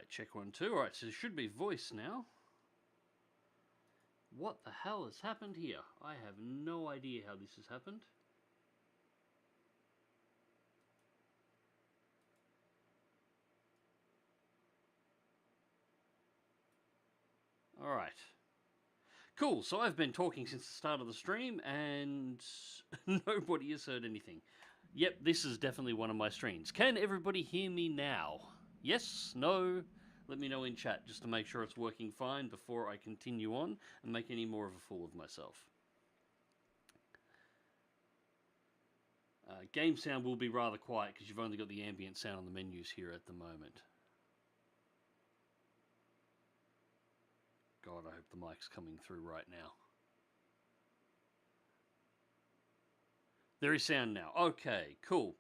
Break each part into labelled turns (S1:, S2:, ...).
S1: Alright, check 1, 2. Alright, so it should be voice now. What the hell has happened here? I have no idea how this has happened. Alright. Cool, so I've been talking since the start of the stream, and nobody has heard anything. Yep, this is definitely one of my streams. Can everybody hear me now? Yes? No? Let me know in chat, just to make sure it's working fine before I continue on and make any more of a fool of myself. Game sound will be rather quiet, because you've only got the ambient sound on the menus here at the moment. God, I hope the mic's coming through right now. There is sound now. Okay, cool.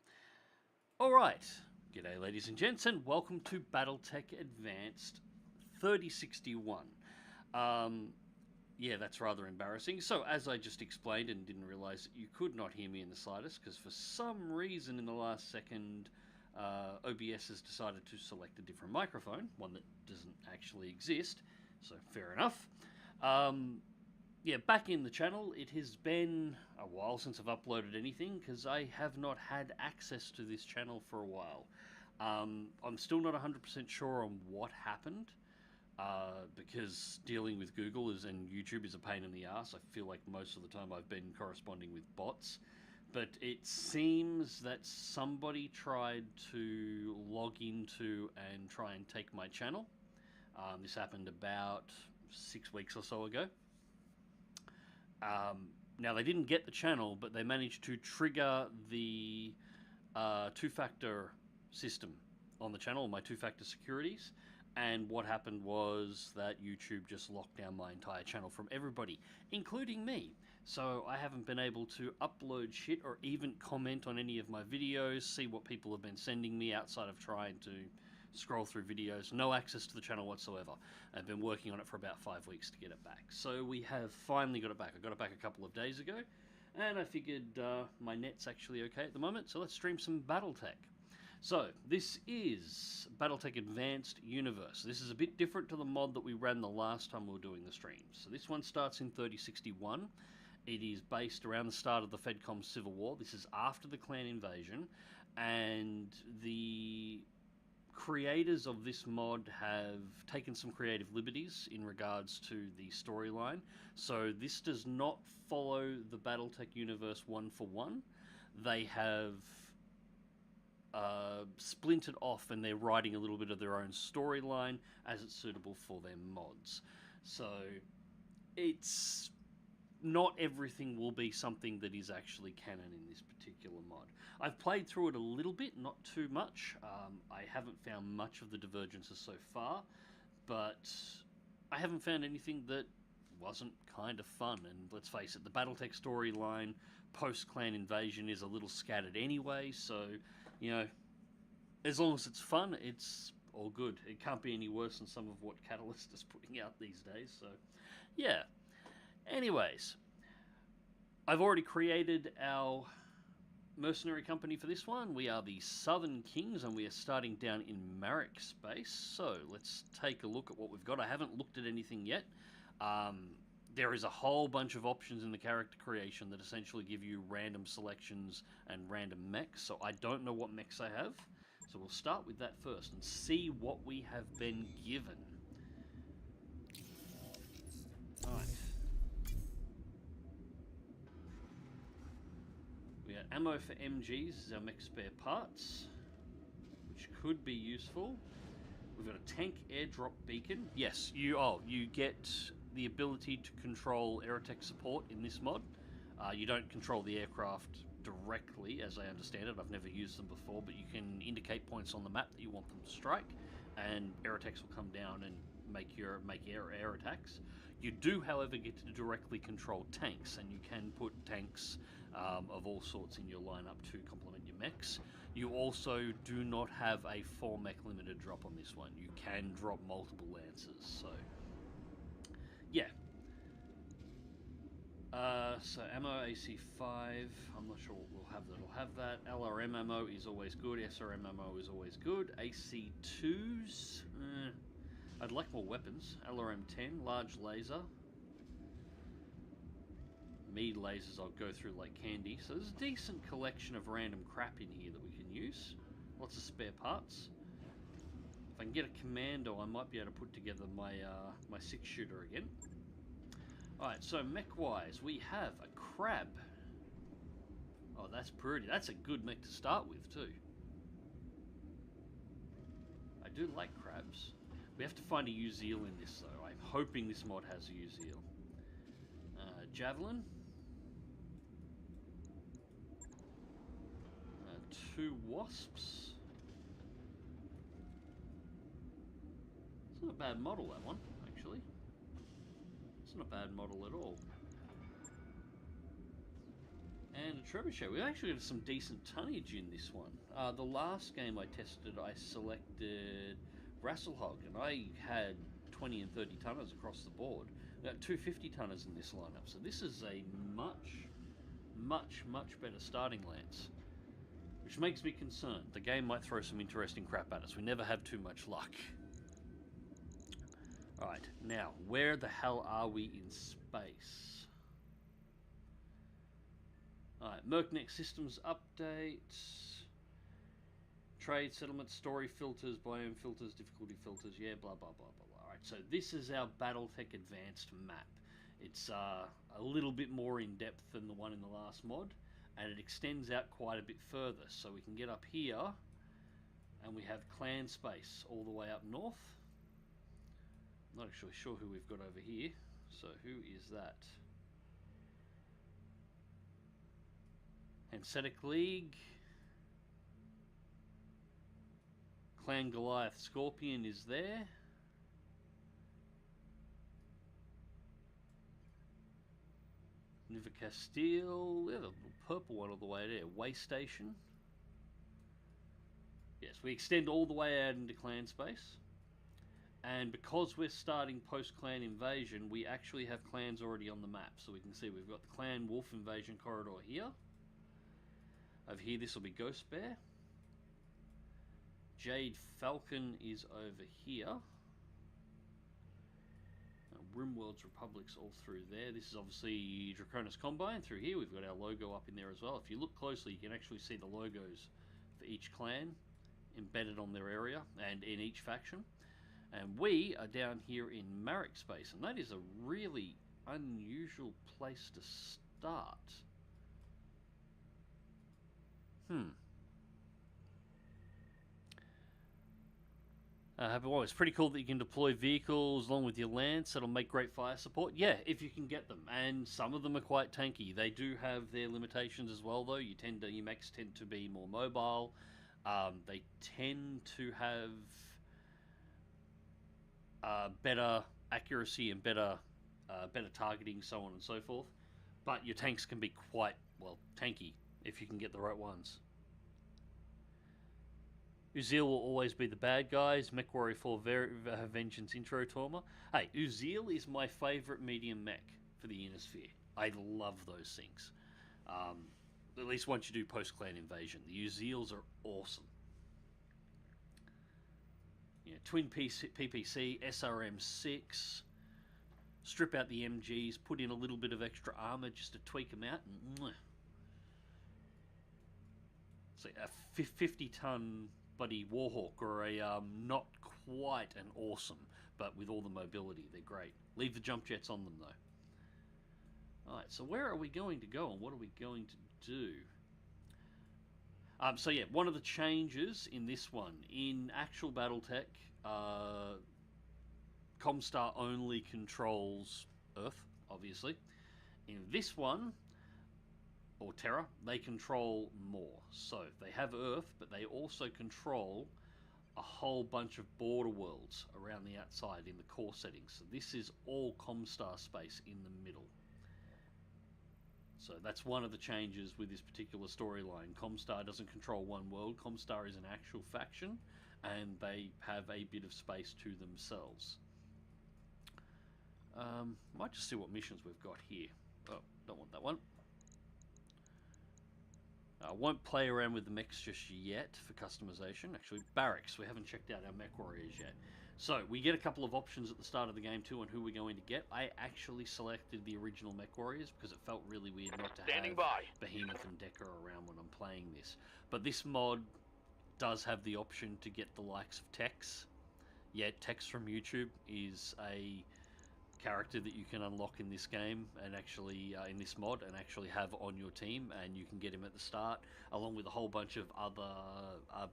S1: Alright. G'day ladies and gents, and welcome to Battletech Advanced 3061. Yeah, that's rather embarrassing. So, as I just explained and didn't realise that you could not hear me in the slightest, because for some reason in the last second, OBS has decided to select a different microphone, one that doesn't actually exist. So, fair enough. Yeah, back in the channel, it has been a while since I've uploaded anything, because I have not had access to this channel for a while. I'm still not 100% sure on what happened, because dealing with Google and YouTube is a pain in the ass. I feel like most of the time I've been corresponding with bots. But it seems that somebody tried to log into and try and take my channel. This happened about 6 weeks or so ago. Now, they didn't get the channel, but they managed to trigger the two-factor system on the channel, my two-factor securities. And what happened was that YouTube just locked down my entire channel from everybody, including me. So I haven't been able to upload shit or even comment on any of my videos, see what people have been sending me outside of trying to scroll through videos. No access to the channel whatsoever. I've been working on it for about 5 weeks to get it back. So we have finally got it back. I got it back a couple of days ago, and I figured my net's actually okay at the moment, so let's stream some Battletech. So, this is Battletech Advanced Universe. This is a bit different to the mod that we ran the last time we were doing the streams. So this one starts in 3061. It is based around the start of the Fedcom Civil War. This is after the clan invasion, and the creators of this mod have taken some creative liberties in regards to the storyline. So this does not follow the Battletech universe one for one. They have splintered off, and they're writing a little bit of their own storyline as it's suitable for their mods. So it's not everything will be something that is actually canon in this particular mod. I've played through it a little bit, not too much. I haven't found much of the divergences so far, but I haven't found anything that wasn't kind of fun. And let's face it, the Battletech storyline post-clan invasion is a little scattered anyway, so, you know, as long as it's fun, it's all good. It can't be any worse than some of what Catalyst is putting out these days, so, yeah. Anyways, I've already created our mercenary company for this one. We are the Southern Kings, and we are starting down in Marek space, so let's take a look at what we've got. I haven't looked at anything yet. There is a whole bunch of options in the character creation that essentially give you random selections and random mechs, so I don't know what mechs I have. So we'll start with that first and see what we have been given. Alright. We got ammo for MGs as our mech spare parts, which could be useful. We've got a tank airdrop beacon. Yes, you get the ability to control aerotech support in this mod. You don't control the aircraft directly, as I understand it. I've never used them before, but you can indicate points on the map that you want them to strike, and aerotechs will come down and make air attacks. You do, however, get to directly control tanks, and you can put tanks of all sorts in your lineup to complement your mechs. You also do not have a 4-mech limited drop on this one. You can drop multiple Lancers, so yeah. So ammo AC5, I'm not sure what we'll have that'll have that. LRM ammo is always good, SRM ammo is always good. AC2s, I'd like more weapons. LRM 10, large laser. Mead lasers I'll go through like candy. So there's a decent collection of random crap in here that we can use. Lots of spare parts. If I can get a commando, I might be able to put together my my 6-shooter again. Alright, so mech-wise, we have a crab. Oh, that's pretty. That's a good mech to start with, too. I do like crabs. We have to find a Uzeal in this, though. I'm hoping this mod has a Uzeal. Javelin. 2 wasps. It's not a bad model, that one, actually. It's not a bad model at all. And a trebuchet. We actually got some decent tonnage in this one. The last game I tested, I selected Rasselhog, and I had 20 and 30 tonners across the board. We got 2 50 tonners in this lineup, so this is a much better starting lance. Which makes me concerned. The game might throw some interesting crap at us. We never have too much luck. Alright, now, where the hell are we in space? Alright, Mercnex Systems updates. Trade, settlement, story filters, biome filters, difficulty filters, yeah, blah, blah, blah, blah, blah. Alright, so this is our Battletech Advanced map. It's a little bit more in depth than the one in the last mod, and it extends out quite a bit further. So we can get up here, and we have clan space all the way up north. Not actually sure who we've got over here. So who is that? Hanseatic League. Clan Goliath Scorpion is there. Niva Castile. Yeah, the purple one all the way there. Way Station. Yes, we extend all the way out into clan space. And because we're starting post-clan invasion, we actually have clans already on the map. So we can see we've got the clan wolf invasion corridor here. Over here, this will be Ghost Bear. Jade Falcon is over here. Rimworld's Republic's all through there. This is obviously Draconis Combine through here. We've got our logo up in there as well. If you look closely, you can actually see the logos for each clan embedded on their area and in each faction. And we are down here in Marek space, and that is a really unusual place to start. Well, it's pretty cool that you can deploy vehicles along with your lance. That'll make great fire support. Yeah, if you can get them, and some of them are quite tanky. They do have their limitations as well, though. Your mechs tend to be more mobile. They tend to have better accuracy and better targeting, so on and so forth. But your tanks can be quite, well, tanky if you can get the right ones. Uzeal will always be the bad guys. Mech Warrior 4 Vengeance Intro Torma. Hey, Uzeal is my favourite medium mech for the Innisphere. I love those things. At least once you do post-clan invasion. The Uzeals are awesome. You know, twin PPC, SRM6. Strip out the MGs, put in a little bit of extra armour just to tweak them out. And, so a 50-ton bloody Warhawk, or a not quite an awesome, but with all the mobility, they're great. Leave the jump jets on them though. Alright, so where are we going to go and what are we going to do? So yeah, one of the changes in this one, in actual Battletech, Comstar only controls Earth, obviously. In this one, or Terra, they control more. So they have Earth, but they also control a whole bunch of border worlds around the outside in the core settings. So this is all Comstar space in the middle. So that's one of the changes with this particular storyline. Comstar doesn't control one world. Comstar is an actual faction, and they have a bit of space to themselves. Might just see what missions we've got here. Oh, don't want that one. I won't play around with the mechs just yet for customization. Actually, barracks. We haven't checked out our mech warriors yet. So, we get a couple of options at the start of the game too on who we're going to get. I actually selected the original mech warriors because it felt really weird not to have Behemoth and Decker around when I'm playing this. But this mod does have the option to get the likes of Tex. Yeah, Tex from YouTube is a character that you can unlock in this game and actually in this mod and actually have on your team, and you can get him at the start along with a whole bunch of other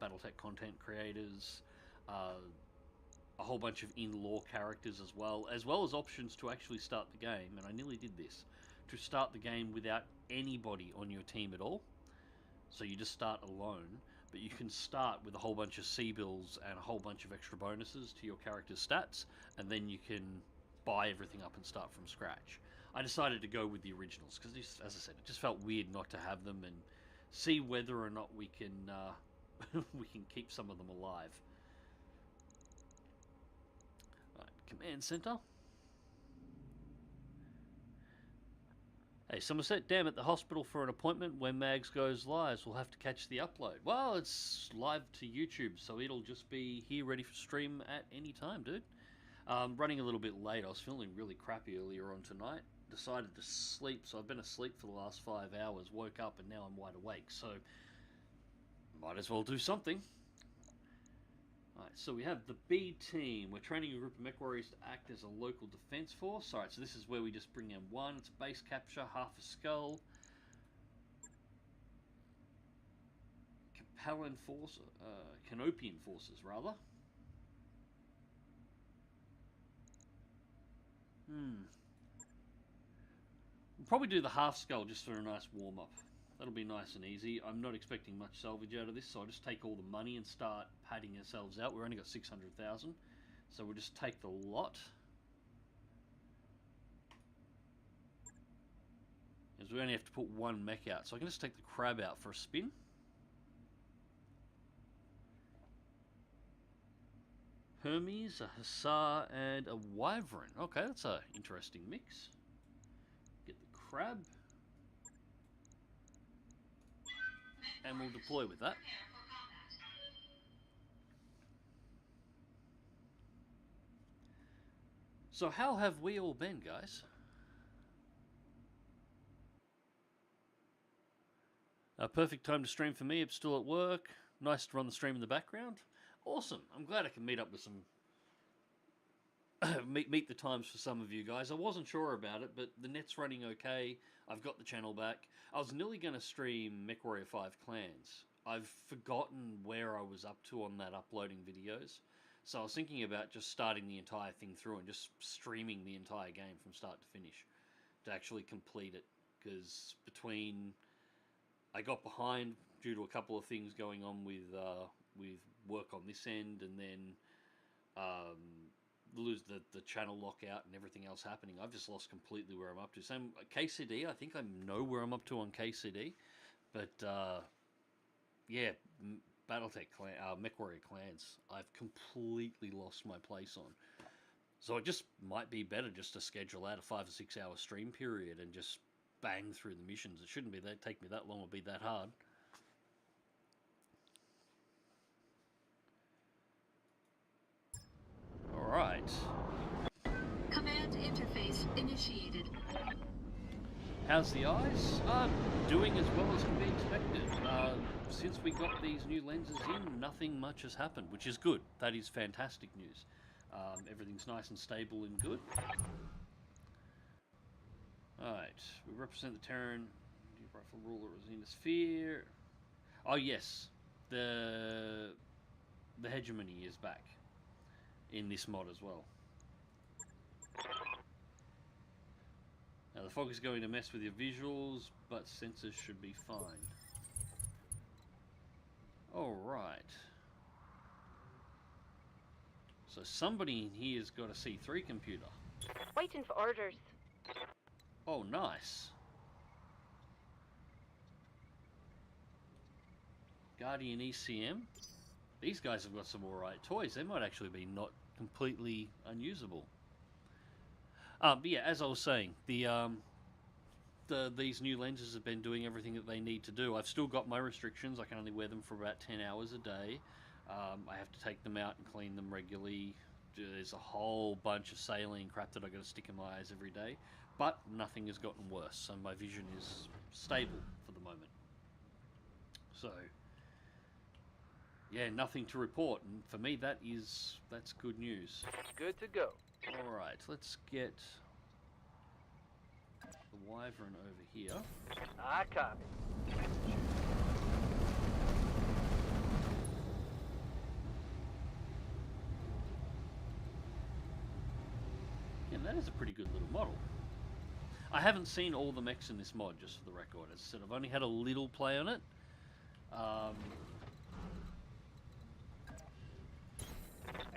S1: Battletech content creators, a whole bunch of in-lore characters as well as options to actually start the game. And I nearly did this, to start the game without anybody on your team at all, so you just start alone, but you can start with a whole bunch of C-bills and a whole bunch of extra bonuses to your character's stats, and then you can buy everything up and start from scratch. I decided to go with the originals because, as I said, it just felt weird not to have them, and see whether or not we can we can keep some of them alive. Right, command center. Hey, Somerset, damn it, the hospital for an appointment when Mags goes live. We'll have to catch the upload. Well, it's live to YouTube, so it'll just be here ready for stream at any time, dude. Running a little bit late. I was feeling really crappy earlier on tonight. Decided to sleep, so I've been asleep for the last 5 hours. Woke up and now I'm wide awake, so might as well do something. Alright, so we have the B team. We're training a group of mech warriors to act as a local defense force. Alright, so this is where we just bring in one. It's base capture, half a skull. Capellan force, Canopian forces, rather. We'll probably do the half skull just for a nice warm-up. That'll be nice and easy. I'm not expecting much salvage out of this, so I'll just take all the money and start padding ourselves out. We've only got 600,000, so we'll just take the lot. Because we only have to put one mech out, so I can just take the crab out for a spin. Hermes, a Hussar, and a Wyvern. Okay, that's an interesting mix. Get the crab. And we'll deploy with that. So how have we all been, guys? A perfect time to stream for me. I'm still at work. Nice to run the stream in the background. Awesome. I'm glad I can meet up with some... meet the times for some of you guys. I wasn't sure about it, but the net's running okay. I've got the channel back. I was nearly going to stream MechWarrior 5 Clans. I've forgotten where I was up to on that uploading videos. So I was thinking about just starting the entire thing through and just streaming the entire game from start to finish to actually complete it. Because between... I got behind due to a couple of things going on with work on this end, and then lose the channel lockout and everything else happening. I've just lost completely where I'm up to. Same KCD, I think I know where I'm up to on KCD, but yeah, Battletech MechWarrior Clans, I've completely lost my place on. So it just might be better just to schedule out a 5 or 6 hour stream period and just bang through the missions. It shouldn't be that take me that long or be that hard. All right.
S2: Command interface initiated.
S1: How's the eyes? Doing as well as can be expected. Since we got these new lenses in, nothing much has happened, which is good. That is fantastic news. Everything's nice and stable and good. Alright, we represent the Terran rifle ruler in the sphere. Oh yes, the hegemony is back in this mod as well. Now the fog is going to mess with your visuals, but sensors should be fine. Alright. So somebody in here has got a C3 computer.
S3: Waiting for orders.
S1: Oh, nice. Guardian ECM. These guys have got some alright toys. They might actually be not completely unusable. But yeah, as I was saying, the these new lenses have been doing everything that they need to do. I've still got my restrictions. I can only wear them for about 10 hours a day. I have to take them out and clean them regularly. There's a whole bunch of saline crap that I've got to stick in my eyes every day. But nothing has gotten worse, so my vision is stable for the moment. So, yeah, nothing to report. And for me, that's good news.
S4: Good to go.
S1: Alright, let's get the Wyvern over here.
S4: I copy.
S1: Yeah, that is a pretty good little model. I haven't seen all the mechs in this mod, just for the record. As I said, I've only had a little play on it.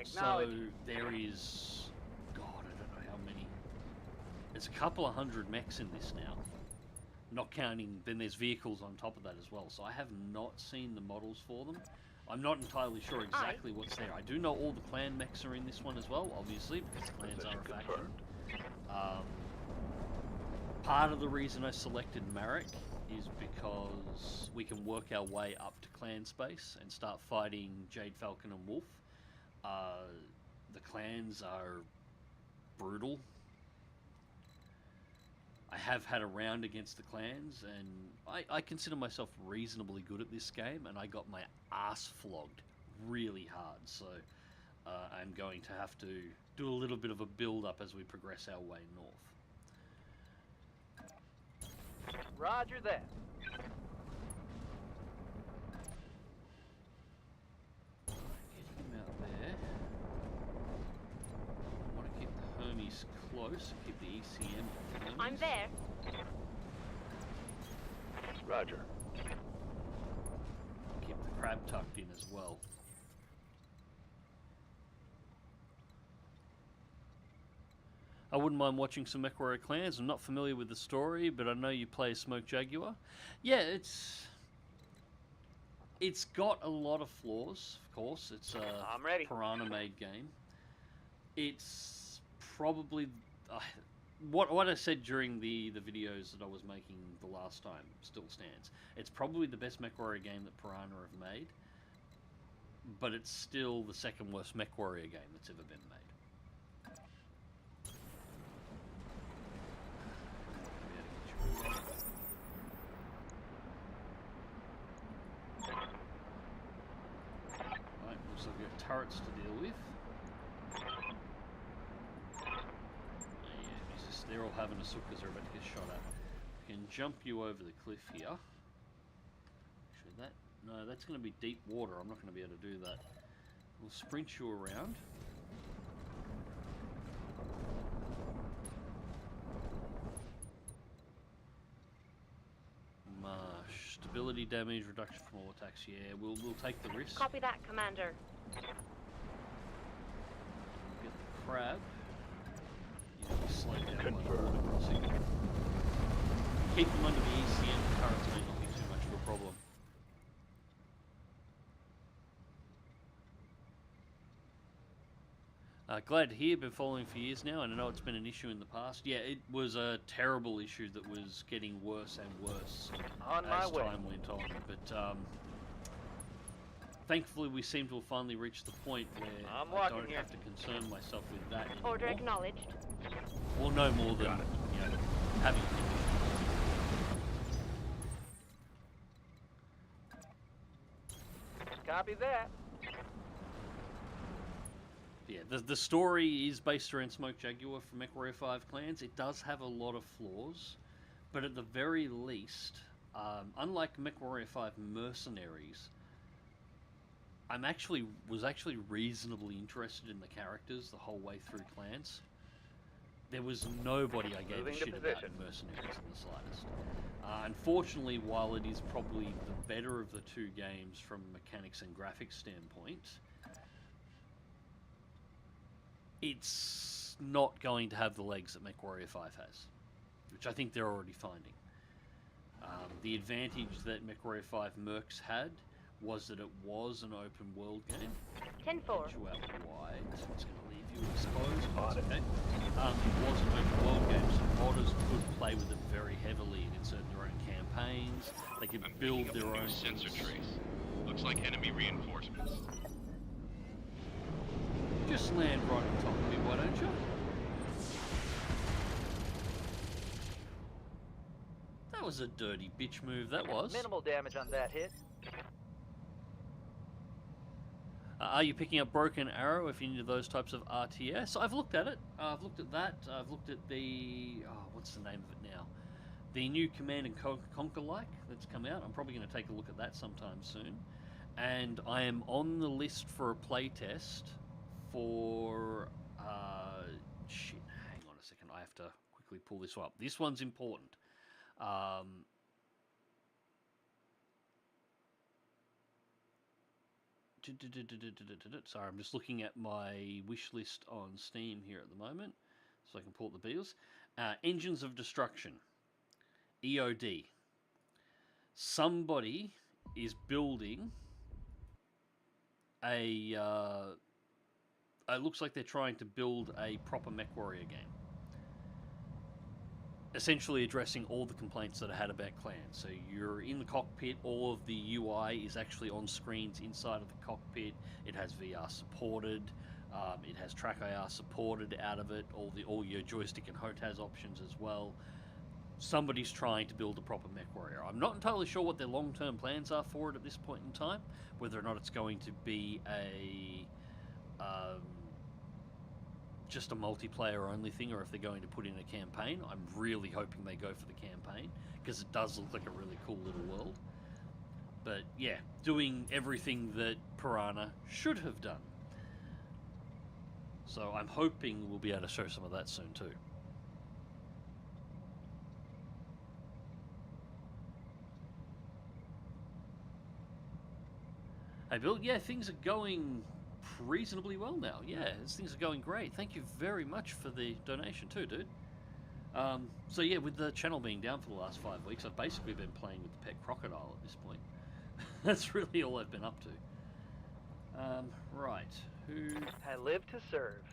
S1: So there is, God, I don't know how many. There's a couple of hundred mechs in this now. Not counting, then there's vehicles on top of that as well. So I have not seen the models for them. I'm not entirely sure exactly what's there. I do know all the clan mechs are in this one as well, obviously, because clans are a faction. Part of the reason I selected Marek is because we can work our way up to clan space and start fighting Jade Falcon and Wolf. The clans are brutal. I have had a round against the clans, and I consider myself reasonably good at this game, and I got my ass flogged really hard, so I'm going to have to do a little bit of a build-up as we progress our way north.
S4: Roger that.
S1: Get him out there. I want to keep the Hermes close, keep the ECM off Hermes.
S3: I'm there.
S4: Roger.
S1: Keep the crab tucked in as well. I wouldn't mind watching some MechWarrior Clans. I'm not familiar with the story, but I know you play Smoke Jaguar. Yeah, it's got a lot of flaws, of course. It's a
S4: I'm ready.
S1: Piranha-made game. It's probably... what I said during the videos that I was making the last time still stands. It's probably the best MechWarrior game that Piranha have made, but it's still the second worst MechWarrior game that's ever been made. Right, looks like we've got turrets to deal with. They're all having a sook because they're about to get shot at. We can jump you over the cliff here. Actually, no, that's going to be deep water. I'm not going to be able to do that. We'll sprint you around. Marsh. Stability damage, reduction from all attacks. Yeah, we'll take the risk.
S3: Copy that, Commander.
S1: We'll get the crab. Slow down by the water crossing. Keep them under the ECM, the turrets may not be too much of a problem. Glad to hear, been following for years now, and I know it's been an issue in the past. Yeah, it was a terrible issue that was getting worse and worse as time went on. But thankfully we seem to have finally reached the point where I don't have to concern myself with that anymore.
S3: Order acknowledged.
S1: Or no more than, you know, having
S4: Copy that.
S1: Yeah, the story is based around Smoke Jaguar from MechWarrior 5 Clans. It does have a lot of flaws, but at the very least, unlike MechWarrior 5 Mercenaries, was actually reasonably interested in the characters the whole way through Clans. There was nobody I gave a shit about in Mercenaries in the slightest. Unfortunately, while it is probably the better of the two games from a mechanics and graphics standpoint, it's not going to have the legs that MechWarrior 5 has, which I think they're already finding. The advantage that MechWarrior 5 Mercs had was that it was an open world game.
S3: 10-4.
S1: You out wide, so it's going to leave you exposed. That's okay. It was an open world game, so modders could play with it very heavily and insert their own campaigns. They could build their own
S5: sensor trace. Looks like enemy reinforcements.
S1: Just land right on top of me, why don't you? That was a dirty bitch move, that was.
S4: Minimal damage on that hit.
S1: Are you picking up Broken Arrow if you're into those types of RTS? I've looked at it. I've looked at that. I've looked at the... Oh, what's the name of it now? The new Command & Conquer-like that's come out. I'm probably going to take a look at that sometime soon. And I am on the list for a playtest for... shit, hang on a second. I have to quickly pull this up. This one's important. Sorry, I'm just looking at my wish list on Steam here at the moment, so I can pull up the bills. Engines of Destruction, EOD. Somebody is building a... it looks like they're trying to build a proper MechWarrior game. Essentially addressing all the complaints that I had about clans. So you're in the cockpit, all of the UI is actually on screens inside of the cockpit. It has VR supported, it has TrackIR supported out of it, all your joystick and HoTaS options as well. Somebody's trying to build a proper MechWarrior. I'm not entirely sure what their long-term plans are for it at this point in time, whether or not it's going to be a just a multiplayer only thing, or if they're going to put in a campaign. I'm really hoping they go for the campaign, because it does look like a really cool little world. But yeah, doing everything that Piranha should have done. So I'm hoping we'll be able to show some of that soon too. Hey Bill, yeah, things are going reasonably well now. Yeah, things are going great. Thank you very much for the donation too, dude. So yeah, with the channel being down for the last 5 weeks, I've basically been playing with the pet crocodile at this point. That's really all I've been up to. Right, who...
S4: I live to serve.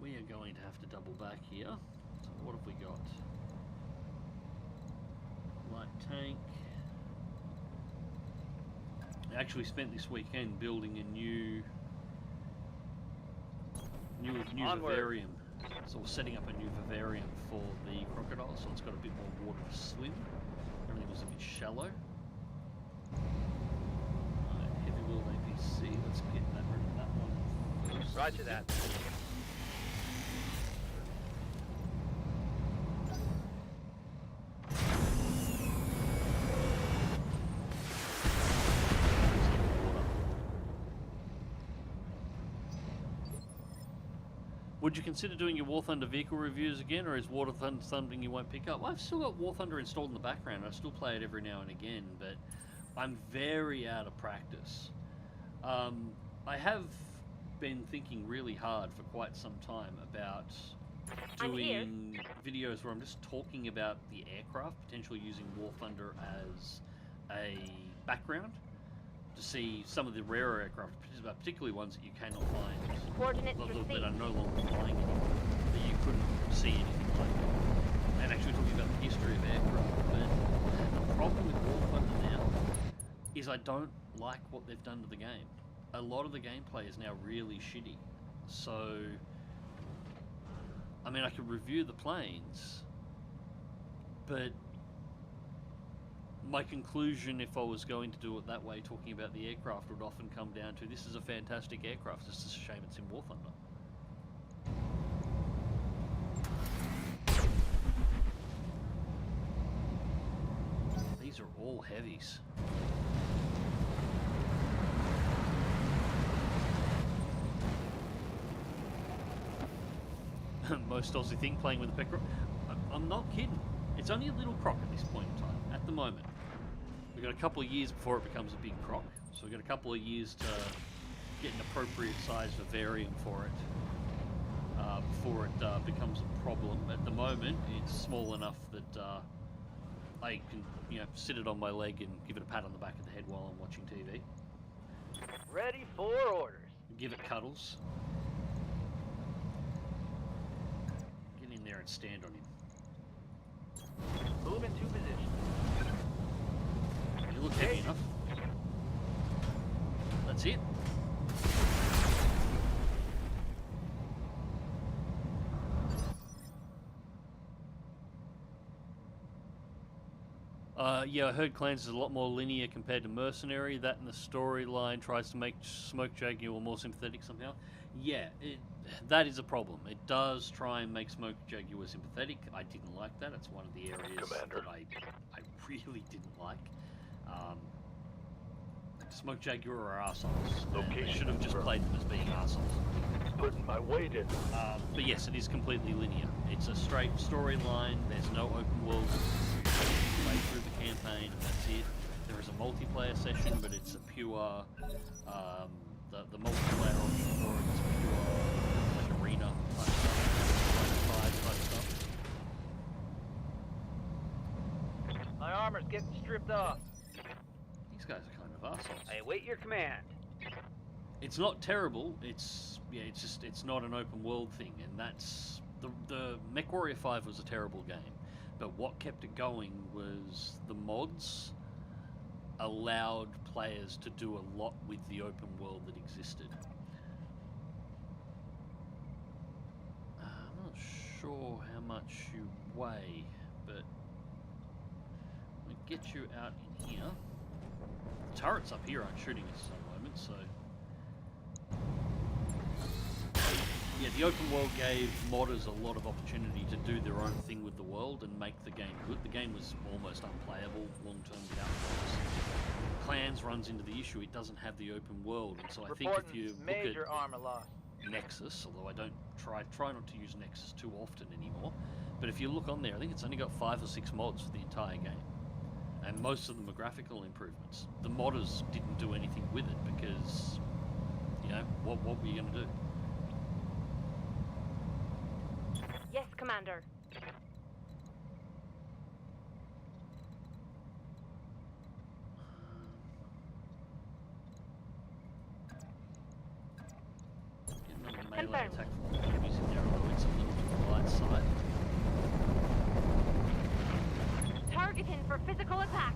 S1: We are going to have to double back here. So what have we got? Light tank. I actually spent this weekend building a new vivarium. So we're setting up a new vivarium for the crocodile, so it's got a bit more water to swim. Everything was a bit shallow. Right, heavy wheel APC, let's get that rid of that one first.
S4: Roger that.
S1: Would you consider doing your War Thunder vehicle reviews again, or is War Thunder something you won't pick up? Well, I've still got War Thunder installed in the background. I still play it every now and again, but I'm very out of practice. I have been thinking really hard for quite some time about doing videos where I'm just talking about the aircraft, potentially using War Thunder as a background to see some of the rarer aircraft, particularly ones that you cannot find, that are no longer flying anymore, that you couldn't see anything like. And actually talking about the history of aircraft. But the problem with War Thunder now is I don't like what they've done to the game. A lot of the gameplay is now really shitty. So, I mean, I could review the planes, but my conclusion, if I was going to do it that way, talking about the aircraft, would often come down to, this is a fantastic aircraft, it's just a shame it's in War Thunder. These are all heavies. Most Aussie thing, playing with a pet croc. I'm not kidding. It's only a little croc at this point in time, at the moment. We've got a couple of years before it becomes a big croc, so we've got a couple of years to get an appropriate size vivarium for it before it becomes a problem. At the moment, it's small enough that I can, sit it on my leg and give it a pat on the back of the head while I'm watching TV.
S4: Ready for orders.
S1: Give it cuddles. Get in there and stand on him.
S4: Move into position.
S1: You look heavy enough. That's it. Yeah, I heard Clans is a lot more linear compared to Mercenary. That and the storyline tries to make Smoke Jaguar more sympathetic somehow. Yeah, that is a problem. It does try and make Smoke Jaguar sympathetic. I didn't like that. It's one of the areas that I really didn't like. Smoke Jaguar are arseholes. They should have just played them as being arseholes.
S6: Putting my weight in.
S1: But yes, it is completely linear. It's a straight storyline. There's no open world. Play through the campaign, and that's it. There is a multiplayer session, but it's a pure. The multiplayer option for it is pure like arena type stuff, like 5 type stuff.
S4: My armor's getting stripped off.
S1: These guys are kind of assholes.
S4: I await your command.
S1: It's not terrible. It's not an open world thing, and that's the MechWarrior 5 was a terrible game. But what kept it going was the mods allowed players to do a lot with the open world that existed. I'm not sure how much you weigh, but I'm going to get you out in here. The turrets up here aren't shooting us at the moment, so... Yeah, the open world gave modders a lot of opportunity to do their own thing with the world and make the game good. The game was almost unplayable long-term without mods. Clans runs into the issue, it doesn't have the open world, and so I think if you look
S4: major
S1: at
S4: armor loss.
S1: Nexus, although I don't try not to use Nexus too often anymore, but if you look on there, I think it's only got 5 or 6 mods for the entire game. And most of them are graphical improvements. The modders didn't do anything with it because, what were you going to do?
S3: Yes, Commander.
S1: Getting on the melee attack from the enemies in there, although it's a little to the light side.
S3: Targeting for physical attack.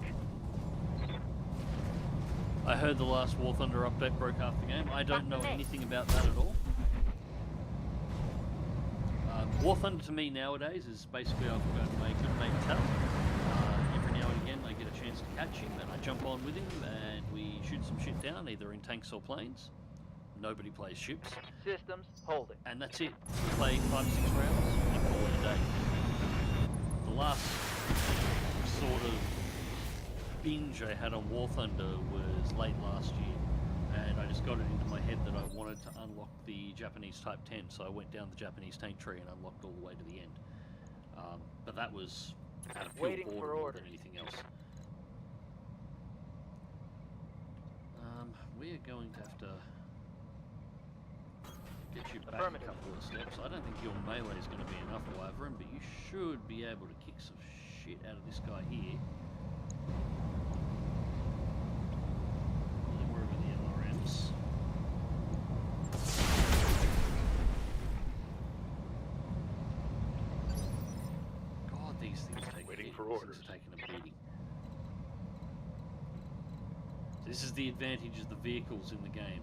S1: I heard the last War Thunder update broke half the game. I don't know anything about that at all. War Thunder to me nowadays is basically I've got my good mate Tal. Every now and again I get a chance to catch him and I jump on with him and we shoot some shit down, either in tanks or planes. Nobody plays ships.
S4: Systems, hold it.
S1: And that's it. We play 5 or 6 rounds and call it a day. The last sort of binge I had on War Thunder was late last year. And I just got it into my head that I wanted to unlock the Japanese Type 10, so I went down the Japanese tank tree and unlocked all the way to the end. But that was out of pure boredom more than anything else. We are going to have to get you back a couple of steps. I don't think your melee is going to be enough, Wyvern, but you should be able to kick some shit out of this guy here. God, these things take
S6: Waiting
S1: hit.
S6: for
S1: These
S6: orders.
S1: things are taking a beating. This is the advantage of the vehicles in the game.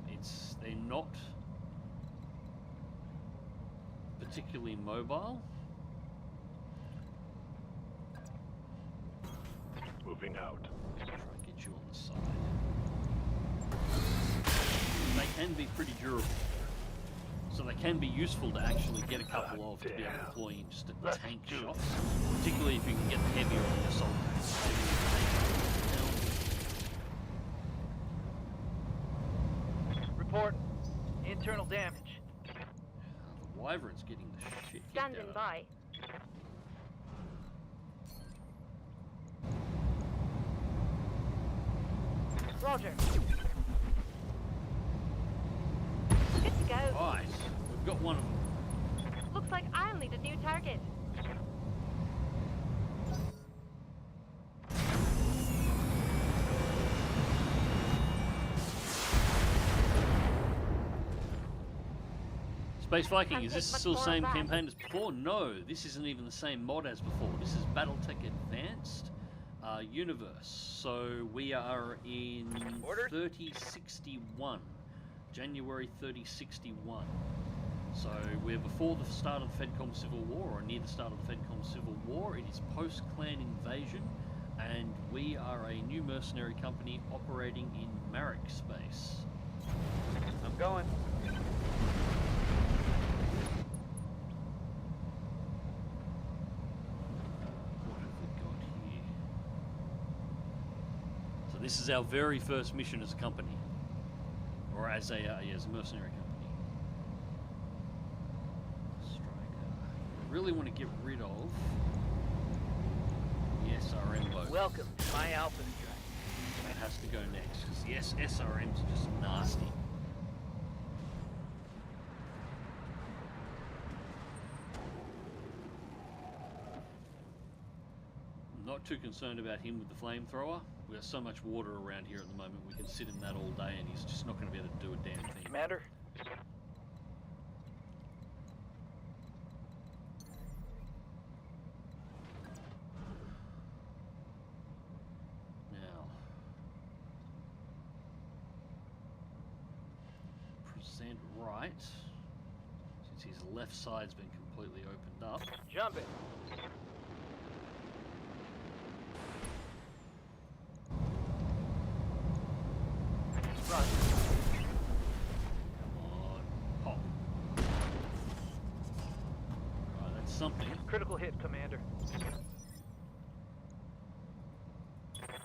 S1: They're not particularly mobile.
S6: Moving out.
S1: Try and get you on the side. They can be pretty durable. So they can be useful to actually get a couple of to be able to deploy in just a tank shots. Particularly if you can get the heavier on the assault tanks.
S4: Report. Internal damage.
S1: The Wyvern's getting the shit kicked out
S3: Standing
S1: of
S3: by. Roger. Good to go.
S1: Nice. We've got one of them.
S3: Looks like I'll need a new target.
S1: Space Viking,
S3: Can't
S1: is this
S3: take much
S1: still the
S3: more of
S1: same
S3: that.
S1: campaign as before? No, this isn't even the same mod as before. This is Battletech Advanced Universe. So we are in
S4: Orders?
S1: 3061, January 3061. So we're before the start of the Fedcom Civil War, or near the start of the Fedcom Civil War. It is post-clan invasion, and we are a new mercenary company operating in Marek space.
S4: I'm going.
S1: What have we got here? So this is our very first mission as a company, or as a mercenary company. Really want to get rid of the SRM boat.
S4: Welcome to my Alpha Strike.
S1: That has to go next, because the SRMs are just nasty. I'm not too concerned about him with the flamethrower. We have so much water around here at the moment, we can sit in that all day and he's just not going to be able to do a damn thing.
S4: Commander?
S1: Present right, since his left side's been completely opened up.
S4: Jump it. Run.
S1: Come on, pop. Right, that's something.
S4: Critical hit, Commander.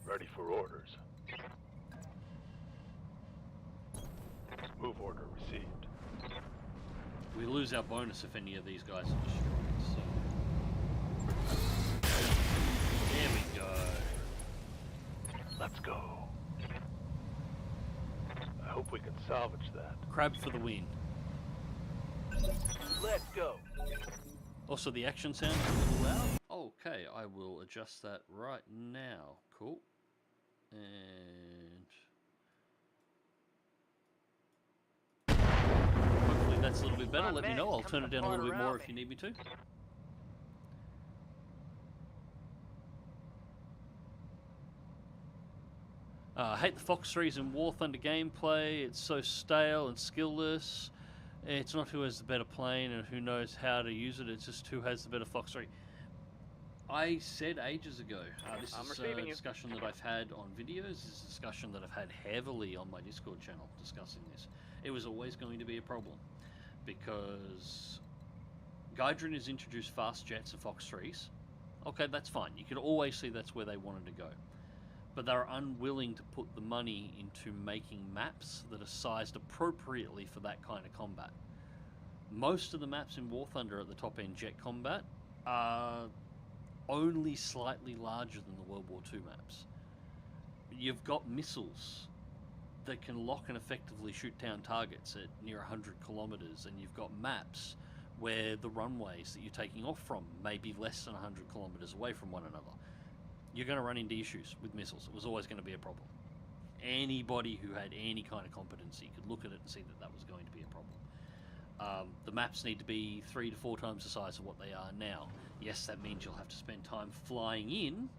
S6: Ready for orders. Move order received.
S1: We lose our bonus if any of these guys are destroyed, so... There we go.
S6: Let's go. I hope we can salvage that.
S1: Crab for the win.
S4: Let's go.
S1: Also, the action sound is a little loud. Okay, I will adjust that right now. Cool. And... hopefully that's a little bit better. Let me know. I'll turn it down a little bit more if you need me to. I hate the Fox 3s in War Thunder gameplay. It's so stale and skillless. It's not who has the better plane and who knows how to use it. It's just who has the better Fox 3. I said ages ago, this is a discussion that I've had on videos. This is a discussion that I've had heavily on my Discord channel discussing this. It was always going to be a problem because Gaidron has introduced fast jets and Fox 3s. Okay, that's fine. You could always see that's where they wanted to go. But they're unwilling to put the money into making maps that are sized appropriately for that kind of combat. Most of the maps in War Thunder at the top end jet combat are only slightly larger than the World War II maps. You've got missiles that can lock and effectively shoot down targets at near 100 kilometers, and you've got maps where the runways that you're taking off from may be less than 100 kilometers away from one another. You're going to run into issues with missiles. It was always going to be a problem. Anybody who had any kind of competency could look at it and see that that was going to be a problem. The maps need to be 3 to 4 times the size of what they are now. Yes, that means you'll have to spend time flying in,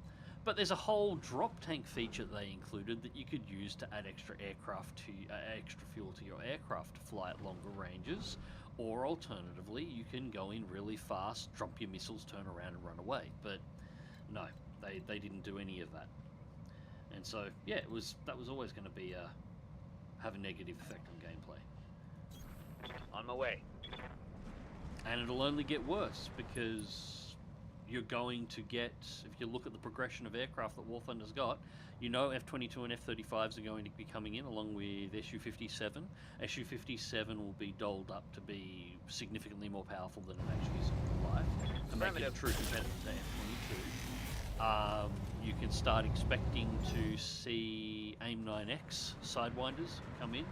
S1: but there's a whole drop tank feature they included that you could use to add extra aircraft to extra fuel to your aircraft to fly at longer ranges, or alternatively, you can go in really fast, drop your missiles, turn around and run away. But no, they didn't do any of that. And so, yeah, that was always going to be have a negative effect on gameplay.
S4: On my way.
S1: And it'll only get worse because you're going to get, if you look at the progression of aircraft that War Thunder's got, you know F-22 and F-35s are going to be coming in along with Su-57. Su-57 will be doled up to be significantly more powerful than it actually is in real life to make it a true competitor to F-22. You can start expecting to see AIM-9X Sidewinders come in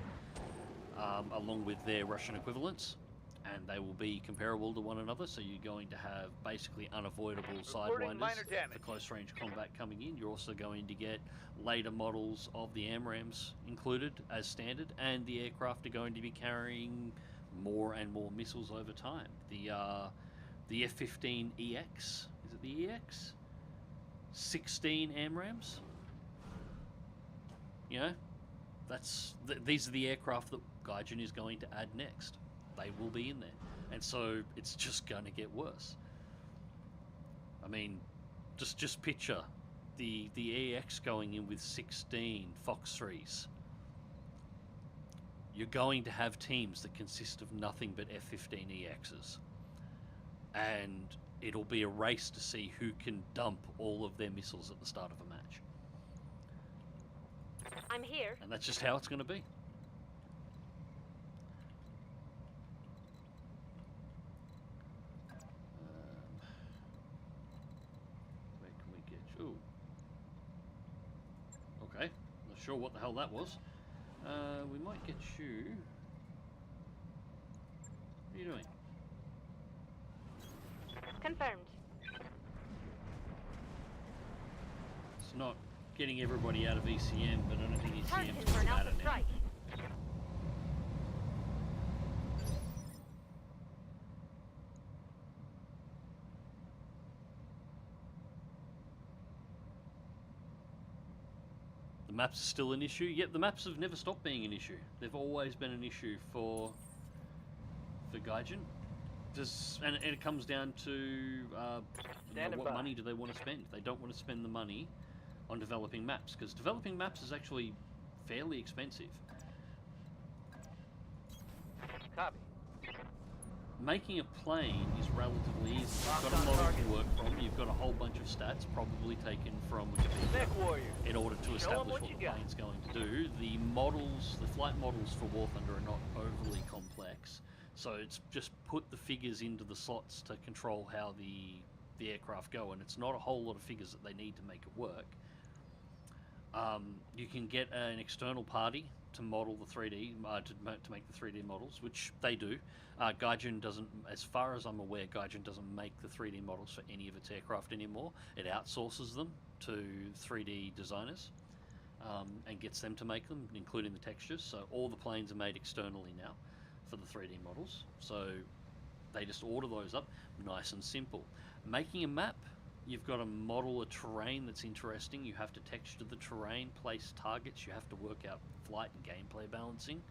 S1: along with their Russian equivalents, and they will be comparable to one another, so you're going to have basically unavoidable Sidewinders for close range combat coming in. You're also going to get later models of the AMRAAMs included as standard, and the aircraft are going to be carrying more and more missiles over time. The F-15EX, is it the EX? 16 AMRAAMs. You know, these are the aircraft that Gaijin is going to add next. They will be in there, and so it's just going to get worse. I mean, just picture the EX going in with 16 Fox 3s. You're going to have teams that consist of nothing but F-15EXs, and it'll be a race to see who can dump all of their missiles at the start of a match.
S3: I'm here.
S1: And that's just how it's going to be. Where can we get you? Ooh. Okay, not sure what the hell that was. We might get you. What are you doing?
S3: Confirmed.
S1: It's not getting everybody out of ECM, but I don't think ECM's
S3: Targeting
S1: going
S3: for
S1: to
S3: an
S1: matter
S3: alpha
S1: now.
S3: strike.
S1: The maps are still an issue. Yep, the maps have never stopped being an issue. They've always been an issue for Gaijin. And it comes down to what money do they want to spend. They don't want to spend the money on developing maps, because developing maps is actually fairly expensive.
S4: Copy.
S1: Making a plane is relatively easy. You've got a model to work from, you've got a whole bunch of stats, probably taken from Wikipedia,
S4: Neck warrior.
S1: in order to establish
S4: what
S1: what
S4: you
S1: the
S4: got.
S1: plane's going to do. The models, the flight models for War Thunder are not overly complex, so it's just put the figures into the slots to control how the aircraft go, and it's not a whole lot of figures that they need to make it work. You can get an external party to model the 3D, to make the 3D models, which they do. Gaijin doesn't, as far as I'm aware, Gaijin doesn't make the 3D models for any of its aircraft anymore. It outsources them to 3D designers and gets them to make them, including the textures. So all the planes are made externally now for the 3D models. So they just order those up, nice and simple. Making a map, you've got to model a terrain that's interesting. You have to texture the terrain, place targets. You have to work out flight and gameplay balancing.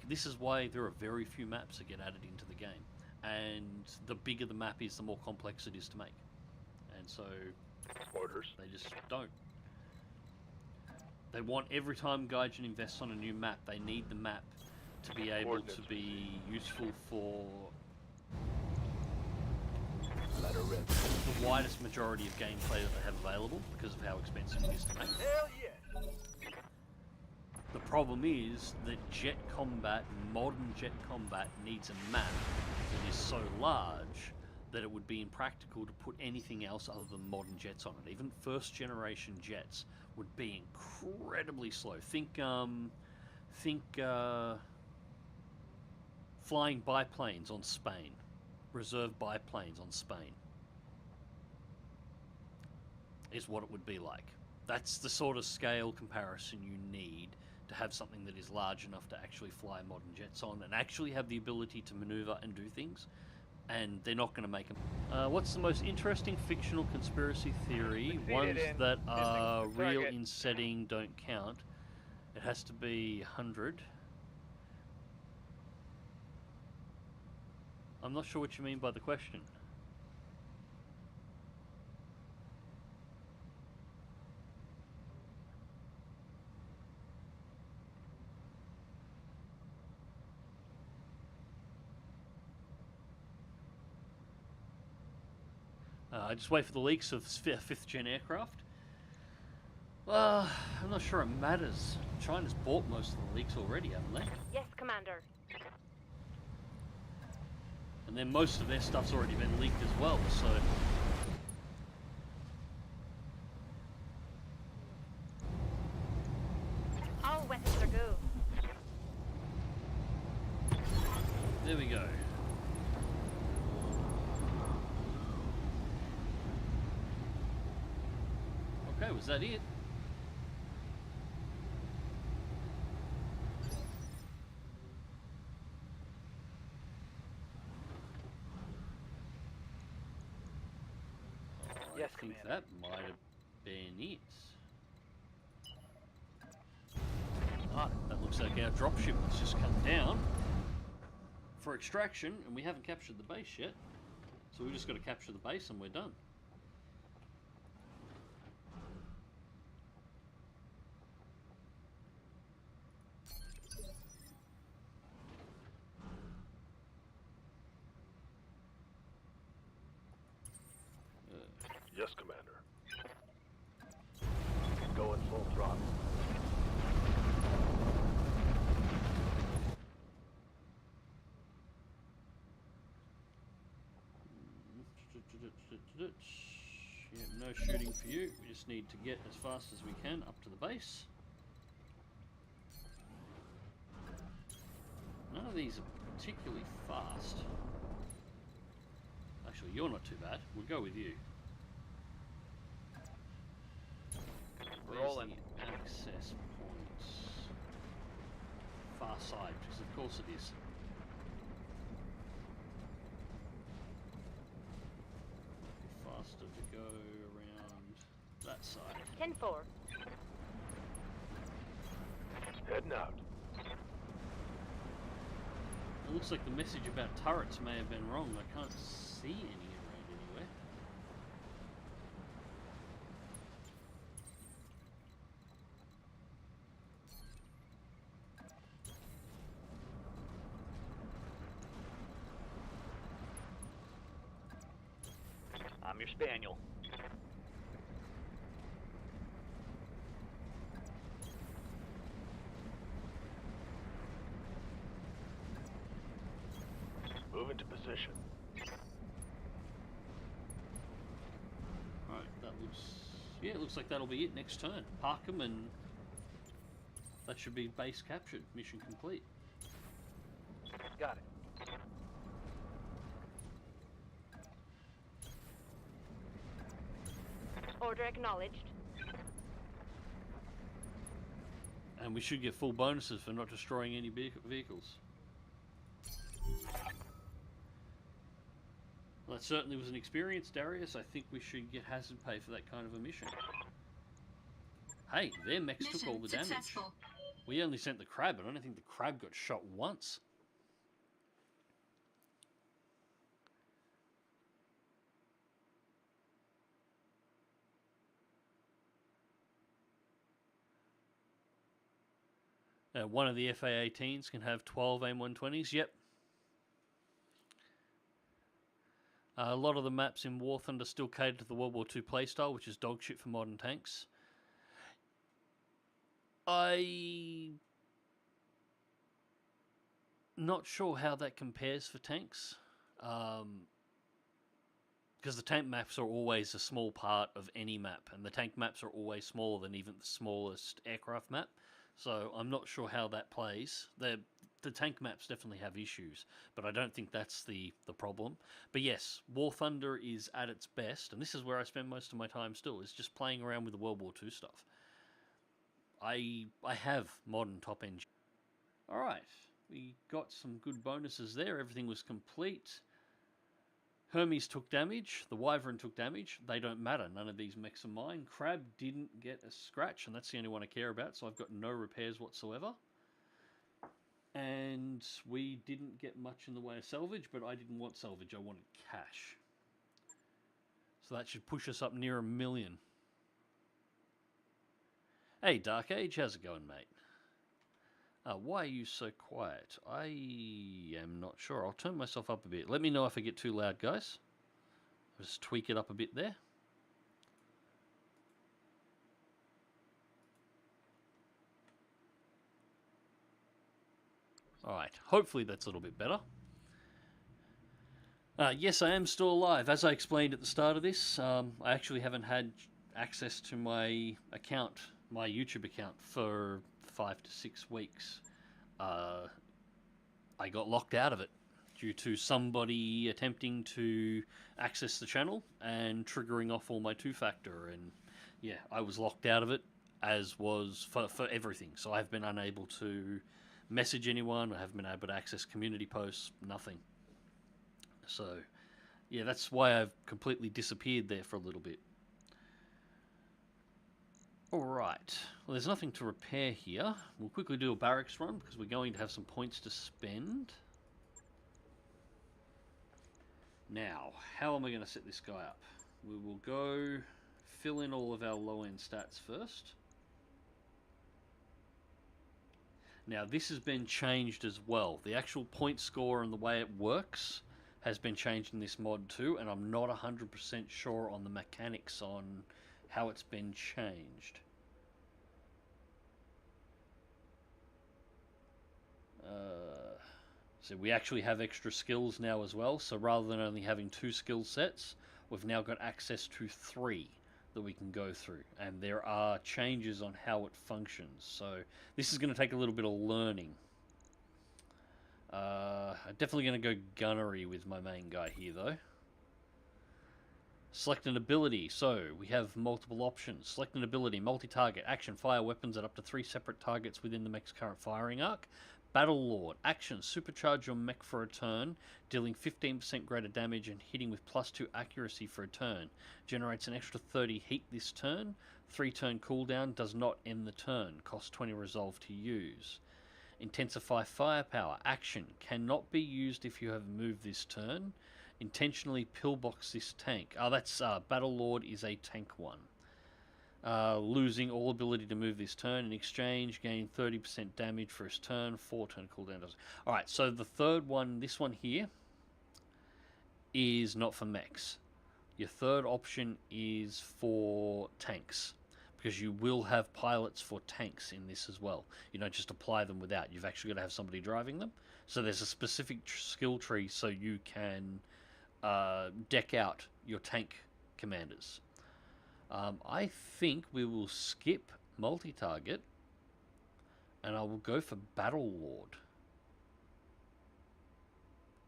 S1: This is why there are very few maps that get added into the game. And the bigger the map is, the more complex it is to make. And so
S6: Orders.
S1: they just don't. They want, every time Gaijin invests on a new map, they need the map to be able to be useful for the widest majority of gameplay that they have available, because of how expensive it is to make.
S4: Hell yeah.
S1: The problem is that jet combat, modern jet combat, needs a map that is so large that it would be impractical to put anything else other than modern jets on it. Even first generation jets would be incredibly slow. Think flying biplanes on Spain. Reserve biplanes on Spain is what it would be like. That's the sort of scale comparison you need to have something that is large enough to actually fly modern jets on and actually have the ability to maneuver and do things. And they're not going to make them. What's the most interesting fictional conspiracy theory? Ones that are real in setting don't count. It has to be 100. I'm not sure what you mean by the question. I just wait for the leaks of 5th gen aircraft. I'm not sure it matters. China's bought most of the leaks already, haven't they?
S3: Yes, Commander.
S1: And then most of their stuff's already been leaked as well, so...
S3: All weapons are go.
S1: There we go. Okay, was that it? that might have been it. Ah, that looks like our dropship has just come down for extraction, and we haven't captured the base yet. So we've just got to capture the base and we're done.
S6: Yes, Commander. Going full throttle.
S1: Yeah, no shooting for you. We just need to get as fast as we can up to the base. None of these are particularly fast. Actually, you're not too bad. We'll go with you.
S4: Rolling.
S1: Where's the access points? Far side, because of course it is. Faster to go around that side.
S3: 10-4.
S6: Heading out.
S1: It looks like the message about turrets may have been wrong. I can't see any around anywhere.
S4: I'm your spaniel.
S6: Move into position.
S1: Alright, that looks... yeah, it looks like that'll be it next turn. Park 'em and that should be base captured. Mission complete.
S4: Got it.
S3: Order acknowledged.
S1: And we should get full bonuses for not destroying any vehicles. Well, that certainly was an experience, Darius. I think we should get hazard pay for that kind of a mission. Hey, their mechs took all the damage.
S2: Successful.
S1: We only sent the crab, but I don't think the crab got shot once. One of the FA-18s can have 12 AIM-120s. Yep. A lot of the maps in War Thunder still cater to the World War II playstyle, which is dog shit for modern tanks. I'm not sure how that compares for tanks. Because the tank maps are always a small part of any map, and the tank maps are always smaller than even the smallest aircraft map. So I'm not sure how that plays. The tank maps definitely have issues, but I don't think that's the problem. But yes, War Thunder is at its best, and this is where I spend most of my time still, is just playing around with the World War II stuff. I have modern top-end. Alright, we got some good bonuses there. Everything was complete. Hermes took damage, the Wyvern took damage. They don't matter, none of these mechs are mine. Crab didn't get a scratch, and that's the only one I care about, so I've got no repairs whatsoever. And we didn't get much in the way of salvage, but I didn't want salvage, I wanted cash. So that should push us up near 1 million. Hey Dark Age, how's it going, mate? Why are you so quiet? I am not sure. I'll turn myself up a bit. Let me know if I get too loud, guys. I'll just tweak it up a bit there. Alright, hopefully that's a little bit better. Yes, I am still alive. As I explained at the start of this, I actually haven't had access to my account, my YouTube account, for 5 to 6 weeks. I got locked out of it due to somebody attempting to access the channel and triggering off all my two-factor, and yeah, I was locked out of it, as was for everything. So I've been unable to message anyone, I haven't been able to access community posts, nothing. So yeah, that's why I've completely disappeared there for a little bit. Alright, well there's nothing to repair here. We'll quickly do a barracks run because we're going to have some points to spend. Now, how am I going to set this guy up? We will go fill in all of our low-end stats first. Now this has been changed as well. The actual point score and the way it works has been changed in this mod too, and I'm not 100% sure on the mechanics on how it's been changed. So we actually have extra skills now as well, so rather than only having 2 skill sets, we've now got access to 3 that we can go through, and there are changes on how it functions, so this is going to take a little bit of learning. I'm definitely going to go gunnery with my main guy here though. Select an ability, so we have multiple options. Select an ability, multi-target, action, fire weapons at up to 3 separate targets within the mech's current firing arc. Battle Lord, action, supercharge your mech for a turn, dealing 15% greater damage and hitting with +2 accuracy for a turn. Generates an extra 30 heat this turn. 3 turn cooldown, does not end the turn. Costs 20 resolve to use. Intensify firepower, action, cannot be used if you have moved this turn. Intentionally pillbox this tank. That's Battle Lord is a tank one. Losing all ability to move this turn. In exchange, gain 30% damage for his turn. 4 turn cooldown does. Alright, so the third one, this one here, is not for mechs. Your third option is for tanks, because you will have pilots for tanks in this as well. You don't just apply them without. You've actually got to have somebody driving them. So there's a specific skill tree so you can deck out your tank commanders. I think we will skip multi-target and I will go for Battle Lord.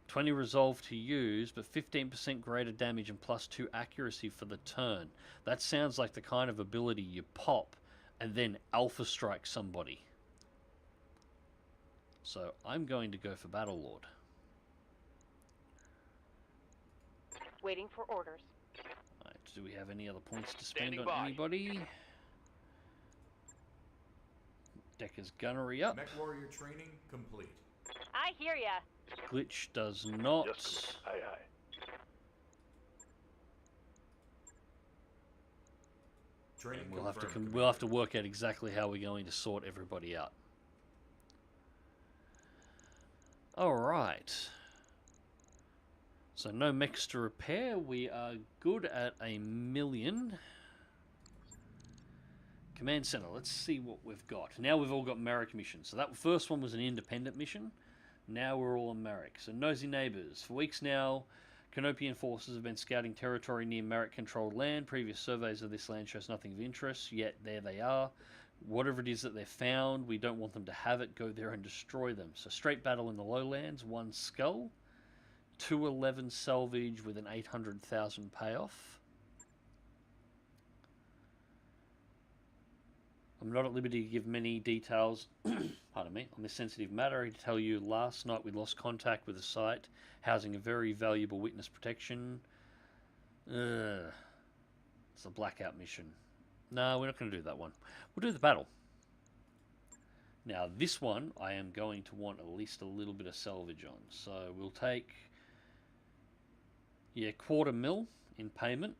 S1: 20 resolve to use, but 15% greater damage and +2 accuracy for the turn. That sounds like the kind of ability you pop and then alpha strike somebody. So I'm going to go for Battle Lord.
S3: Waiting for orders.
S1: Right, do we have any other points to spend
S5: Standing
S1: on
S5: by.
S1: anybody? Decker's gunnery up.
S7: Mech warrior training complete.
S3: I hear ya.
S1: Glitch does not.
S6: Yes, Command. Aye, aye.
S7: Training
S1: And we'll
S7: confirmed,
S1: have to
S7: Commander.
S1: work out exactly how we're going to sort everybody out. All right. So no mechs to repair. We are good at 1,000,000. Command center. Let's see what we've got. Now we've all got Merrick missions. So that first one was an independent mission. Now we're all on Merrick. So nosy neighbors. For weeks now, Canopian forces have been scouting territory near Merrick-controlled land. Previous surveys of this land shows nothing of interest. Yet there they are. Whatever it is that they've found, we don't want them to have it. Go there and destroy them. So straight battle in the lowlands. 1 skull. 211 salvage with an 800,000 payoff. I'm not at liberty to give many details, pardon me, on this sensitive matter. I tell you, last night we lost contact with a site housing a very valuable witness protection. It's a blackout mission. No, we're not going to do that one. We'll do the battle. Now, this one I am going to want at least a little bit of salvage on. So we'll take, yeah, 250,000 in payment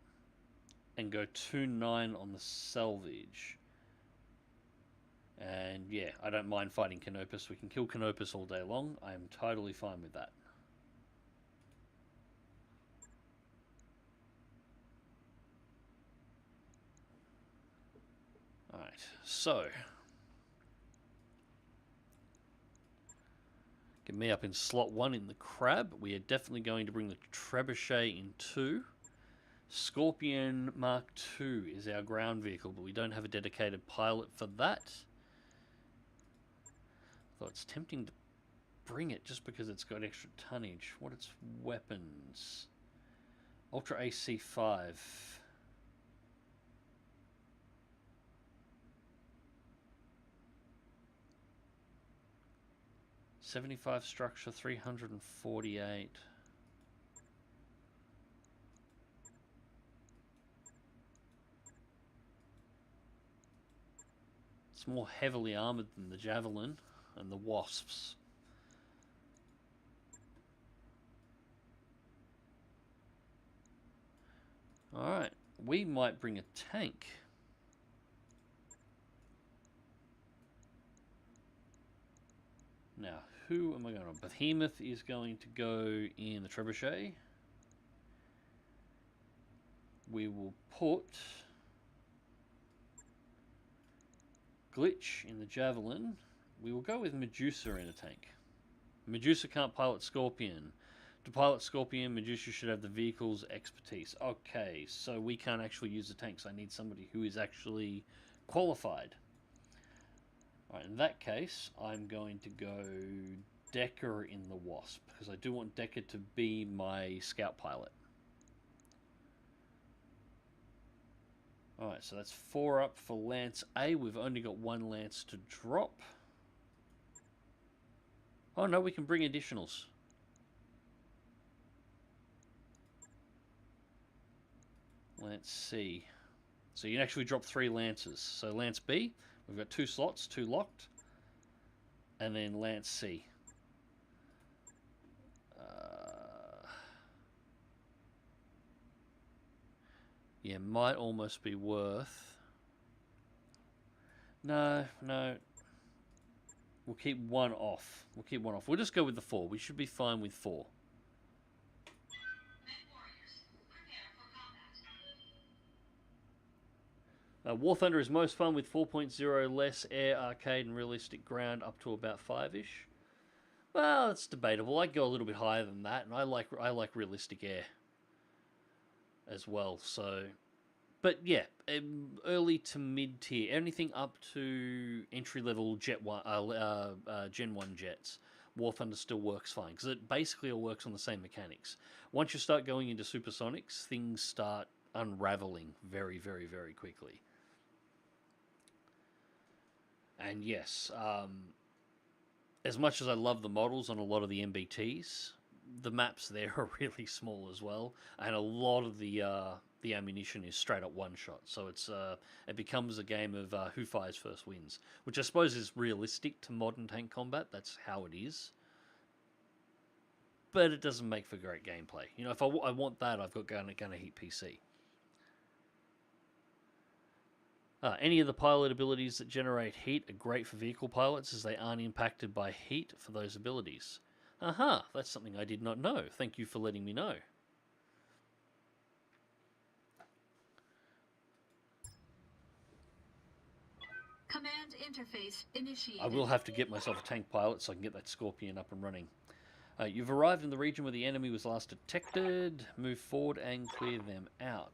S1: and go 2.9 on the salvage. And yeah, I don't mind fighting Canopus. We can kill Canopus all day long. I am totally fine with that. Alright, so get me up in slot 1 in the Crab. We are definitely going to bring the Trebuchet in 2. Scorpion Mark II is our ground vehicle, but we don't have a dedicated pilot for that. Though it's tempting to bring it just because it's got extra tonnage. What its weapons? Ultra AC5. $75 structure, 348. It's more heavily armoured than the Javelin and the Wasps. Alright, we might bring a tank. Now, who am I going to... Behemoth is going to go in the Trebuchet. We will put Glitch in the Javelin. We will go with Medusa in a tank. Medusa can't pilot Scorpion. To pilot Scorpion, Medusa should have the vehicle's expertise. Okay, so we can't actually use the tanks. I need somebody who is actually qualified. Alright, in that case, I'm going to go Decker in the Wasp, because I do want Decker to be my scout pilot. Alright, so that's 4 up for Lance A. We've only got 1 Lance to drop. Oh no, we can bring additionals. Lance C. So you can actually drop 3 Lances. So Lance B, we've got 2 slots, 2 locked. And then Lance C. Yeah, might almost be worth... No. We'll keep 1 off. We'll just go with the 4. We should be fine with 4. War Thunder is most fun with 4.0 less air, arcade, and realistic ground up to about 5-ish. Well, it's debatable. I'd go a little bit higher than that, and I like realistic air as well. So, but yeah, early to mid tier, anything up to entry level Gen 1 jets. War Thunder still works fine because it basically all works on the same mechanics. Once you start going into supersonics, things start unraveling very, very, very quickly. And yes, as much as I love the models on a lot of the MBTs, the maps there are really small as well, and a lot of the ammunition is straight up one shot. So it becomes a game of who fires first wins, which I suppose is realistic to modern tank combat. That's how it is. But it doesn't make for great gameplay. You know, if I want that, I've got Gunner Heat PC. Any of the pilot abilities that generate heat are great for vehicle pilots as they aren't impacted by heat for those abilities. Aha, that's something I did not know. Thank you for letting me know.
S2: Command interface initiated.
S1: I will have to get myself a tank pilot so I can get that Scorpion up and running. You've arrived in the region where the enemy was last detected. Move forward and clear them out.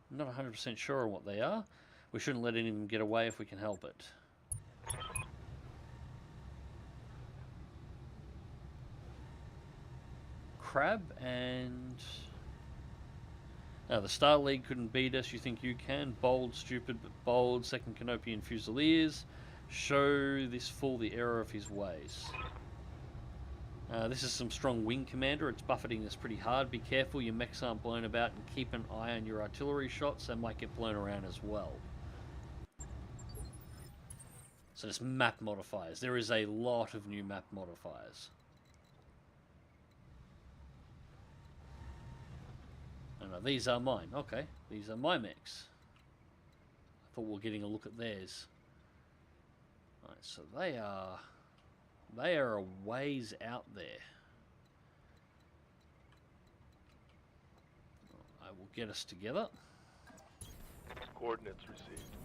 S1: I'm not 100% sure on what they are. We shouldn't let any of them get away if we can help it. Crab and... the Star League couldn't beat us. You think you can? Bold, stupid, but bold. Second Canopian Fusiliers. Show this fool the error of his ways. This is some strong wing commander. It's buffeting us pretty hard. Be careful your mechs aren't blown about, and keep an eye on your artillery shots. They might get blown around as well. So there's map modifiers. There is a lot of new map modifiers. Oh, no, these are mine. Okay, these are my mechs. I thought we were getting a look at theirs. Alright, so they are a ways out there. I will get us together.
S6: Coordinates received.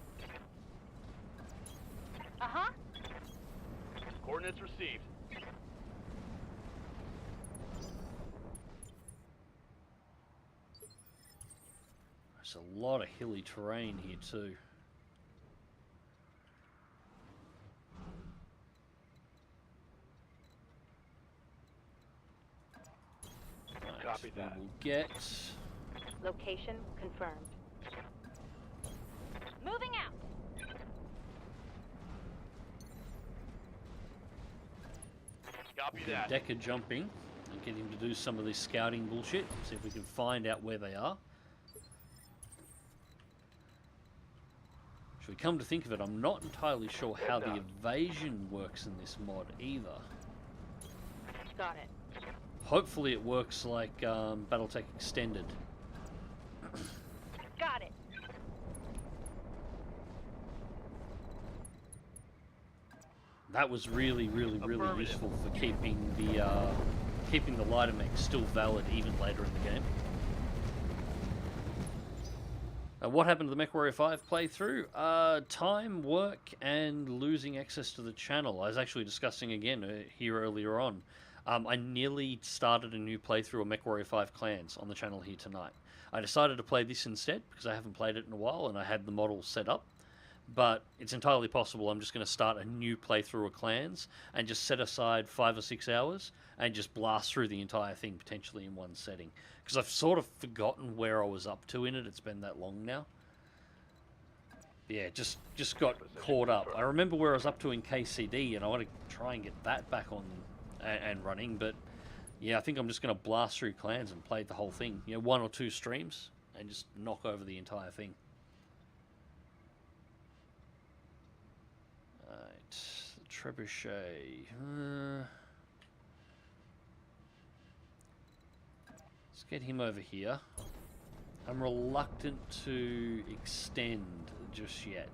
S3: Uh-huh.
S4: Coordinates received.
S1: There's a lot of hilly terrain here too.
S6: Copy that.
S1: We will get...
S3: Location confirmed. Moving out.
S4: Copy that.
S1: Decker jumping and get him to do some of this scouting bullshit. See if we can find out where they are. Should we come to think of it, I'm not entirely sure how the evasion works in this mod either.
S3: Got it.
S1: Hopefully it works like Battletech Extended.
S3: Got it.
S1: That was really useful for keeping the lighter mech still valid even later in the game. What happened to the MechWarrior 5 playthrough? Time, work, and losing access to the channel. I was actually discussing again here earlier on. I nearly started a new playthrough of MechWarrior 5 Clans on the channel here tonight. I decided to play this instead because I haven't played it in a while and I had the model set up. But it's entirely possible I'm just going to start a new playthrough of Clans and just set aside 5 or 6 hours and just blast through the entire thing potentially in one setting. Because I've sort of forgotten where I was up to in it. It's been that long now. Yeah, just got caught up. I remember where I was up to in KCD and I want to try and get that back on and running. But yeah, I think I'm just going to blast through Clans and play the whole thing. You know, 1 or 2 streams and just knock over the entire thing. Trebuchet. Let's get him over here. I'm reluctant to extend just yet.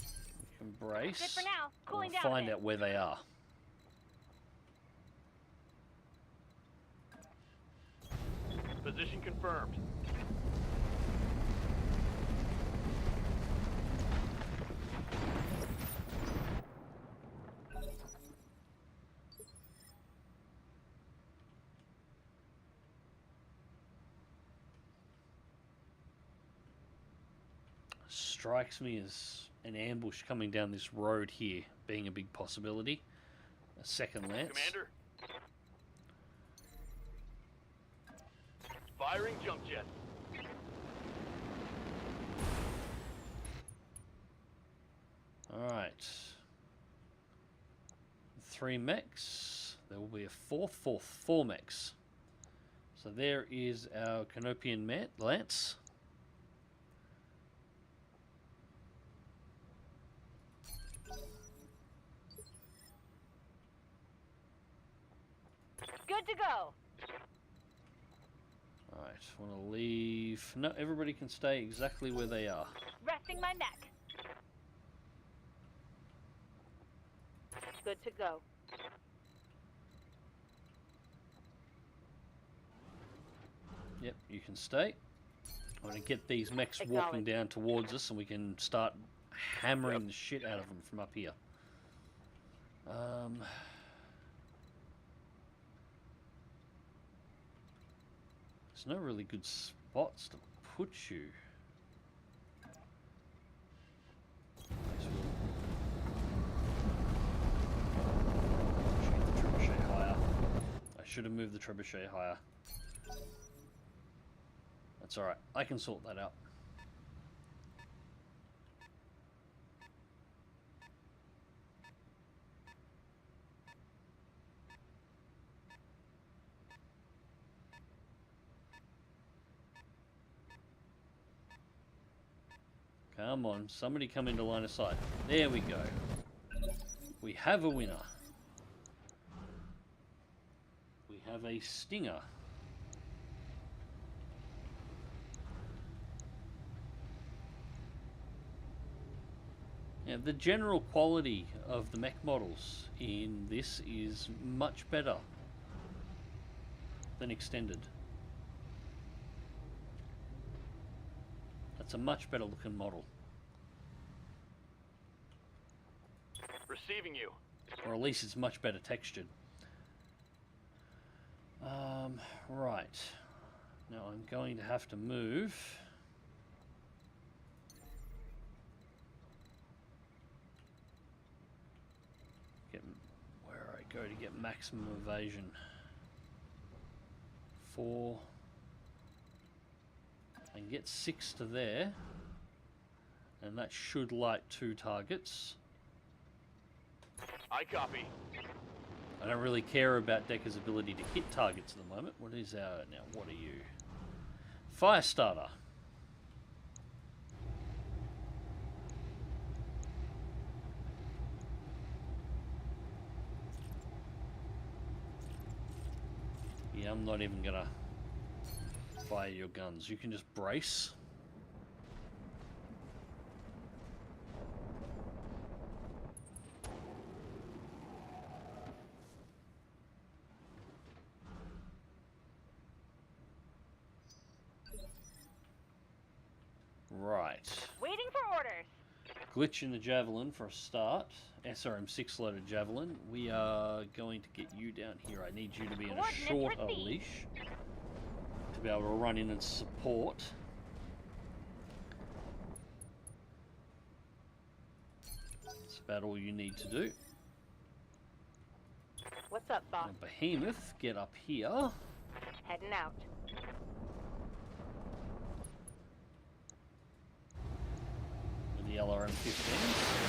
S1: We can brace.
S3: Good for now. Cooling
S1: We'll
S3: down a
S1: find
S3: bit.
S1: out where they are.
S4: Position confirmed.
S1: Strikes me as an ambush coming down this road here being a big possibility. A second lance.
S4: Commander. Firing jump jet.
S1: Alright. 3 mechs. There will be a four mechs. So there is our Canopian lance.
S3: Good to go.
S1: Alright, want to leave... No, everybody can stay exactly where they are.
S3: Resting my neck. Good to go.
S1: Yep, you can stay. I want to get these mechs walking
S3: Acknowledge.
S1: down towards us and we can start hammering the shit out of them from up here. There's no really good spots to put you. Shoot the trebuchet higher. I should have moved the trebuchet higher. That's alright, I can sort that out. Come on, somebody come into line of sight. There we go. We have a winner. We have a stinger. Now, the general quality of the mech models in this is much better than extended. It's a much better looking model.
S4: Receiving you.
S1: Or at least it's much better textured. Right. Now I'm going to have to move. Get where I go to get maximum evasion. 4. And get 6 to there, and that should light 2 targets.
S4: I copy.
S1: I don't really care about Decker's ability to hit targets at the moment. What is our now? What are you? Firestarter. Yeah, I'm not even gonna fire your guns. You can just brace. Right.
S3: Waiting for orders.
S1: Glitch in the Javelin for a start. SRM6 loaded Javelin. We are going to get you down here. I need you to be in a
S3: Coordinates
S1: shorter
S3: received.
S1: leash to be able to run in and support. That's about all you need to do.
S3: What's up, boss?
S1: Now, Behemoth, get up here.
S3: Heading out.
S1: With the LRM-15.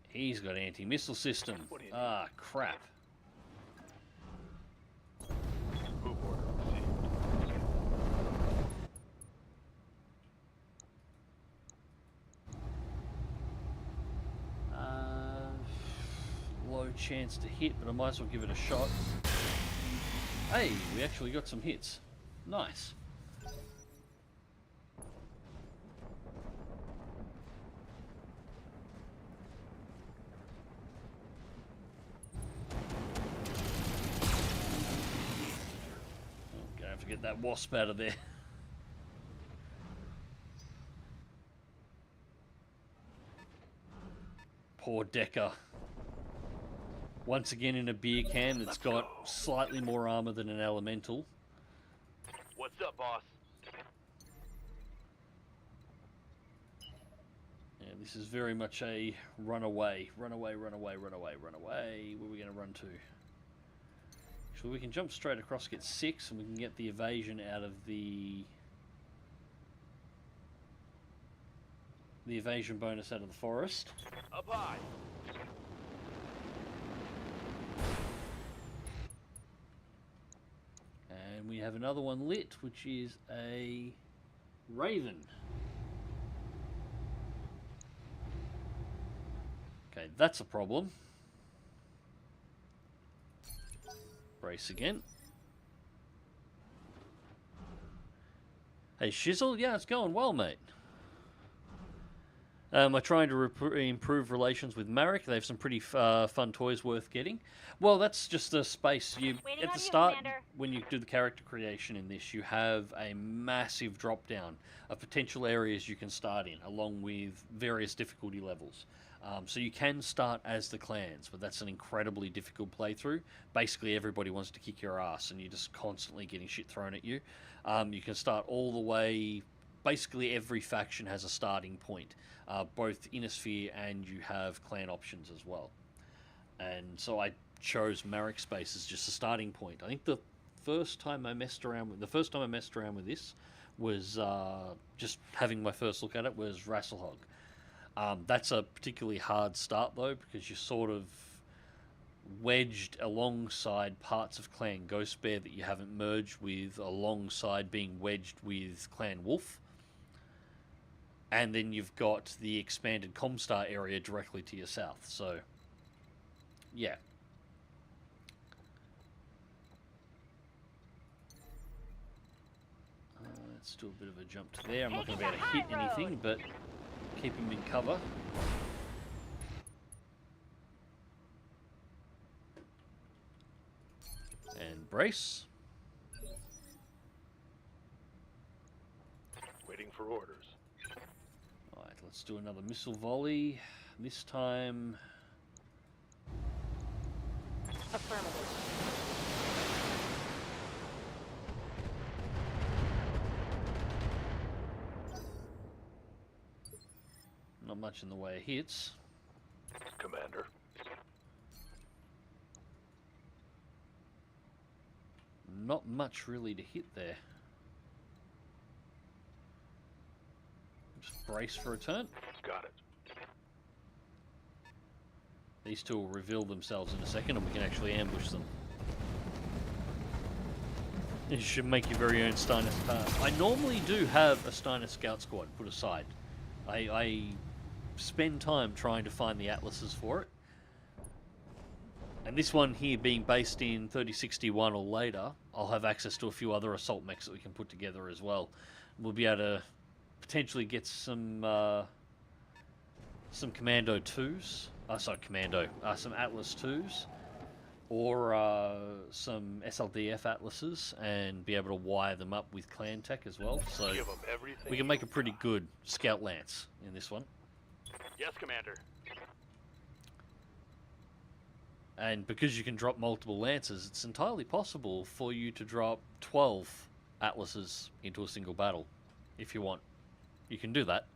S1: He's got anti-missile system. Ah, crap.
S6: Move order received.
S1: Low chance to hit, but I might as well give it a shot. Hey, we actually got some hits. Nice. Gonna have to get that wasp out of there. Poor Decker. Once again in a beer can that's got slightly more armor than an elemental.
S4: What's up, boss?
S1: Yeah, this is very much a runaway. Runaway, runaway, runaway, runaway. Where are we going to run to? Actually, we can jump straight across, get 6, and we can get the evasion out of the evasion bonus out of the forest.
S4: Up high.
S1: And we have another one lit, which is a Raven. Okay, that's a problem. Brace again. Hey, Shizzle, yeah, it's going well, mate. Am I trying to improve relations with Marek? They have some pretty fun toys worth getting. Well, that's just the space.
S3: Waiting
S1: At
S3: on
S1: the
S3: you,
S1: start,
S3: Commander.
S1: when you do the character creation in this, you have a massive drop down of potential areas you can start in, along with various difficulty levels. So you can start as the clans, but that's an incredibly difficult playthrough. Basically, everybody wants to kick your ass, and you're just constantly getting shit thrown at you. You can start all the way. Basically, every faction has a starting point, both Innisphere and you have clan options as well. And so I chose Marek Space as just a starting point. I think the first time I messed around with this was just having my first look at it was Rasselhog. That's a particularly hard start though, because you're sort of wedged alongside parts of Clan Ghostbear that you haven't merged with, alongside being wedged with Clan Wolf. And then you've got the expanded Comstar area directly to your south. So, yeah. Let's do a bit of a jump to there. I'm not going to be able to hit anything, but keep him in cover. And brace.
S6: Waiting for orders.
S1: Alright, let's do another missile volley. This time...
S3: Affirmative.
S1: Not much in the way of hits.
S6: Commander.
S1: Not much really to hit there. Just brace for a turn.
S6: Got it.
S1: These two will reveal themselves in a second and we can actually ambush them. You should make your very own Steiner. I normally do have a Steiner Scout Squad put aside. I spend time trying to find the atlases for it. And this one here being based in 3061 or later, I'll have access to a few other assault mechs that we can put together as well. We'll be able to potentially get some Commando 2s. Some Atlas 2s. Or some SLDF Atlases and be able to wire them up with clan tech as well. So
S6: Give 'em everything
S1: we can make a pretty good Scout Lance in this one.
S4: Yes, Commander.
S1: And because you can drop multiple Lances, it's entirely possible for you to drop 12 Atlases into a single battle, if you want. You can do that.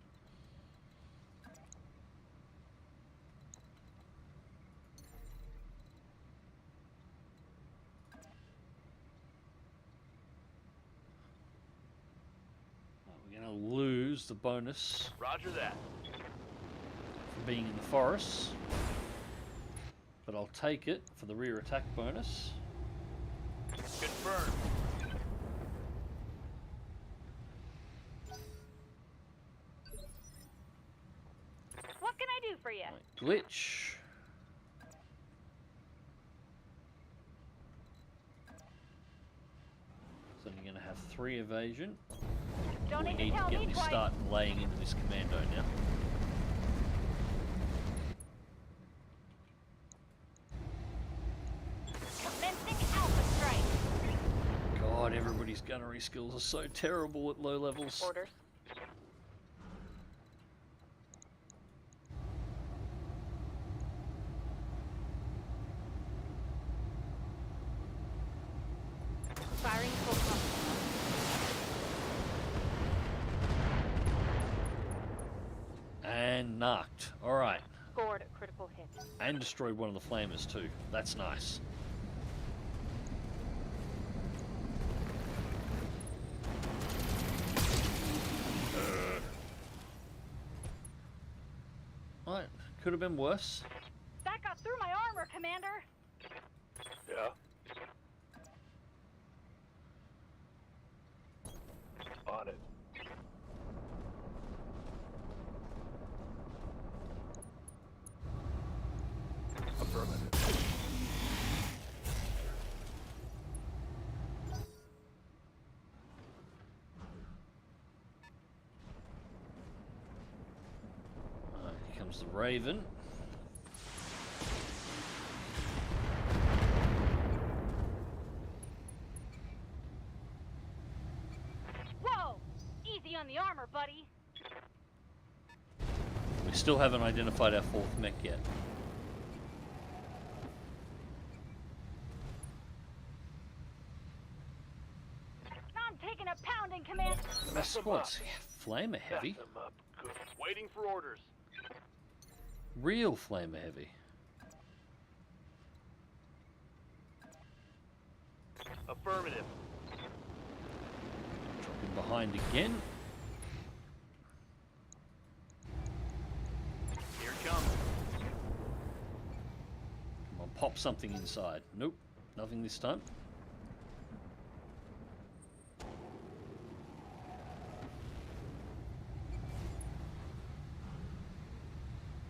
S1: We're going to lose the bonus
S4: Roger that.
S1: for being in the forests. But I'll take it for the rear attack bonus.
S4: Confirmed.
S3: What can I do for you?
S1: Right, glitch. So you're going to have 3 evasion.
S3: Don't
S1: We
S3: need to
S1: need to
S3: tell
S1: get
S3: me
S1: this
S3: twice.
S1: start laying into this commando now.
S3: Commencing Alpha Strike.
S1: God, everybody's gunnery skills are so terrible at low levels.
S3: Orders. Firing full complement.
S1: And knocked. Alright.
S3: Scored a critical hit.
S1: And destroyed one of the flamers too. That's nice. Alright, could have been worse.
S3: That got through my armor, Commander.
S6: Yeah. On it. Affirmative.
S1: Alright, here comes the Raven.
S3: Whoa! Easy on the armor, buddy.
S1: We still haven't identified our 4th mech yet.
S3: I'm taking a pounding, Commander.
S1: My squad's flamer heavy.
S6: Mess 'em up good.
S4: Waiting for orders.
S1: Real flamer heavy.
S4: Affirmative.
S1: Dropping behind again.
S4: Here it comes.
S1: Come on, pop something inside. Nope, nothing this time.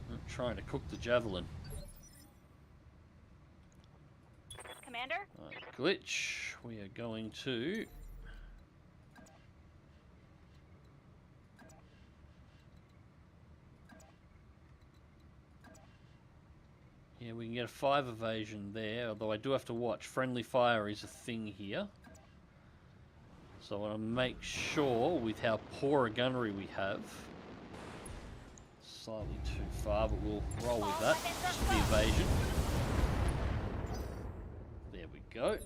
S1: I'm trying to cook the javelin.
S3: Commander?
S1: Right, glitch. We are going to... Yeah, we can get a 5 evasion there, although I do have to watch. Friendly fire is a thing here. So I want to make sure with how poor a gunnery we have. Slightly too far, but we'll roll with that. Just for the evasion. There we go.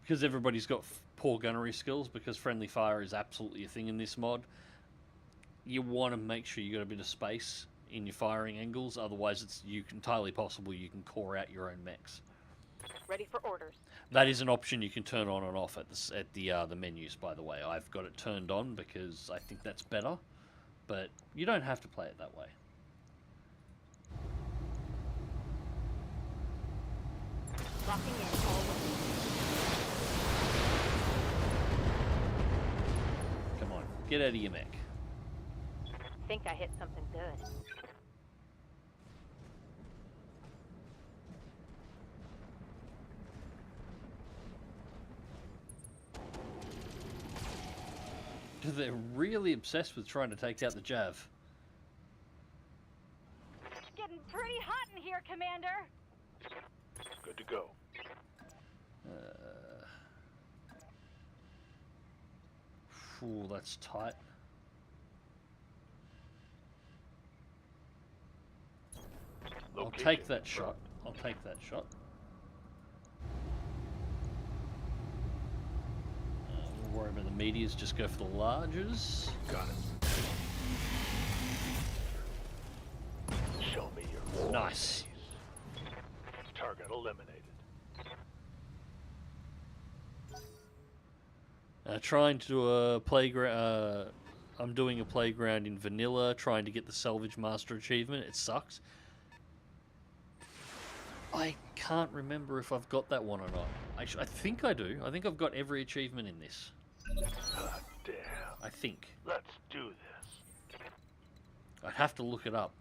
S1: Because everybody's got poor gunnery skills, because friendly fire is absolutely a thing in this mod, you want to make sure you got a bit of space in your firing angles, otherwise it's entirely possible you can core out your own mechs.
S3: Ready for orders.
S1: That is an option you can turn on and off at the menus. By the way, I've got it turned on because I think that's better, but you don't have to play it that way.
S3: Locking in all
S1: Come on, get out of your mech.
S3: think I hit something good.
S1: They're really obsessed with trying to take out the Jav.
S3: Getting pretty hot in here, Commander.
S6: Good to go.
S1: Ooh, that's tight. I'll
S6: Location
S1: take that
S6: confirmed.
S1: shot. I'll take that shot. We'll worry about the medias, just go for the larges.
S6: Got it. Show me your
S1: Nice.
S6: target eliminated.
S1: Trying to do a playground. I'm doing a playground in vanilla, trying to get the Salvage Master achievement. It sucks. I can't remember if I've got that one or not. I think I do. I think I've got every achievement in this.
S6: God damn.
S1: I think.
S6: Let's do this.
S1: I'd have to look it up.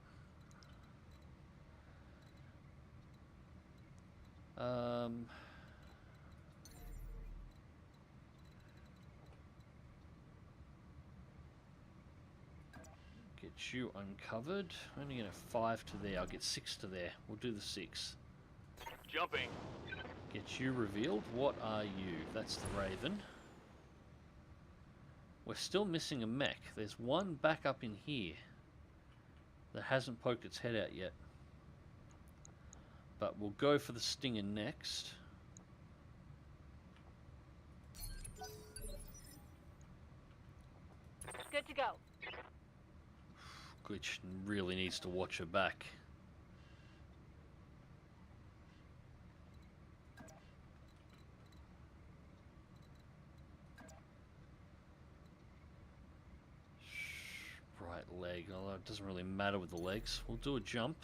S1: Get you uncovered. Only get a 5 to there. I'll get 6 to there. We'll do the 6.
S4: Jumping.
S1: Get you revealed. What are you? That's the Raven. We're still missing a mech. There's one back up in here that hasn't poked its head out yet. But we'll go for the Stinger next.
S3: Good to go.
S1: Glitch really needs to watch her back. Right leg. Oh, it doesn't really matter with the legs. We'll do a jump.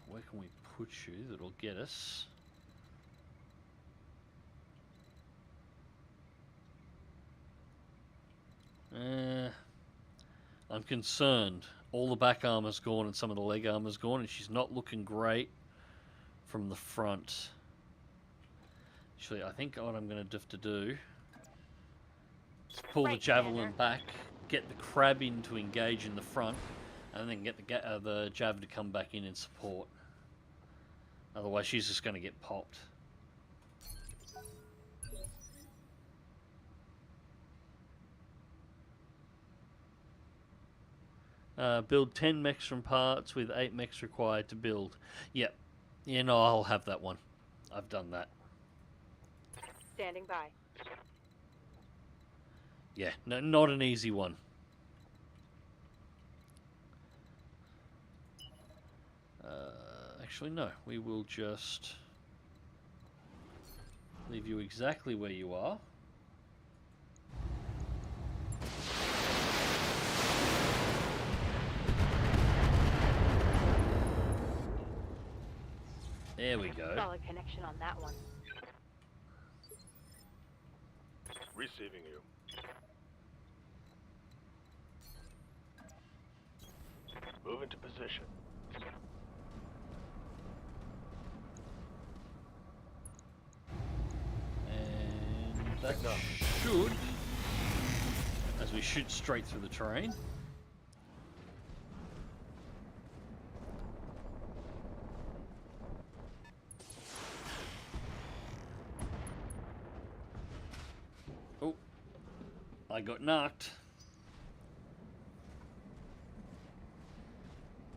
S1: Where can we put you that'll get us? I'm concerned. All the back armor's gone and some of the leg armor's gone, and she's not looking great from the front. Actually, I think what I'm going to have to do is pull the
S3: Right,
S1: javelin
S3: Commander.
S1: back, get the crab in to engage in the front, and then get the jav to come back in and support. Otherwise, she's just going to get popped. Build 10 mechs from parts with 8 mechs required to build. Yep. Yeah, no, I'll have that one. I've done that.
S3: Standing by.
S1: Yeah, no, not an easy one. Actually, no. We will just leave you exactly where you are. There we go.
S3: Solid connection on that one.
S6: Receiving you. Move into position.
S1: And that should, as we shoot straight through the terrain. Oh, I got knocked.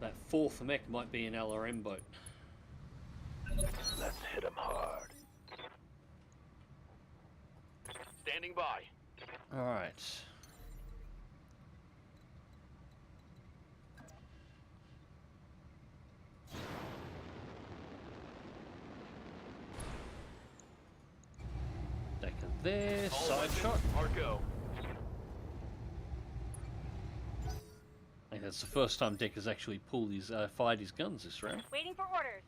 S1: That fourth mech might be an LRM boat.
S6: Let's hit him hard.
S4: Standing by.
S1: Alright. there.
S4: All
S1: Side
S4: weapons
S1: shot.
S4: are go.
S1: I think that's the first time Deck has actually fired his guns this round.
S3: Waiting for orders.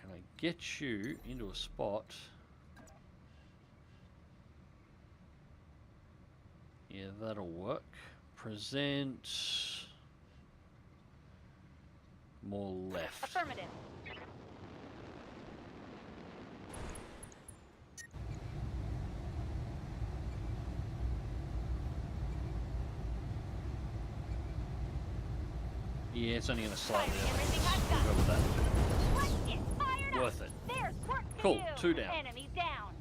S1: Can I get you into a spot? Yeah, that'll work. Present more left.
S3: Affirmative.
S1: Yeah, it's only going to slightly
S3: Firing
S1: up.
S3: everything I've
S1: We'll
S3: got.
S1: go with that.
S3: Let's get fired up.
S1: Worth it.
S3: There's work to
S1: Cool,
S3: do.
S1: 2 down.
S3: Enemy down.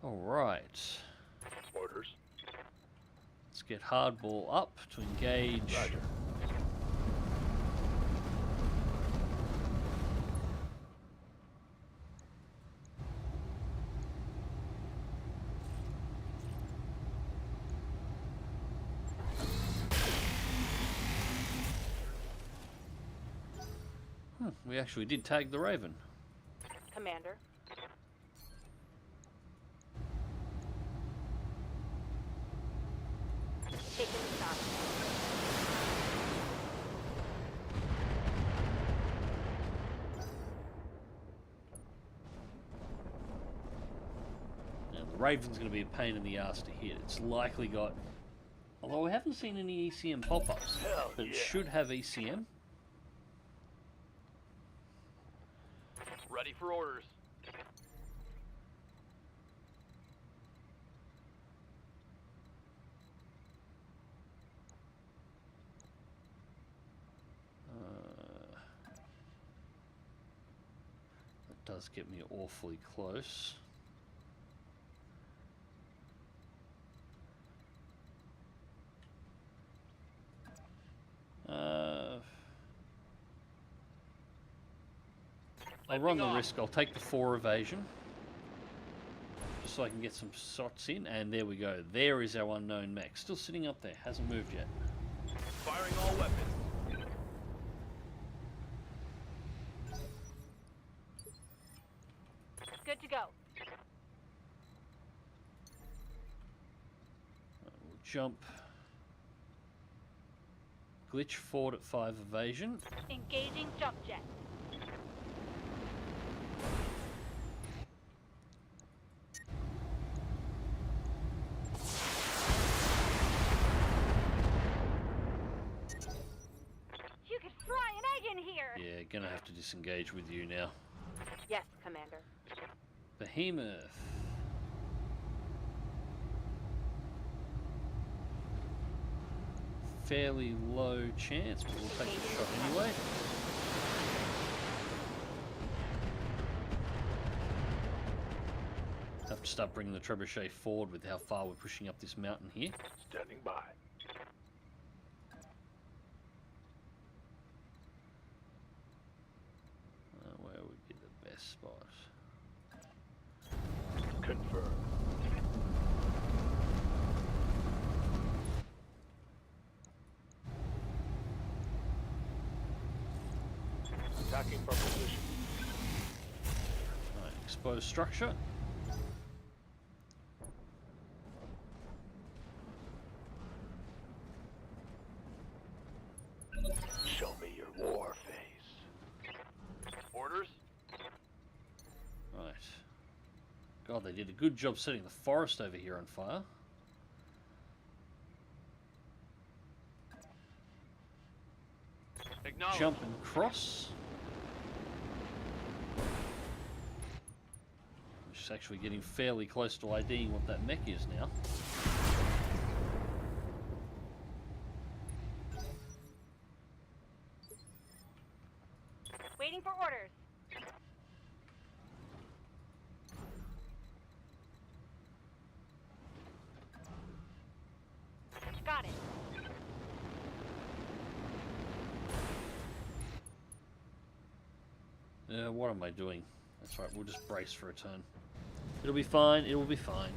S1: Alright.
S6: Orders.
S1: Let's get hardball up to engage.
S6: Roger.
S1: We actually did tag the Raven.
S3: Commander. Taking the shot.
S1: Now, the Raven's going to be a pain in the ass to hit. It's likely got... Although we haven't seen any ECM pop-ups,
S6: Hell
S1: but it
S6: yeah.
S1: should have ECM.
S4: Ready for orders.
S1: That does get me awfully close. I'll run the risk. I'll take the 4 evasion. Just so I can get some shots in. And there we go. There is our unknown mech. Still sitting up there. Hasn't moved yet.
S4: Firing all weapons.
S3: Good to go.
S1: We'll jump. Glitch forward at 5 evasion.
S3: Engaging jump jet. You could fry an egg in here.
S1: Yeah, gonna have to disengage with you now.
S3: Yes, Commander.
S1: Behemoth. Fairly low chance, but we'll take the shot anyway. Have to start bringing the trebuchet forward with how far we're pushing up this mountain here.
S6: Standing by.
S1: Where would be the best spot?
S6: Confirm. Attacking from position.
S1: Right, exposed structure.
S6: Show me your war face.
S4: Orders.
S1: Right. God, they did a good job setting the forest over here on fire.
S4: Acknowledge.
S1: Jump and cross. Which is actually getting fairly close to IDing what that mech is now.
S3: Waiting for orders. Got it.
S1: What am I doing? That's right, we'll just brace for a turn. It'll be fine, it will be fine.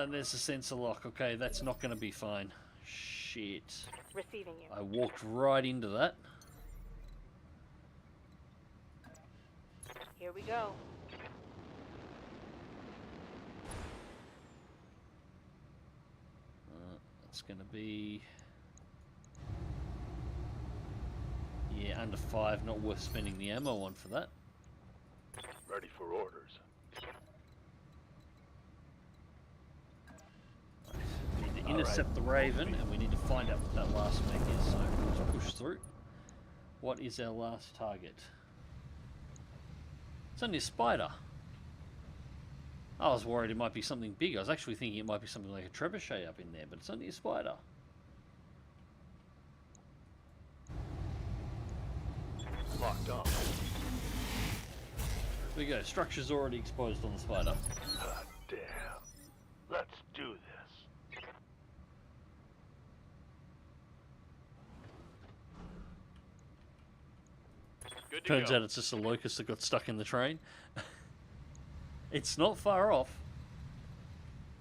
S1: and there's a sensor lock. Okay, that's not going to be fine. Shit.
S3: Receiving you.
S1: I walked right into that.
S3: Here we go.
S1: That's going to be... Yeah, under 5. Not worth spending the ammo on for that.
S6: Ready for orders.
S1: We need to intercept the Raven, and we need to find out what that last mech is. So let's push through. What is our last target? It's only a spider. I was worried it might be something big. I was actually thinking it might be something like a trebuchet up in there, but it's only a spider.
S6: Locked on.
S1: There we go. Structure's already exposed on the spider.
S6: Hot damn. Let's do this.
S4: Good to
S1: Turns
S4: go.
S1: out it's just a locust that got stuck in the train. It's not far off.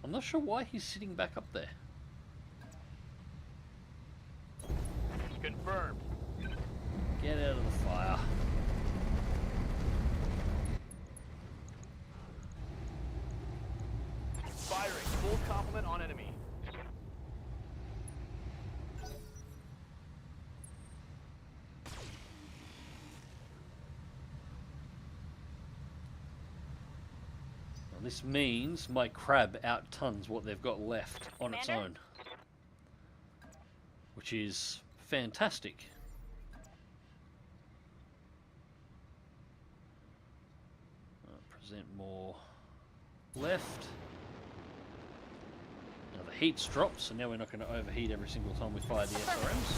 S1: I'm not sure why he's sitting back up there.
S4: Confirmed.
S1: Get out of the fire.
S4: Firing. Full complement on enemy.
S1: Now this means my crab out-tons what they've got left on its
S3: Commander?
S1: own. Which is fantastic. Present more left. Now the heat's dropped, so now we're not going to overheat every single time we fire the SRMs.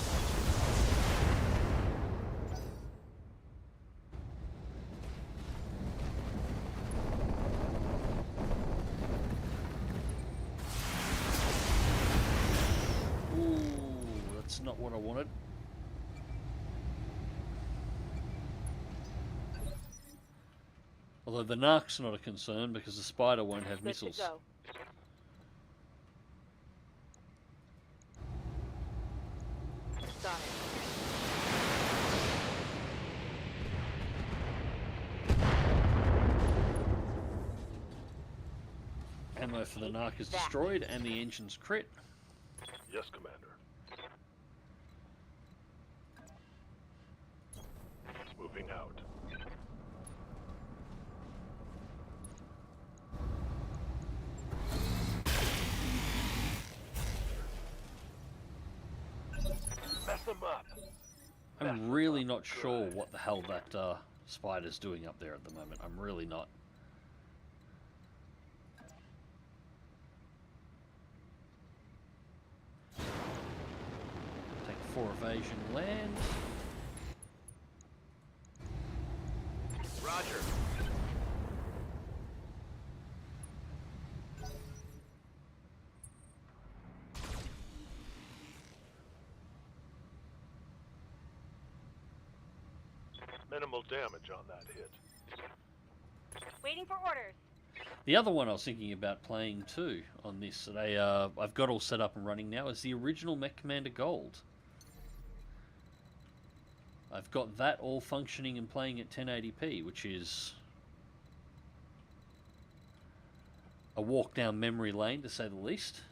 S1: Ooh, that's not what I wanted. Although the Narc's not a concern because the spider won't have
S3: Good to
S1: missiles.
S3: go. Got it.
S1: Ammo for the Narc is destroyed and the engine's crit.
S6: Yes, Commander. Moving out. Mess them up.
S1: I'm really not sure what the hell that spider's doing up there at the moment. I'm really not. Take 4 evasion land.
S4: Roger.
S6: Minimal damage on that hit.
S3: Waiting for orders.
S1: The other one I was thinking about playing too on this that I've got all set up and running now is the original Mech Commander Gold. I've got that all functioning and playing at 1080p, which is a walk down memory lane to say the least.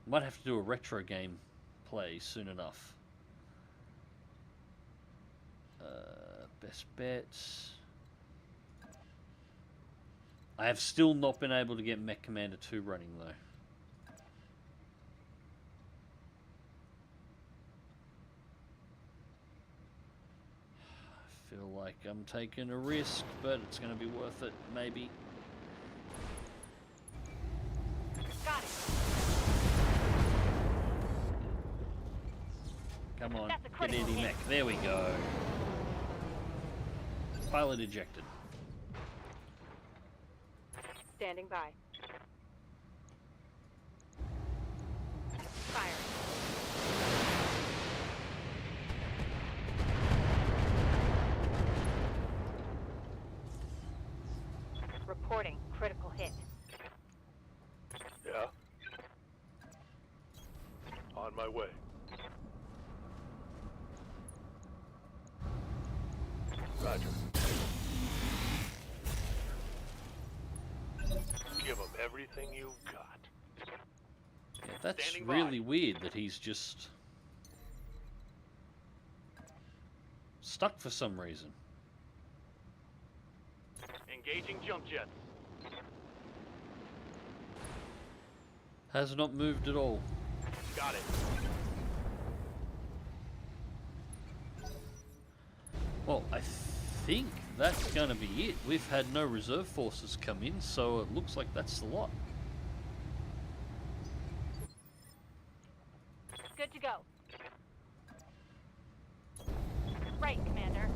S1: Might have to do a retro game play soon enough. Best bets. I have still not been able to get Mech Commander 2 running though. I feel like I'm taking a risk, but it's going to be worth it, maybe.
S3: Got it.
S1: Come on,
S3: That's a
S1: get
S3: critical
S1: Eddie
S3: hit.
S1: Mech. There we go. Pilot ejected.
S3: Standing by. Fire. Reporting critical hit.
S6: On my way. Roger. Give them everything you've got.
S1: Yeah, that's
S4: Standing by.
S1: really weird that he's just stuck for some reason.
S4: Engaging jump jets.
S1: Has not moved at all.
S4: Got it.
S1: Well, I think that's going to be it. We've had no reserve forces come in, so it looks like that's the lot.
S3: Good to go. Right, Commander.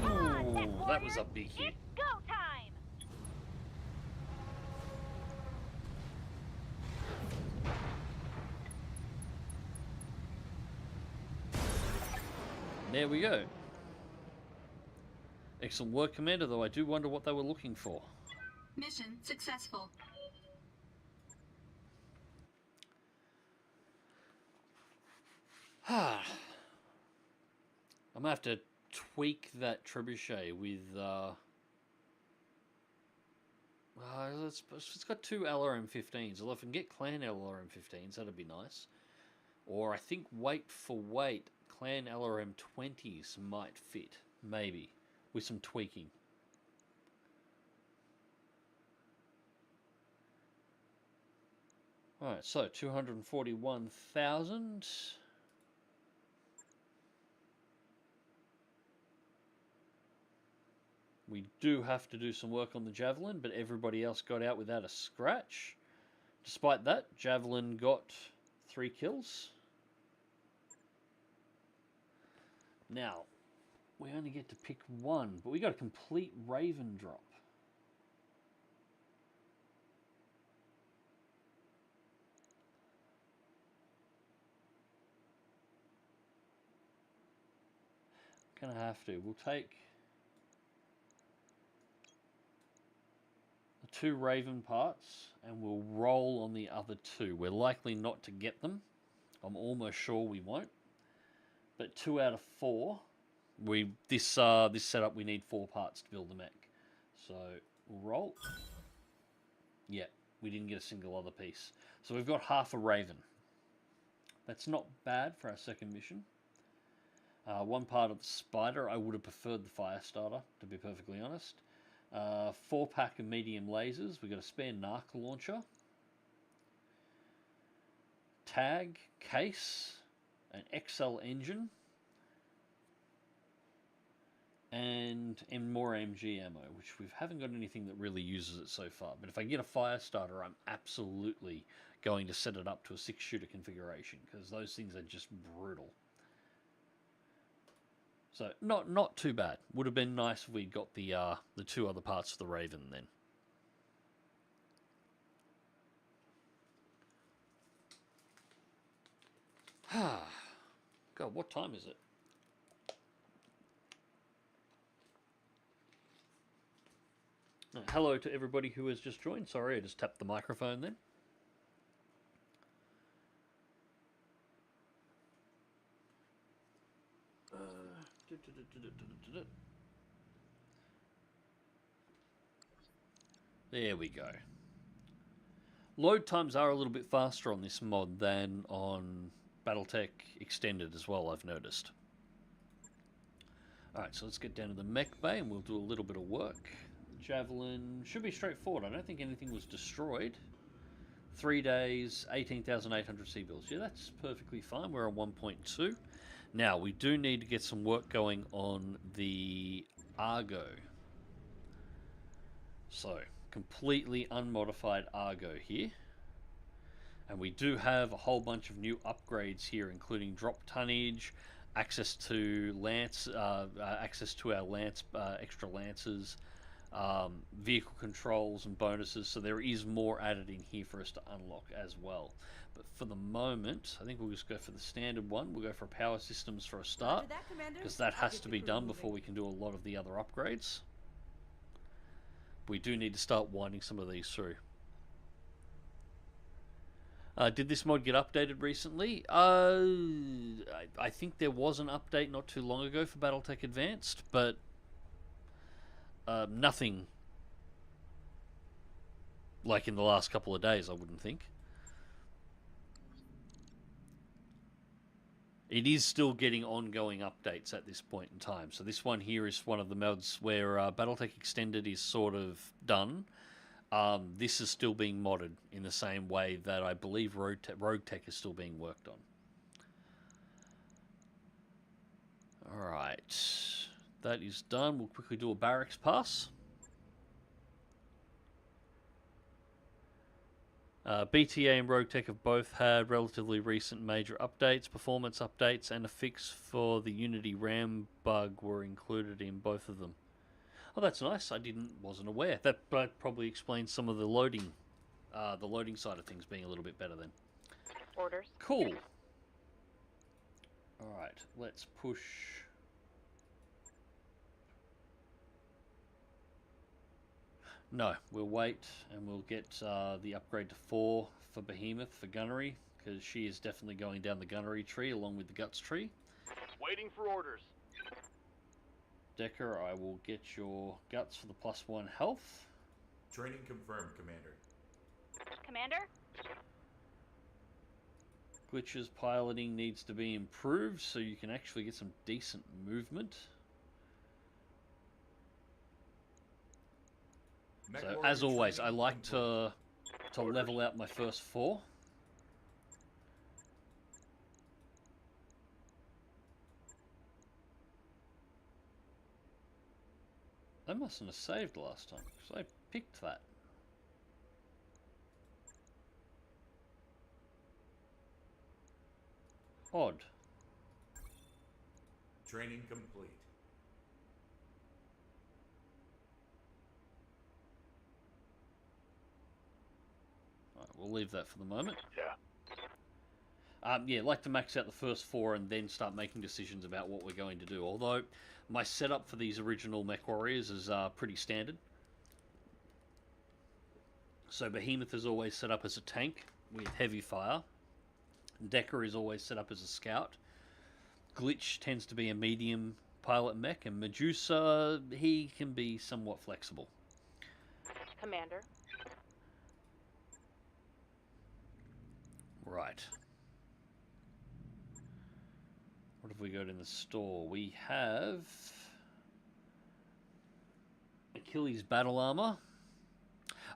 S1: Ooh, that was a big hit.
S3: It's go time!
S1: There we go. Excellent work, Commander, though I do wonder what they were looking for.
S2: Mission successful.
S1: I'm gonna have to tweak that trebuchet with it's got two LRM-15s. Well, if I can get clan LRM-15s, that'd be nice. Or I think weight for weight, clan LRM-20s might fit, maybe, with some tweaking. Alright, so 241,000. We do have to do some work on the Javelin, but everybody else got out without a scratch. Despite that, Javelin got 3 kills. Now, we only get to pick one, but we got a complete Raven drop. Gonna have to. We'll take the 2 Raven parts and we'll roll on the other 2. We're likely not to get them. I'm almost sure we won't. But 2 out of 4. This setup we need 4 parts to build the mech. So we'll roll. Yeah, we didn't get a single other piece. So we've got half a Raven. That's not bad for our second mission. 1 part of the Spider. I would have preferred the Firestarter, to be perfectly honest. 4-pack of medium lasers. We've got a spare Narc launcher. Tag, case, an XL engine, and more MG ammo, which we haven't got anything that really uses it so far. But if I get a Firestarter, I'm absolutely going to set it up to a 6-shooter configuration, because those things are just brutal. So, not too bad. Would have been nice if we'd got the 2 other parts of the Raven then. God, what time is it? Hello to everybody who has just joined. Sorry, I just tapped the microphone then. There we go. Load times are a little bit faster on this mod than on Battletech Extended as well, I've noticed. Alright, so let's get down to the mech bay and we'll do a little bit of work. Javelin should be straightforward. I don't think anything was destroyed. 3 days, 18,800 C-bills. Yeah, that's perfectly fine. We're on 1.2. Now, we do need to get some work going on the Argo. So, completely unmodified Argo here. And we do have a whole bunch of new upgrades here, including drop tonnage, access to lance, access to our lance, extra lances, vehicle controls and bonuses. So there is more added in here for us to unlock as well. But for the moment, I think we'll just go for the standard one. We'll go for power systems for a start, because that has to be done before we can do a lot of the other upgrades. we do need to start winding some of these through. Did this mod get updated recently? I think there was an update not too long ago for Battletech Advanced, but nothing like in the last couple of days, I wouldn't think. It is still getting ongoing updates at this point in time. So this one here is one of the mods where Battletech Extended is sort of done. This is still being modded in the same way that I believe Rogue Tech is still being worked on. Alright, that is done. We'll quickly do a barracks pass. BTA and Rogue Tech have both had relatively recent major updates, performance updates, and a fix for the Unity RAM bug were included in both of them. Oh, that's nice. Wasn't aware. That probably explains some of the loading side of things being a little bit better then.
S3: Orders.
S1: Cool. All right, let's push. No, we'll wait and we'll get the upgrade to 4 for Behemoth for gunnery, because she is definitely going down the gunnery tree along with the guts tree.
S4: Waiting for orders.
S1: Decker, I will get your guts for the +1 health.
S7: Training confirmed, Commander.
S3: Commander?
S1: Glitches piloting needs to be improved so you can actually get some decent movement. So as always, I like to level out my first 4. I mustn't have saved last time, because I picked that. Odd.
S7: Training complete.
S1: Alright, we'll leave that for the moment.
S6: Yeah.
S1: Yeah, like to max out the first 4 and then start making decisions about what we're going to do. Although, my setup for these original Mech Warriors is pretty standard. So Behemoth is always set up as a tank with heavy fire. Decker is always set up as a scout. Glitch tends to be a medium pilot mech, and Medusa, he can be somewhat flexible.
S3: Commander.
S1: Right. What have we got in the store? We have Achilles battle armor.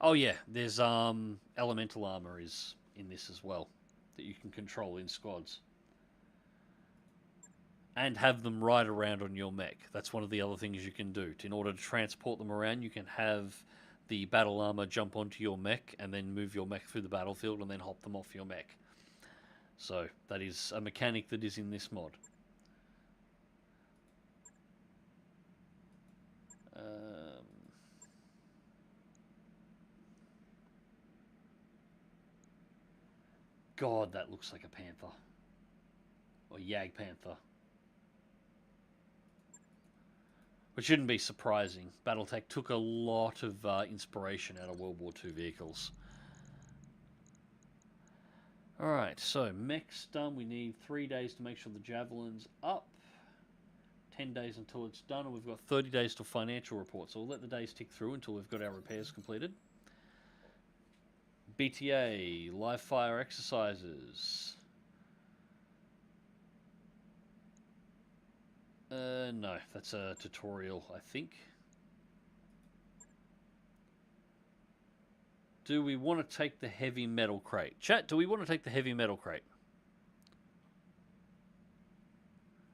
S1: Oh yeah, there's elemental armor is in this as well that you can control in squads. And have them ride around on your mech. That's one of the other things you can do. In order to transport them around, you can have the battle armor jump onto your mech and then move your mech through the battlefield and then hop them off your mech. So that is a mechanic that is in this mod. God, that looks like a panther. Or Yag Panther. Which shouldn't be surprising. Battletech took a lot of inspiration out of World War II vehicles. Alright, so mech's done. We need 3 days to make sure the Javelin's up. 10 days until it's done, and we've got 30 days till financial report. So we'll let the days tick through until we've got our repairs completed. BTA, live fire exercises. No, that's a tutorial, I think. Do we want to take the heavy metal crate? Chat, do we want to take the heavy metal crate?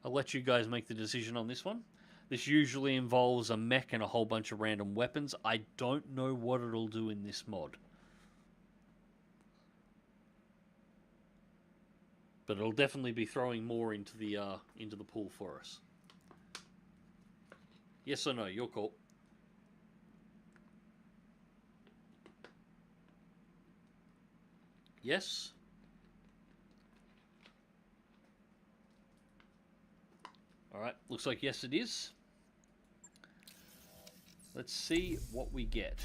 S1: I'll let you guys make the decision on this one. This usually involves a mech and a whole bunch of random weapons. I don't know what it'll do in this mod. But it'll definitely be throwing more into the pool for us. Yes or no? Your call. Yes? Alright, looks like yes it is. Let's see what we get.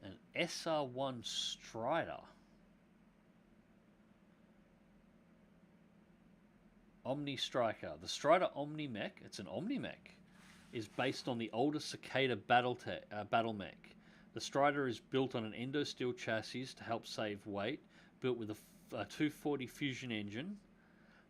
S1: An SR1 Strider. Omni Striker. The Strider Omni Mech, it's an Omni Mech, is based on the older Cicada battle mech. The Strider is built on an endo steel chassis to help save weight, built with a 240 Fusion engine.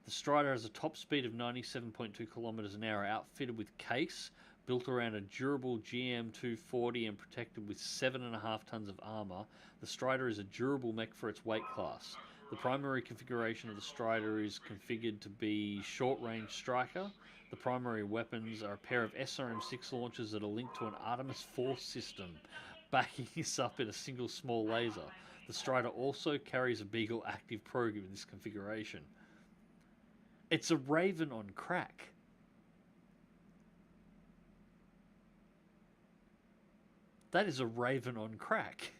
S1: The Strider has a top speed of 97.2 kilometers an hour, outfitted with case, built around a durable GM 240 and protected with 7.5 tons of armor. The Strider is a durable mech for its weight class. The primary configuration of the Strider is configured to be short-range striker. The primary weapons are a pair of SRM-6 launchers that are linked to an Artemis 4 system, backing this up in a single small laser. The Strider also carries a Beagle active program in this configuration. It's a Raven on crack. That is a Raven on crack.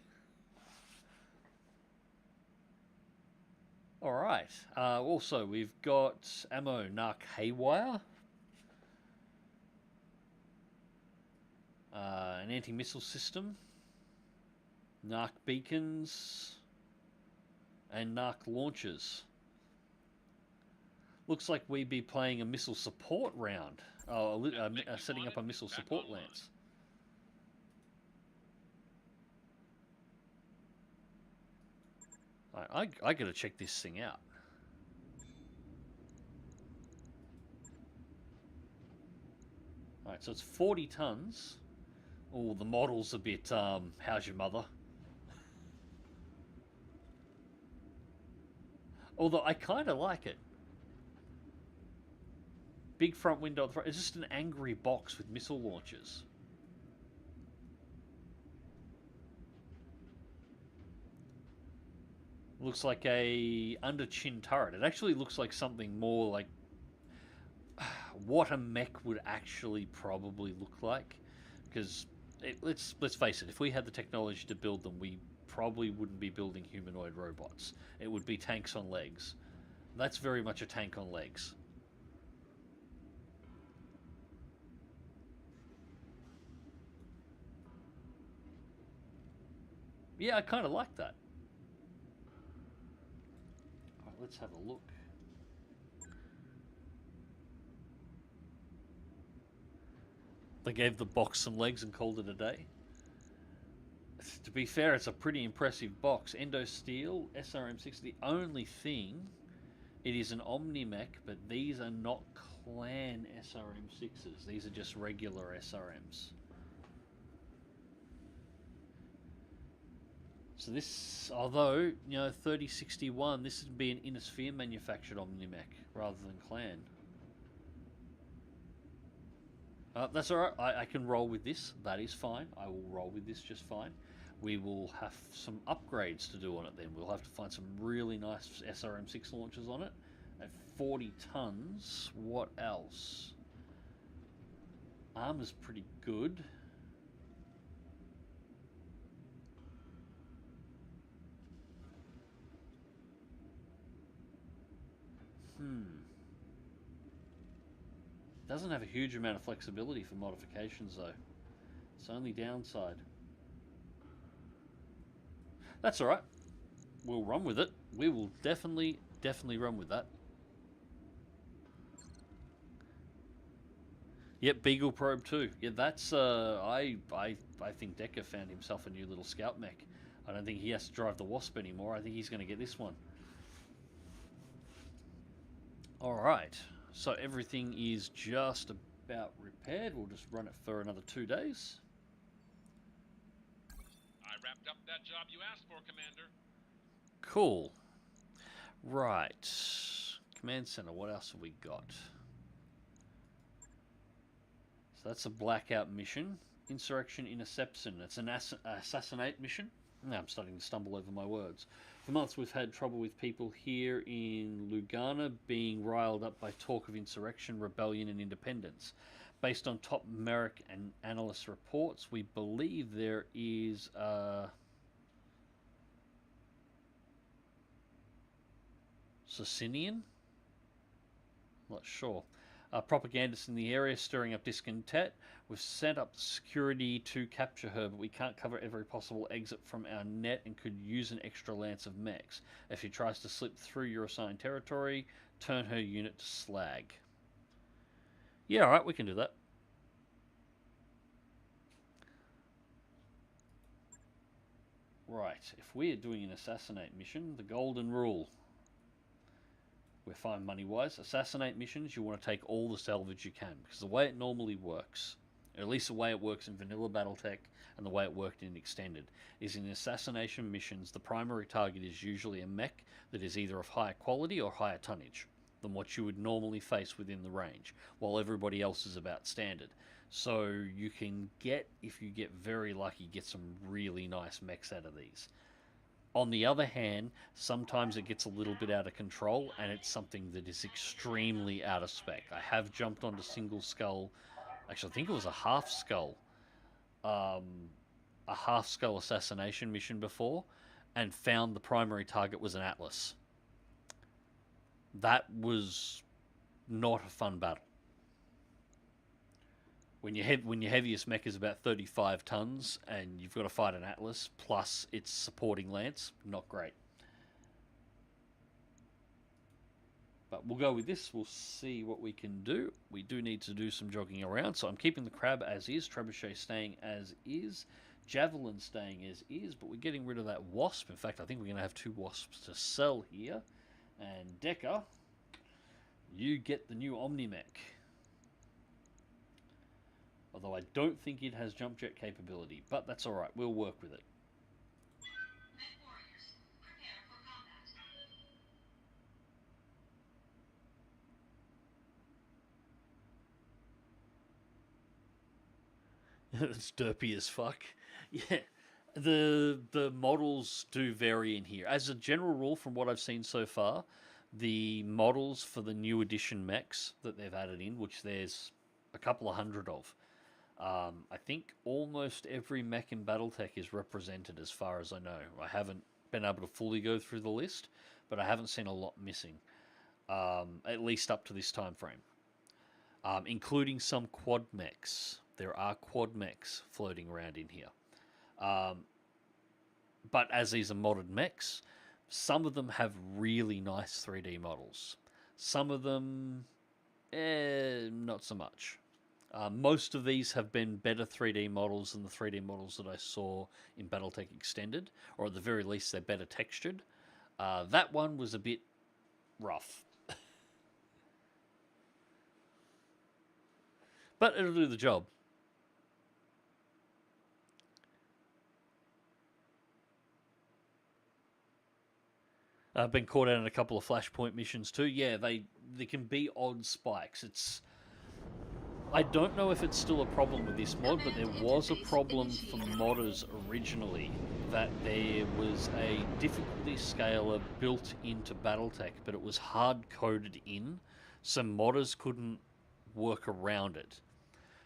S1: Alright, also we've got ammo Narc Haywire, an anti-missile system, Narc beacons, and Narc launchers. Looks like we'd be playing a missile support round, setting up a missile support lance. I gotta check this thing out. Alright, so it's 40 tons. Oh, the model's a bit, how's your mother? Although I kind of like it. Big front window at the front. It's just an angry box with missile launchers. Looks like a under-chin turret. It actually looks like something more like what a mech would actually probably look like. Because let's face it, if we had the technology to build them, we probably wouldn't be building humanoid robots. It would be tanks on legs. That's very much a tank on legs. Yeah, I kind of like that. Alright, let's have a look. They gave the box some legs and called it a day. To be fair, it's a pretty impressive box. Endo Steel, SRM6. The only thing, it is an Omni mech, but these are not clan SRM6s. These are just regular SRMs. So this, although, you know, 3061, this would be an Innisphere manufactured Omni mech rather than clan. That's alright, I can roll with this, that is fine. I will roll with this just fine. We will have some upgrades to do on it then. We'll have to find some really nice SRM6 launchers on it. At 40 tons, what else? Armor's pretty good. Doesn't have a huge amount of flexibility for modifications though. It's the only downside. That's alright. We'll run with it. We will definitely run with that. Yep, Beagle Probe 2. Yeah, that's I think Decker found himself a new little scout mech. I don't think he has to drive the Wasp anymore. I think he's going to get this one. Alright, so everything is just about repaired. We'll just run it for another 2 days.
S5: I wrapped up that job you asked for, Commander.
S1: Cool. Right. Command Center, what else have we got? So that's a blackout mission. Insurrection Interception. It's an assassinate mission. Now I'm starting to stumble over my words. For months we've had trouble with people here in Lugana being riled up by talk of insurrection, rebellion and independence. Based on top Merrick and analyst reports, we believe there is Socinian? Not sure. Propagandists in the area stirring up discontent. We've set up security to capture her, but we can't cover every possible exit from our net and could use an extra lance of mechs. If she tries to slip through your assigned territory, turn her unit to slag. Yeah, alright, we can do that. Right, if we are doing an assassinate mission, the golden rule. We're fine money-wise. Assassinate missions, you want to take all the salvage you can, because the way it normally works, or at least the way it works in vanilla Battletech and the way it worked in Extended, is in assassination missions, the primary target is usually a mech that is either of higher quality or higher tonnage than what you would normally face within the range, while everybody else is about standard. So you can get, if you get very lucky, get some really nice mechs out of these. On the other hand, sometimes it gets a little bit out of control, and it's something that is extremely out of spec. I have jumped onto single skull, actually I think it was a half skull assassination mission before, and found the primary target was an Atlas. That was not a fun battle. When your heaviest mech is about 35 tons and you've got to fight an Atlas plus its supporting lance, not great. But we'll go with this. We'll see what we can do. We do need to do some jogging around, so I'm keeping the Crab as is, Trebuchet staying as is, Javelin staying as is, but we're getting rid of that Wasp. In fact, I think we're going to have 2 Wasps to sell here. And Decker, you get the new Omni-Mech. Although I don't think it has jump jet capability, but that's alright, we'll work with it. It's derpy as fuck. Yeah, the models do vary in here. As a general rule, from what I've seen so far, the models for the new edition mechs that they've added in, which there's a couple of hundred of, I think almost every mech in Battletech is represented as far as I know. I haven't been able to fully go through the list, but I haven't seen a lot missing, at least up to this time frame, including some quad mechs. There are quad mechs floating around in here. But as these are modded mechs, some of them have really nice 3D models. Some of them, not so much. Most of these have been better 3D models than the 3D models that I saw in Battletech Extended, or at the very least they're better textured. That one was a bit rough. But it'll do the job. I've been caught out in a couple of Flashpoint missions too. Yeah, they can be odd spikes. I don't know if it's still a problem with this mod, but there was a problem for modders originally, that there was a difficulty scaler built into Battletech, but it was hard-coded in, so modders couldn't work around it.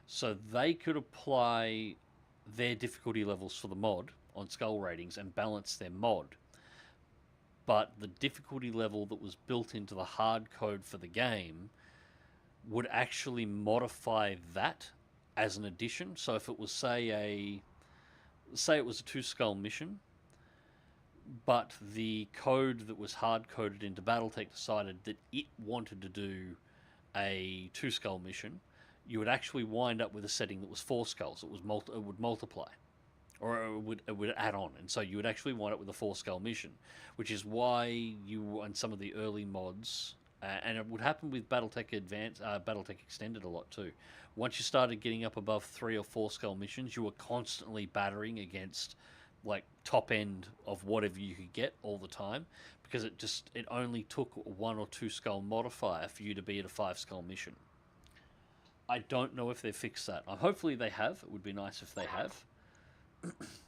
S1: So they could apply their difficulty levels for the mod on skull ratings and balance their mod. But the difficulty level that was built into the hard code for the game would actually modify that as an addition. So if it was, say it was a 2-skull mission, but the code that was hard-coded into Battletech decided that it wanted to do a 2-skull mission, you would actually wind up with a setting that was 4 skulls. It would multiply. Or it would add on, and so you would actually wind up with a 4-skull mission, which is why you, on some of the early mods, and it would happen with Battletech Advanced, Battletech Extended a lot too. Once you started getting up above 3 or 4 skull missions, you were constantly battering against like top end of whatever you could get all the time, because it only took 1 or 2 skull modifier for you to be at a 5-skull mission. I don't know if they've fixed that. Hopefully they have. It would be nice if they have.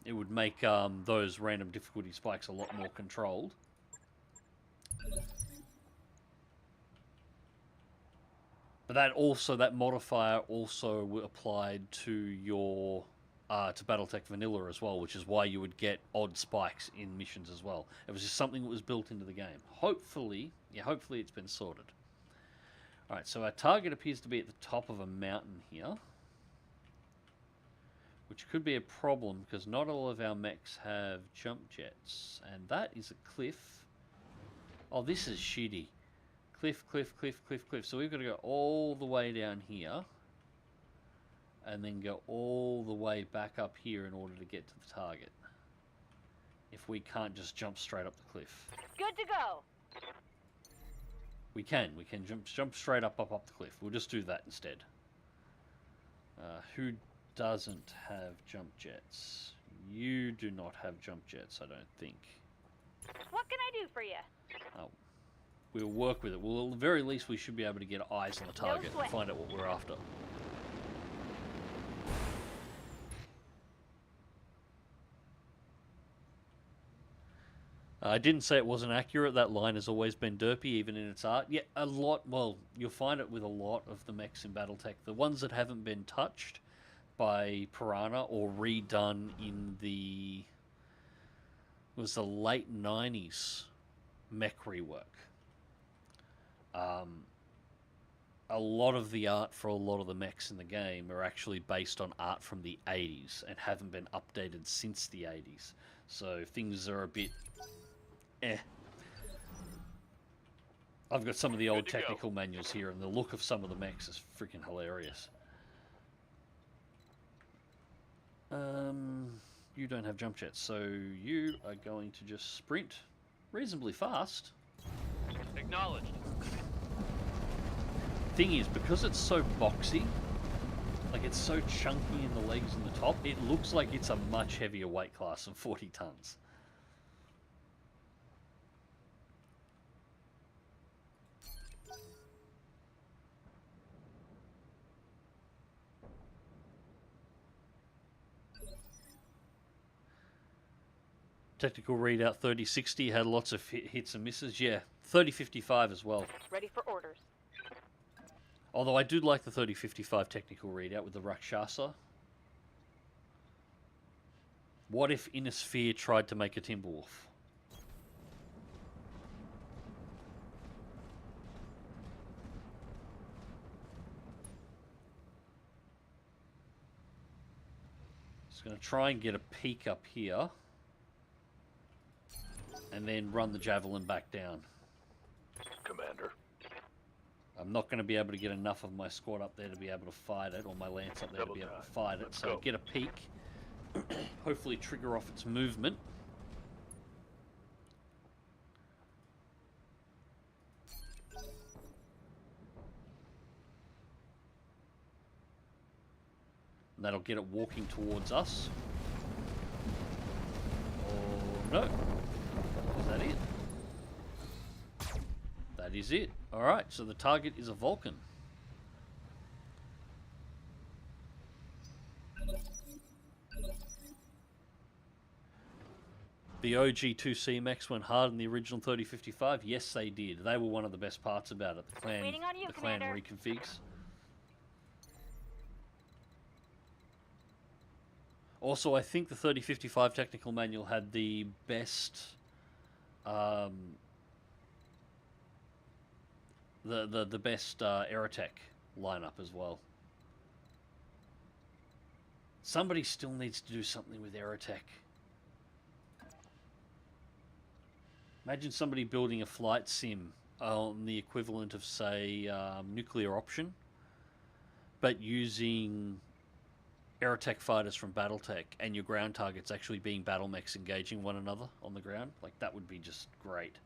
S1: It would make those random difficulty spikes a lot more controlled. But that modifier also applied to your to Battletech Vanilla as well, which is why you would get odd spikes in missions as well. It was just something that was built into the game. Hopefully it's been sorted. Alright, so our target appears to be at the top of a mountain here. Which could be a problem because not all of our mechs have jump jets. And that is a cliff. Oh, this is shitty. Cliff, cliff, cliff, cliff, cliff. So we've got to go all the way down here. And then go all the way back up here in order to get to the target. If we can't just jump straight up the cliff.
S3: Good to go.
S1: We can jump straight up the cliff. We'll just do that instead. Who doesn't have jump jets? You do not have jump jets, I don't think.
S3: What can I do for you?
S1: Oh, we'll work with it. Well, at the very least, we should be able to get eyes on the target and find out what we're after. I didn't say it wasn't accurate. That line has always been derpy, even in its art. Yeah, a lot. Well, you'll find it with a lot of the mechs in Battletech. The ones that haven't been touched by Piranha or redone in the late 90s mech rework. A lot of the art for a lot of the mechs in the game are actually based on art from the 80s and haven't been updated since the 80s. So things are a bit I've got some of the old technical manuals here, and the look of some of the mechs is freaking hilarious. You don't have jump jets, so you are going to just sprint reasonably fast.
S4: Acknowledged.
S1: Thing is, because it's so boxy, like it's so chunky in the legs and the top, it looks like it's a much heavier weight class than 40 tons. Technical readout 3060 had lots of hits and misses. Yeah, 3055 as well.
S3: Ready for orders.
S1: Although I do like the 3055 technical readout with the Rakshasa. What if Innisphere tried to make a Timberwolf? Just going to try and get a peek up here. And then run the Javelin back down.
S6: Commander.
S1: I'm not going to be able to get enough of my squad up there to be able to fight it, or my lance up there to be able to fight it. So get a peek. Hopefully trigger off its movement. And that'll get it walking towards us. Oh no. Is that it? That is it. Alright, so the target is a Vulcan. The OG 2C mechs went hard in the original 3055. Yes, they did. They were one of the best parts about it. The clan,
S3: Waiting on you,
S1: clan
S3: Commander.
S1: reconfigs. Also, I think the 3055 technical manual had the best, the best Aerotech lineup as well. Somebody still needs to do something with Aerotech. Imagine somebody building a flight sim on the equivalent of, say, Nuclear Option, but using Aerotech fighters from Battletech, and your ground targets actually being battle mechs engaging one another on the ground. Like, that would be just great.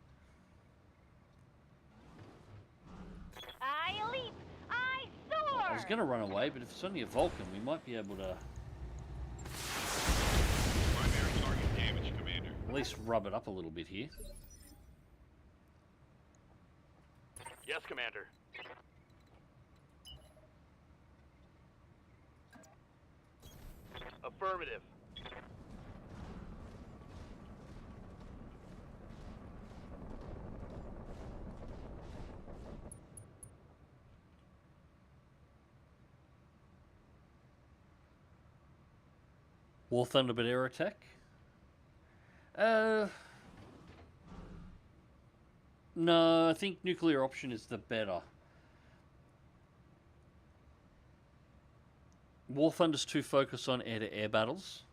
S3: I leap! I soar!
S1: I was going to run away, but if it's only a Vulcan, we might be able to
S5: Primary target damage, Commander.
S1: at least rub it up a little bit here.
S4: Yes, Commander. Affirmative.
S1: War Thunderbird Aerotech. No, I think Nuclear Option is the better. War Thunder's too focused on air-to-air battles.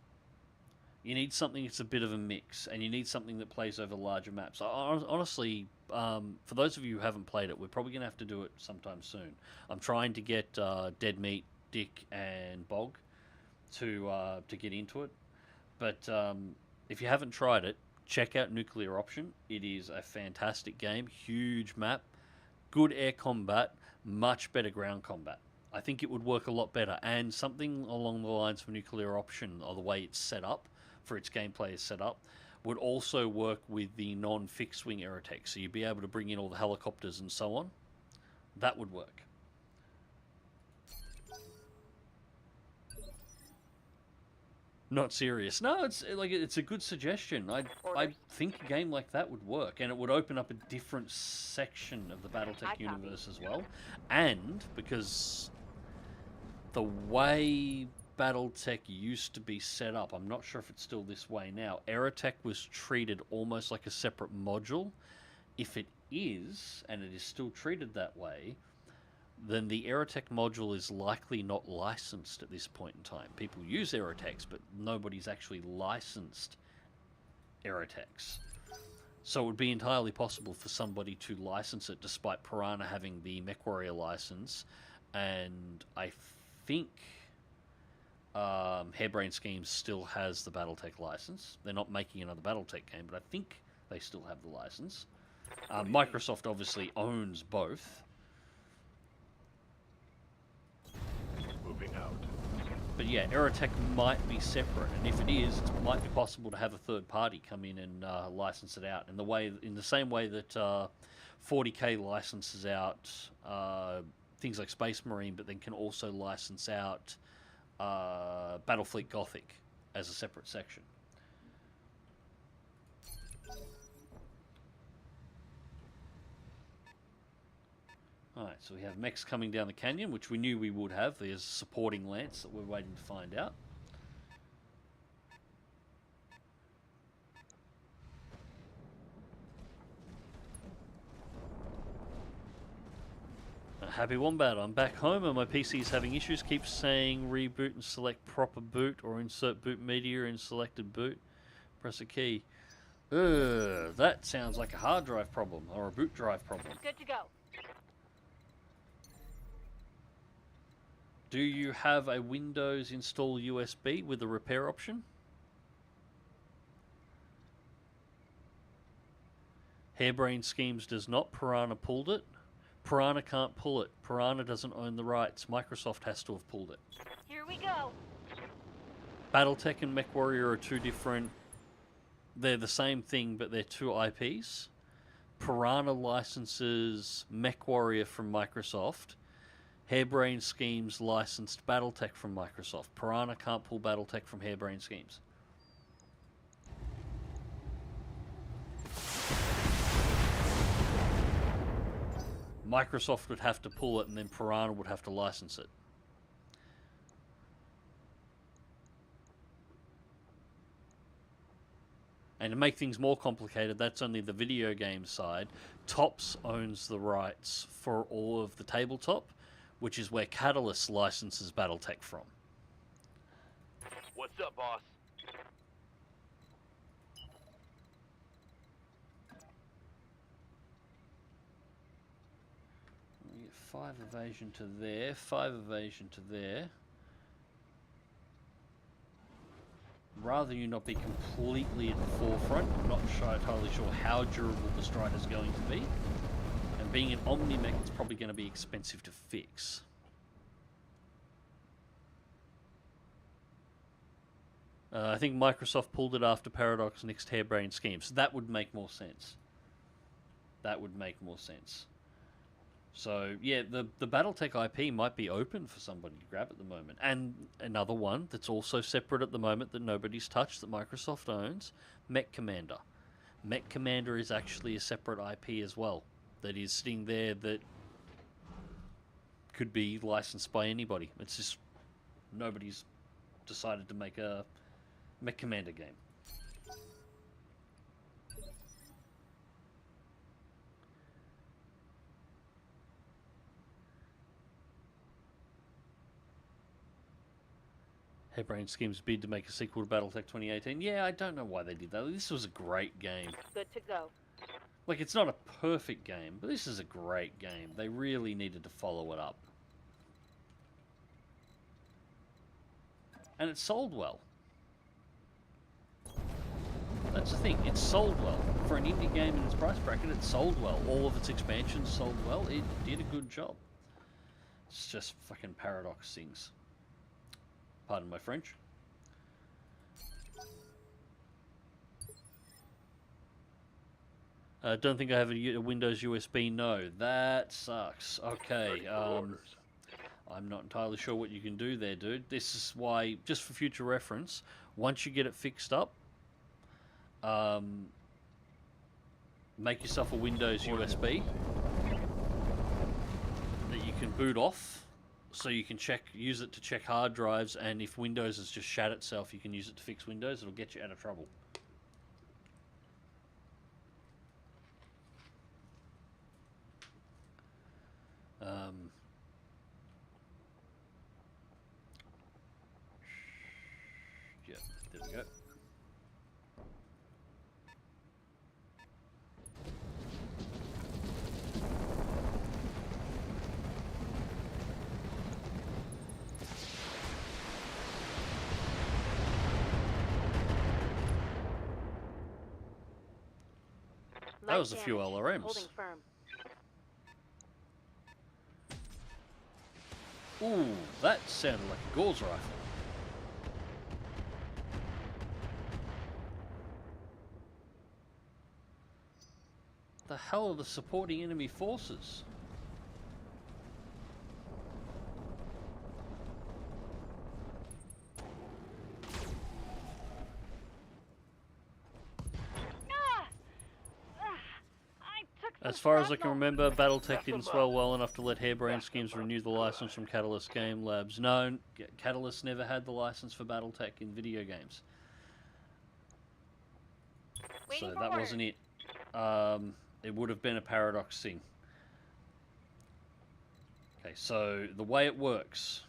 S1: You need something that's a bit of a mix, and you need something that plays over larger maps. Honestly, for those of you who haven't played it, we're probably going to have to do it sometime soon. I'm trying to get Dead Meat, Dick, and Bog to get into it. But if you haven't tried it, check out Nuclear Option. It is a fantastic game, huge map, good air combat, much better ground combat. I think it would work a lot better, and something along the lines of Nuclear Option, or the way it's set up, for its gameplay is set up, would also work with the non-fixed wing Aerotech. So you'd be able to bring in all the helicopters and so on. That would work. Not serious. No, it's a good suggestion. I think a game like that would work, and it would open up a different section of the Battletech universe as well. And because the way Battletech used to be set up, I'm not sure if it's still this way now. Aerotech was treated almost like a separate module. If it is, and it is still treated that way, then the Aerotech module is likely not licensed at this point in time. People use Aerotechs, but nobody's actually licensed Aerotechs. So it would be entirely possible for somebody to license it, despite Piranha having the MechWarrior license. And I think Harebrained Schemes still has the Battletech license. They're not making another Battletech game, but I think they still have the license. Microsoft obviously owns both.
S6: Moving out.
S1: But yeah, Aerotech might be separate, and if it is, it might be possible to have a third party come in and license it out. In the same way that 40K licenses out things like Space Marine, but then can also license out Battlefleet Gothic as a separate section. Alright, so we have mechs coming down the canyon, which we knew we would have. There's a supporting lance that we're waiting to find out. Happy Wombat, I'm back home and my PC is having issues. Keeps saying reboot and select proper boot, or insert boot media in selected boot. Press a key. That sounds like a hard drive problem, or a boot drive problem.
S3: Good to go.
S1: Do you have a Windows install USB with a repair option? Harebrained Schemes does not. Piranha pulled it. Piranha can't pull it. Piranha doesn't own the rights. Microsoft has to have pulled it.
S3: Here we go.
S1: Battletech and MechWarrior are two different... They're the same thing, but they're two IPs. Piranha licenses MechWarrior from Microsoft. Harebrained Schemes licensed Battletech from Microsoft. Piranha can't pull Battletech from Harebrained Schemes. Microsoft would have to pull it, and then Piranha would have to license it. And to make things more complicated, that's only the video game side. Tops owns the rights for all of the tabletop, which is where Catalyst licenses Battletech from.
S4: What's up, boss?
S1: We get 5 evasion to there, 5 evasion to there. Rather you not be completely at the forefront, I'm not entirely sure how durable the Strider's going to be. And being an Omni-Mech, it's probably going to be expensive to fix. I think Microsoft pulled it after Paradox next Harebrained Schemes. So that would make more sense. That would make more sense. So, yeah, the Battletech IP might be open for somebody to grab at the moment. And another one that's also separate at the moment that nobody's touched, that Microsoft owns, Mech Commander. Mech Commander is actually a separate IP as well, that is sitting there that could be licensed by anybody. It's just nobody's decided to make a Mech Commander game. Harebrained Schemes bid to make a sequel to Battletech 2018. Yeah, I don't know why they did that. This was a great game.
S3: Good to go.
S1: Like, it's not a perfect game, but this is a great game. They really needed to follow it up. And it sold well. That's the thing, it sold well. For an indie game in its price bracket, it sold well. All of its expansions sold well. It did a good job. It's just fucking Paradox things. Pardon my French. Don't think I have a Windows USB. No, that sucks. Okay, I'm not entirely sure what you can do there, dude. This is why, just for future reference, once you get it fixed up, make yourself a Windows USB that you can boot off, so you can use it to check hard drives, and if Windows has just shat itself, you can use it to fix Windows. It'll get you out of trouble. Yeah, there we go. That was a few LRMs.
S3: Holding firm.
S1: Ooh, that sounded like a Gauss rifle. The hell are the supporting enemy forces? As far as I can remember, Battletech didn't swell well enough to let Harebrained Schemes renew the license from Catalyst Game Labs. No, Catalyst never had the license for Battletech in video games. So that wasn't it. It would have been a Paradox thing. Okay, so the way it works,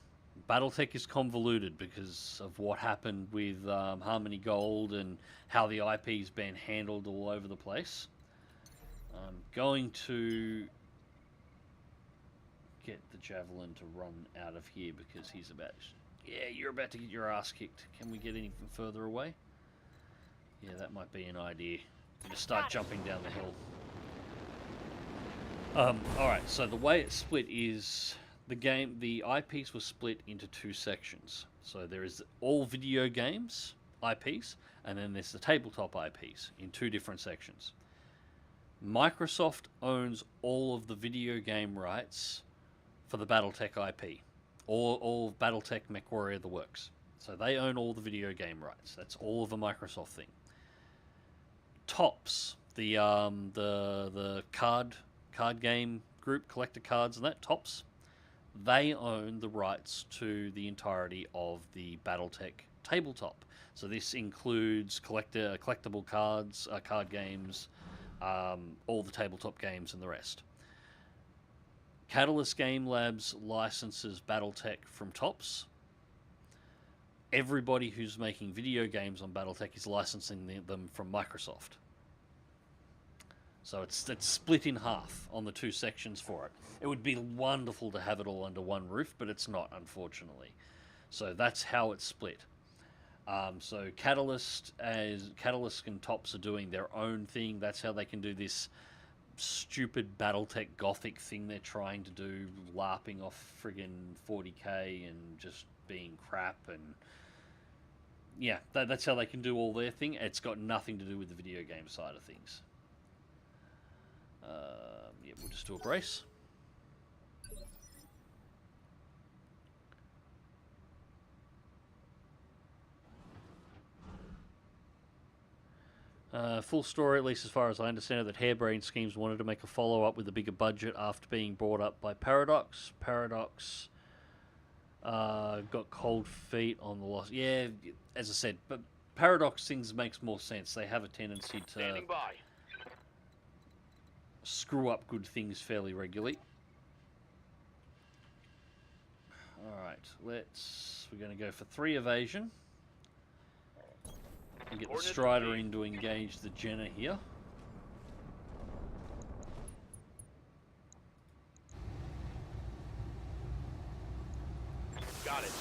S1: Battletech is convoluted because of what happened with Harmony Gold and how the IP's been handled all over the place. I'm going to get the Javelin to run out of here because he's about... Yeah, you're about to get your ass kicked. Can we get any further away? Yeah, that might be an idea. Just start jumping down the hill. Alright, so the way it's split is... The IPs were split into two sections. So there is all video games IPs, and then there's the tabletop IPs in two different sections. Microsoft owns all of the video game rights for the Battletech IP. All of Battletech, MechWarrior, the works. So they own all the video game rights. That's all of a Microsoft thing. Tops, the card game group, collector cards and that, Tops, they own the rights to the entirety of the Battletech tabletop. So this includes collectible cards, card games, all the tabletop games and the rest. Catalyst Game Labs licenses Battletech from Tops. Everybody who's making video games on Battletech is licensing them from Microsoft. So it's split in half on the two sections for it. It would be wonderful to have it all under one roof, but it's not, unfortunately. So that's how it's split. So Catalyst and Tops are doing their own thing. That's how they can do this stupid Battletech Gothic thing they're trying to do, LARPing off friggin' 40k and just being crap. And yeah, that's how they can do all their thing. It's got nothing to do with the video game side of things. Yeah, we'll just do a brace. Full story, at least as far as I understand it, that Harebrained Schemes wanted to make a follow-up with a bigger budget after being brought up by Paradox. Paradox got cold feet on the loss. Yeah, as I said, but Paradox things makes more sense. They have a tendency to screw up good things fairly regularly. Alright, let's we're going to go for 3 evasion. And get the
S4: Coordinates
S1: Strider
S4: received.
S1: in to engage the Jenner here.
S4: Got it.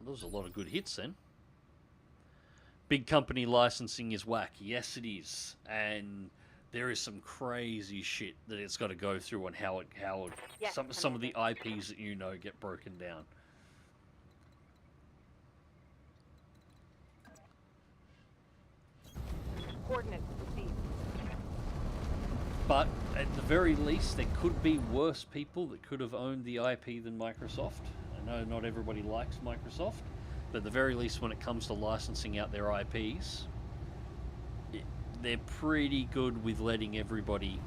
S1: Those are a lot of good hits then. Big company licensing is whack. Yes, it is. And there is some crazy shit that it's got to go through on how
S3: Yes,
S1: some of the
S3: Commander.
S1: IPs that you know get broken down.
S3: Coordinates received.
S1: But at the very least, there could be worse people that could have owned the IP than Microsoft. I know not everybody likes Microsoft, but at the very least, when it comes to licensing out their IPs, they're pretty good with letting anybody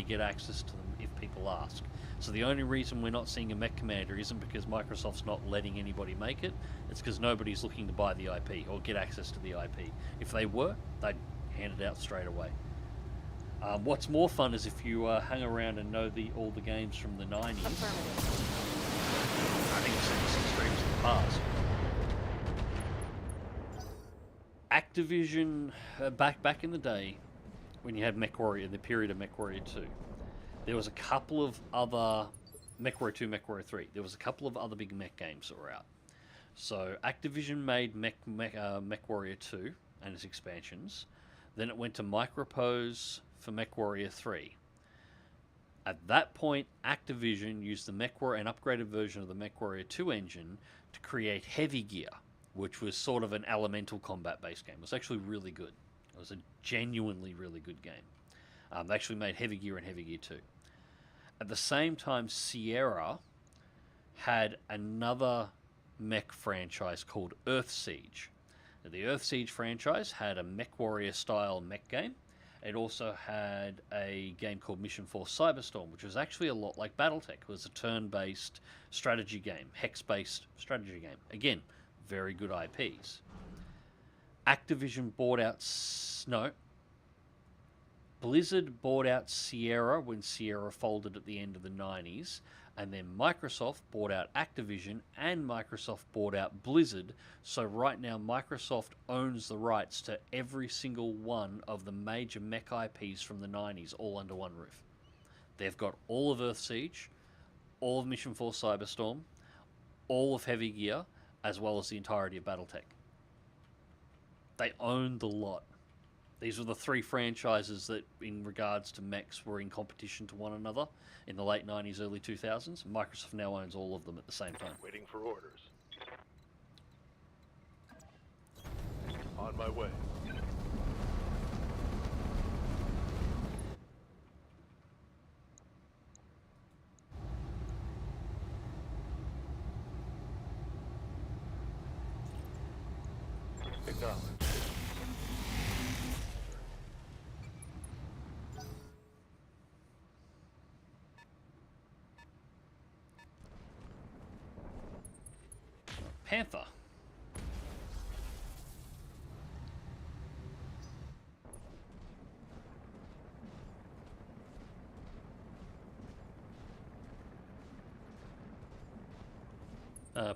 S1: get access to them if people ask. So the only reason we're not seeing a Mech Commander isn't because Microsoft's not letting anybody make it. It's because nobody's looking to buy the IP or get access to the IP. If they were, they'd hand it out straight away. What's more fun is if you hang around and know all the games from the 90s.
S3: Affirmative.
S1: I think I've seen this in streams in the past. Activision, back in the day, when you had MechWarrior, the period of MechWarrior 2, there was a couple of other MechWarrior 2, MechWarrior 3. There was a couple of other big mech games that were out. So Activision made MechWarrior 2 and its expansions. Then it went to Micropose for MechWarrior 3. At that point, Activision used the an upgraded version of the MechWarrior 2 engine to create Heavy Gear, which was sort of an elemental combat-based game. It was actually really good. It was a genuinely really good game. They actually made Heavy Gear and Heavy Gear 2. At the same time, Sierra had another mech franchise called Earth Siege. Now, the Earth Siege franchise had a MechWarrior style mech game. It also had a game called Mission Force Cyberstorm, which was actually a lot like Battletech. It was a turn-based strategy game, hex-based strategy game. Again, very good IPs. Activision bought out... Blizzard bought out Sierra when Sierra folded at the end of the 90s, and then Microsoft bought out Activision and Microsoft bought out Blizzard. So right now Microsoft owns the rights to every single one of the major mech IPs from the 90s all under one roof. They've got all of Earth Siege, all of Mission Force Cyberstorm, all of Heavy Gear, as well as the entirety of Battletech. They own the lot. These were the 3 franchises that, in regards to mechs, were in competition to one another in the late 90s, early 2000s. Microsoft now owns all of them at the same time.
S4: Waiting for orders. On my way. Acknowledge.
S1: Panther.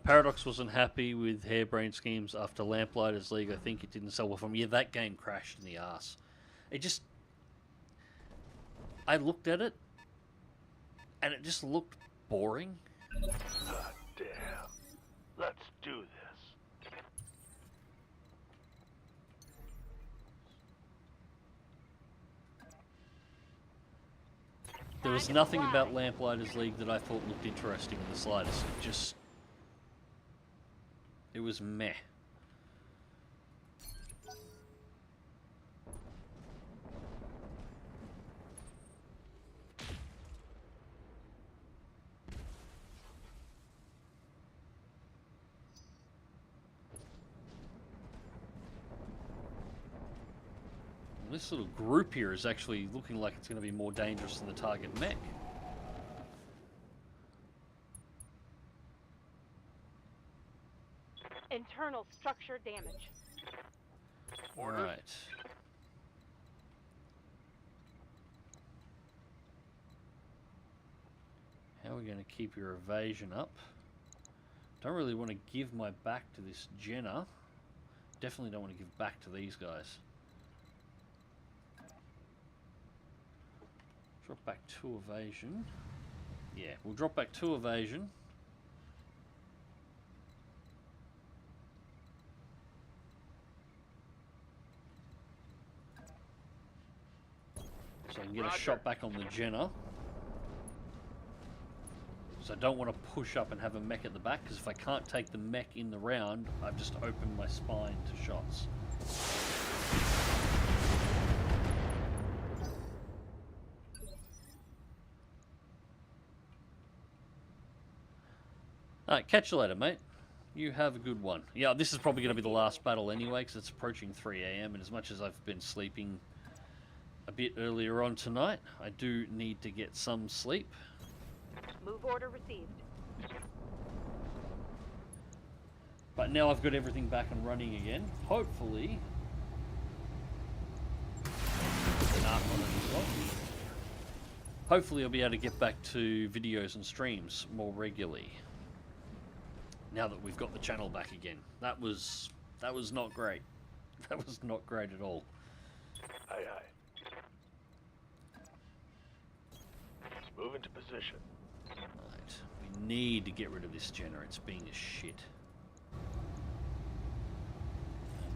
S1: Paradox wasn't happy with Harebrained Schemes after Lamplighters League. I think it didn't sell well for me. Yeah, that game crashed in the arse. It just... I looked at it, and it just looked boring.
S6: God damn. Let's do this.
S1: There was nothing about Lamplighters League that I thought looked interesting in the slightest. It just... It was meh. This little group here is actually looking like it's going to be more dangerous than the target mech.
S3: Internal structure damage.
S4: Order.
S1: Right. How are we going to keep your evasion up? Don't really want to give my back to this Jenner. Definitely don't want to give back to these guys. Drop back 2 evasion. Yeah, we'll drop back 2 evasion. So I can get a shot back on the Jenner. So I don't want to push up and have a mech at the back, because if I can't take the mech in the round, I've just opened my spine to shots. Alright, catch you later, mate. You have a good one. Yeah, this is probably going to be the last battle anyway, because it's approaching 3 AM, and as much as I've been sleeping a bit earlier on tonight, I do need to get some sleep.
S3: Move order received.
S1: But now I've got everything back and running again. Hopefully, hopefully I'll be able to get back to videos and streams more regularly. Now that we've got the channel back again. That was not great. That was not great at all.
S6: Aye, aye. Move into position.
S1: Right. We need to get rid of this Jenner. It's being a shit.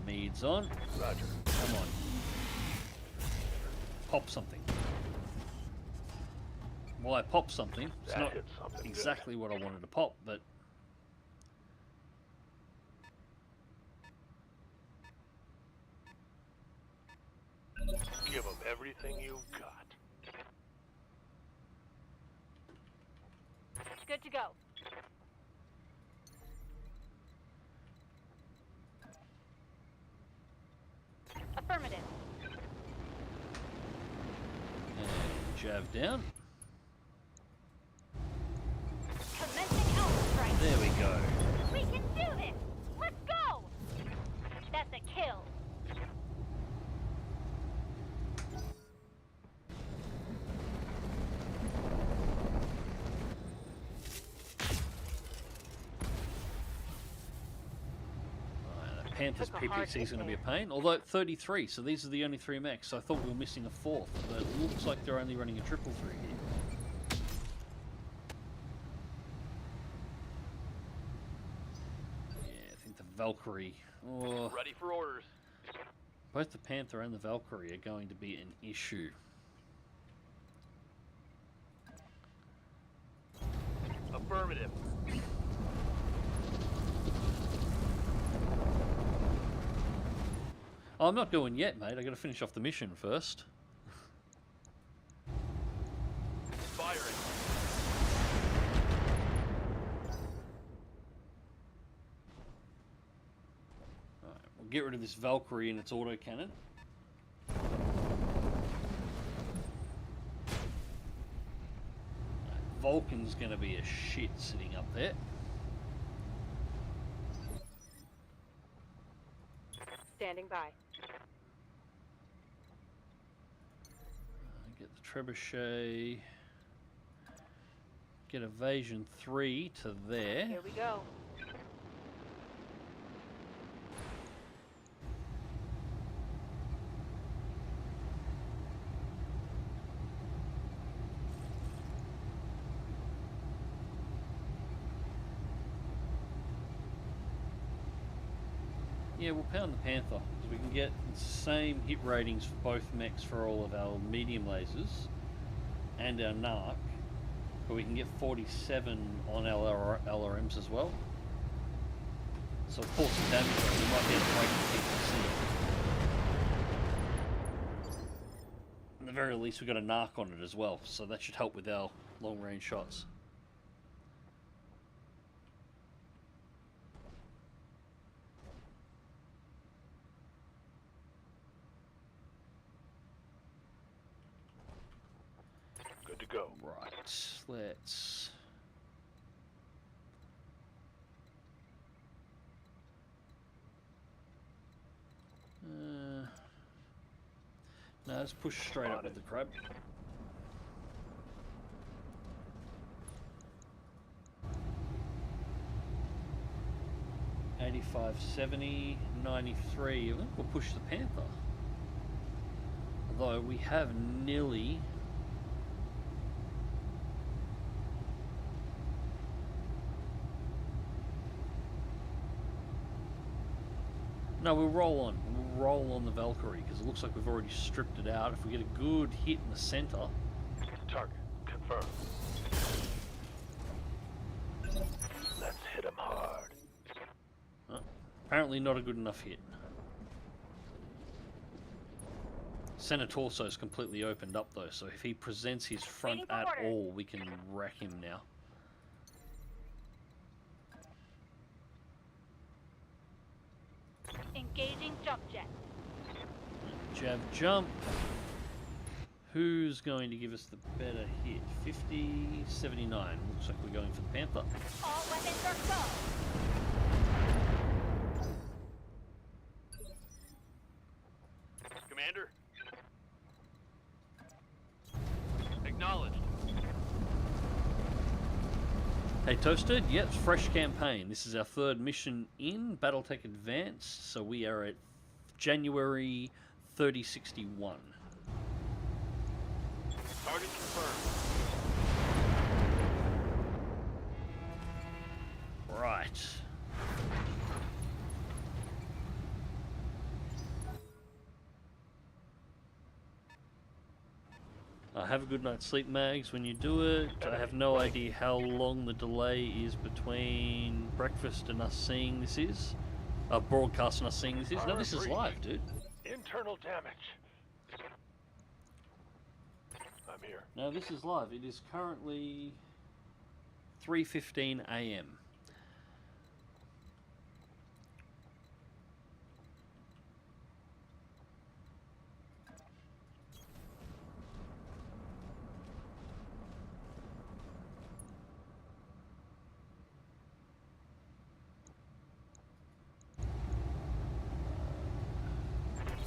S1: Mead's on.
S6: Roger.
S1: Come on. Pop something. Well, I popped something. It's
S6: That
S1: not
S6: hit something
S1: exactly what I wanted to pop, but...
S6: Give them everything you've got.
S3: Good to go. Affirmative.
S1: And jab down.
S3: Commencing Alpha strike.
S1: There we go.
S3: We can do this. Let's go. That's a kill.
S1: Panther's
S3: Took a hard
S1: PPC is
S3: hit
S1: going to be a
S3: there.
S1: pain. Although 33, so these are the only 3 mechs. So I thought we were missing a 4th, but it looks like they're only running a triple through here. Yeah, I think the Valkyrie. Oh,
S6: Ready for orders.
S1: both the Panther and the Valkyrie are going to be an issue.
S6: Affirmative.
S1: Oh, I'm not going yet, mate. I got to finish off the mission first.
S6: Firing.
S1: Alright, we'll get rid of this Valkyrie and its autocannon. Vulcan's going to be a shit sitting up there.
S3: Standing by.
S1: Get the trebuchet. Get evasion 3 to there.
S3: Here we go.
S1: Yeah, we'll pound the Panther, because we can get the same hit ratings for both mechs for all of our medium lasers and our NARC, but we can get 47 on our LRMs as well. So of course the damage rate, we might be able to break the PPC. At the very least we've got a NARC on it as well, so that should help with our long range shots.
S6: Good to go.
S1: Right, let's... no, let's push straight up with the crab. 85, 70, 93. I think we'll push the Panther. Although we have nearly... No, we'll roll on. We'll roll on the Valkyrie because it looks like we've already stripped it out. If we get a good hit in the center...
S6: Target confirmed. Let's hit him hard.
S1: Apparently not a good enough hit. Center torso is completely opened up though, so if he presents his front
S3: Waiting for
S1: at
S3: orders.
S1: all, we can wreck him now.
S3: Engaging jump jet.
S1: Jab jump. Who's going to give us the better hit? 50, 79. Looks like we're going for the Panther.
S3: All weapons are go.
S4: Commander. Acknowledged.
S1: Hey Toasted, yep, fresh campaign. This is our third mission in Battletech Advanced, so we are at January 3061.
S4: Target confirmed.
S1: Right. Have a good night's sleep, Mags, when you do it. I have no idea how long the delay is between breakfast and us seeing this is. Broadcast and us seeing this is. No, this is live, dude.
S6: Internal damage. I'm here.
S1: No, this is live. It is currently 3:15 AM.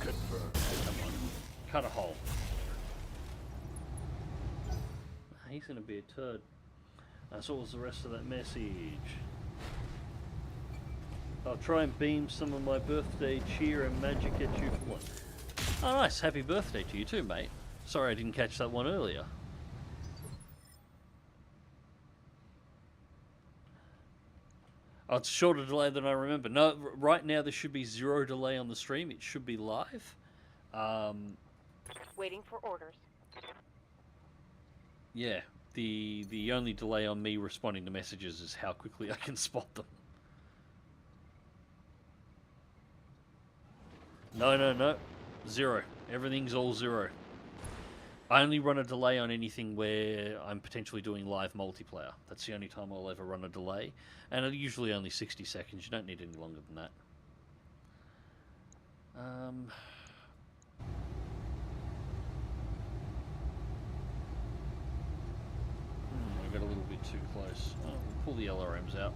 S6: Confirmed.
S1: Cut a hole. He's gonna be a turd. So what was the rest of that message? I'll try and beam some of my birthday cheer and magic at you for one. Oh nice, happy birthday to you too, mate. Sorry I didn't catch that one earlier. Oh, it's a shorter delay than I remember. No, right now there should be 0 delay on the stream. It should be live.
S3: Waiting for orders.
S1: Yeah, the only delay on me responding to messages is how quickly I can spot them. No. 0. Everything's all 0. I only run a delay on anything where I'm potentially doing live multiplayer. That's the only time I'll ever run a delay. And it's usually only 60 seconds. You don't need any longer than that. I got a little bit too close. Oh, we'll pull the LRMs out.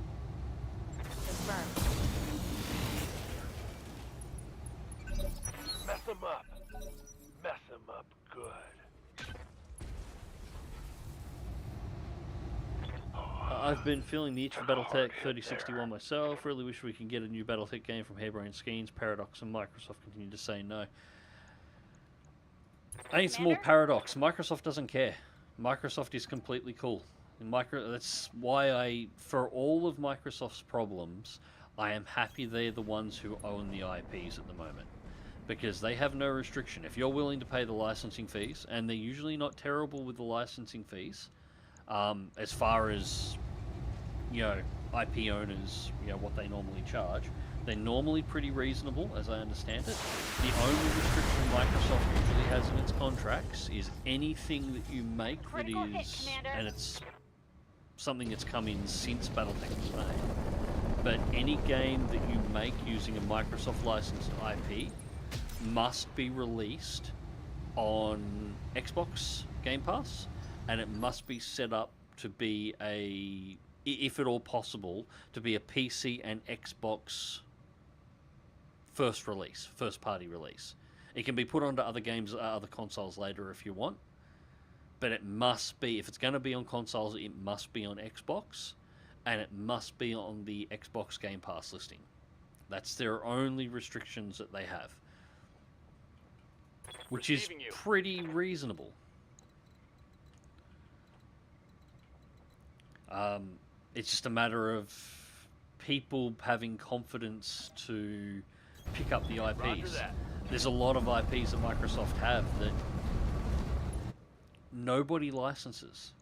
S3: Confirmed.
S6: Mess him up. Mess him up good.
S1: I've been feeling the itch for Battletech 3061 myself. Really wish we can get a new Battletech game from Harebrained Schemes. Paradox and Microsoft continue to say no. I think it's more Paradox. Microsoft doesn't care. Microsoft is completely cool. That's why for all of Microsoft's problems, I am happy they're the ones who own the IPs at the moment. Because they have no restriction. If you're willing to pay the licensing fees, and they're usually not terrible with the licensing fees, as far as, IP owners, what they normally charge, they're normally pretty reasonable, as I understand it. The only restriction Microsoft usually has in its contracts is anything that you make that
S3: Critical hit,
S1: is,
S3: Commander.
S1: and it's something that's come in since Battletech was made, but any game that you make using a Microsoft licensed IP must be released on Xbox Game Pass, and it must be set up to be if at all possible, to be a PC and Xbox first party release. It can be put onto other games, other consoles later if you want, but it must be, if it's going to be on consoles, it must be on Xbox, and it must be on the Xbox Game Pass listing. That's their only restrictions that they have, which is
S4: Receiving you.
S1: pretty reasonable. It's just a matter of people having confidence to pick up the
S4: Roger
S1: IPs.
S4: that.
S1: There's a lot of IPs that Microsoft have that nobody licenses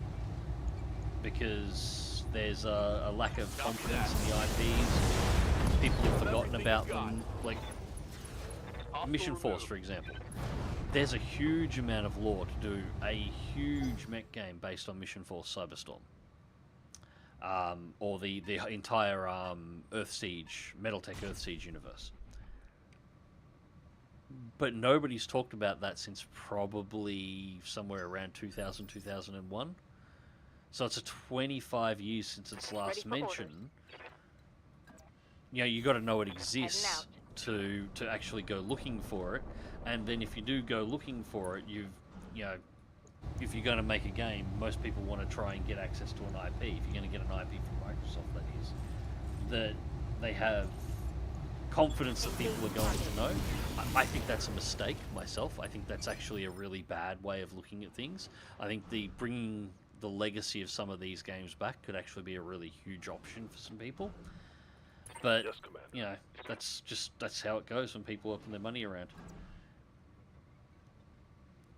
S1: because there's a lack of confidence in the IPs. People have forgotten about them. Like Mission Force, for example. There's a huge amount of lore to do a huge mech game based on Mission Force Cyberstorm. Or the entire Earthsiege, Battletech Earthsiege universe. But nobody's talked about that since probably somewhere around 2000, 2001. So it's a 25 years since its last mention. You know, you got to know it exists to actually go looking for it. And then if you do go looking for it, you know, if you're going to make a game, most people want to try and get access to an IP. If you're going to get an IP from Microsoft, that is, that they have confidence that people are going to know. I think that's a mistake myself. I think that's actually a really bad way of looking at things. I think bringing the legacy of some of these games back could actually be a really huge option for some people. But,
S6: Yes, Commander.
S1: you know, that's how it goes when people open their money around.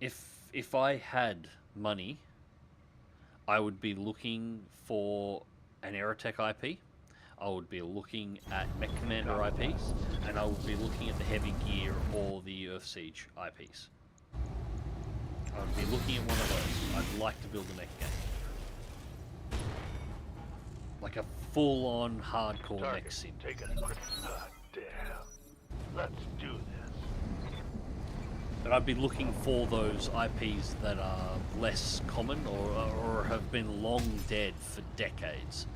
S1: If I had money, I would be looking for an Aerotech IP. I would be looking at Mech Commander IPs, and I would be looking at the Heavy Gear or the Earthsiege IPs. I would be looking at one of those. I'd like to build a mech game. Like a full-on hardcore mech
S6: Target
S1: sim.
S6: taken. Ah, damn. Let's do this.
S1: But I'd be looking for those IPs that are less common or have been long dead for decades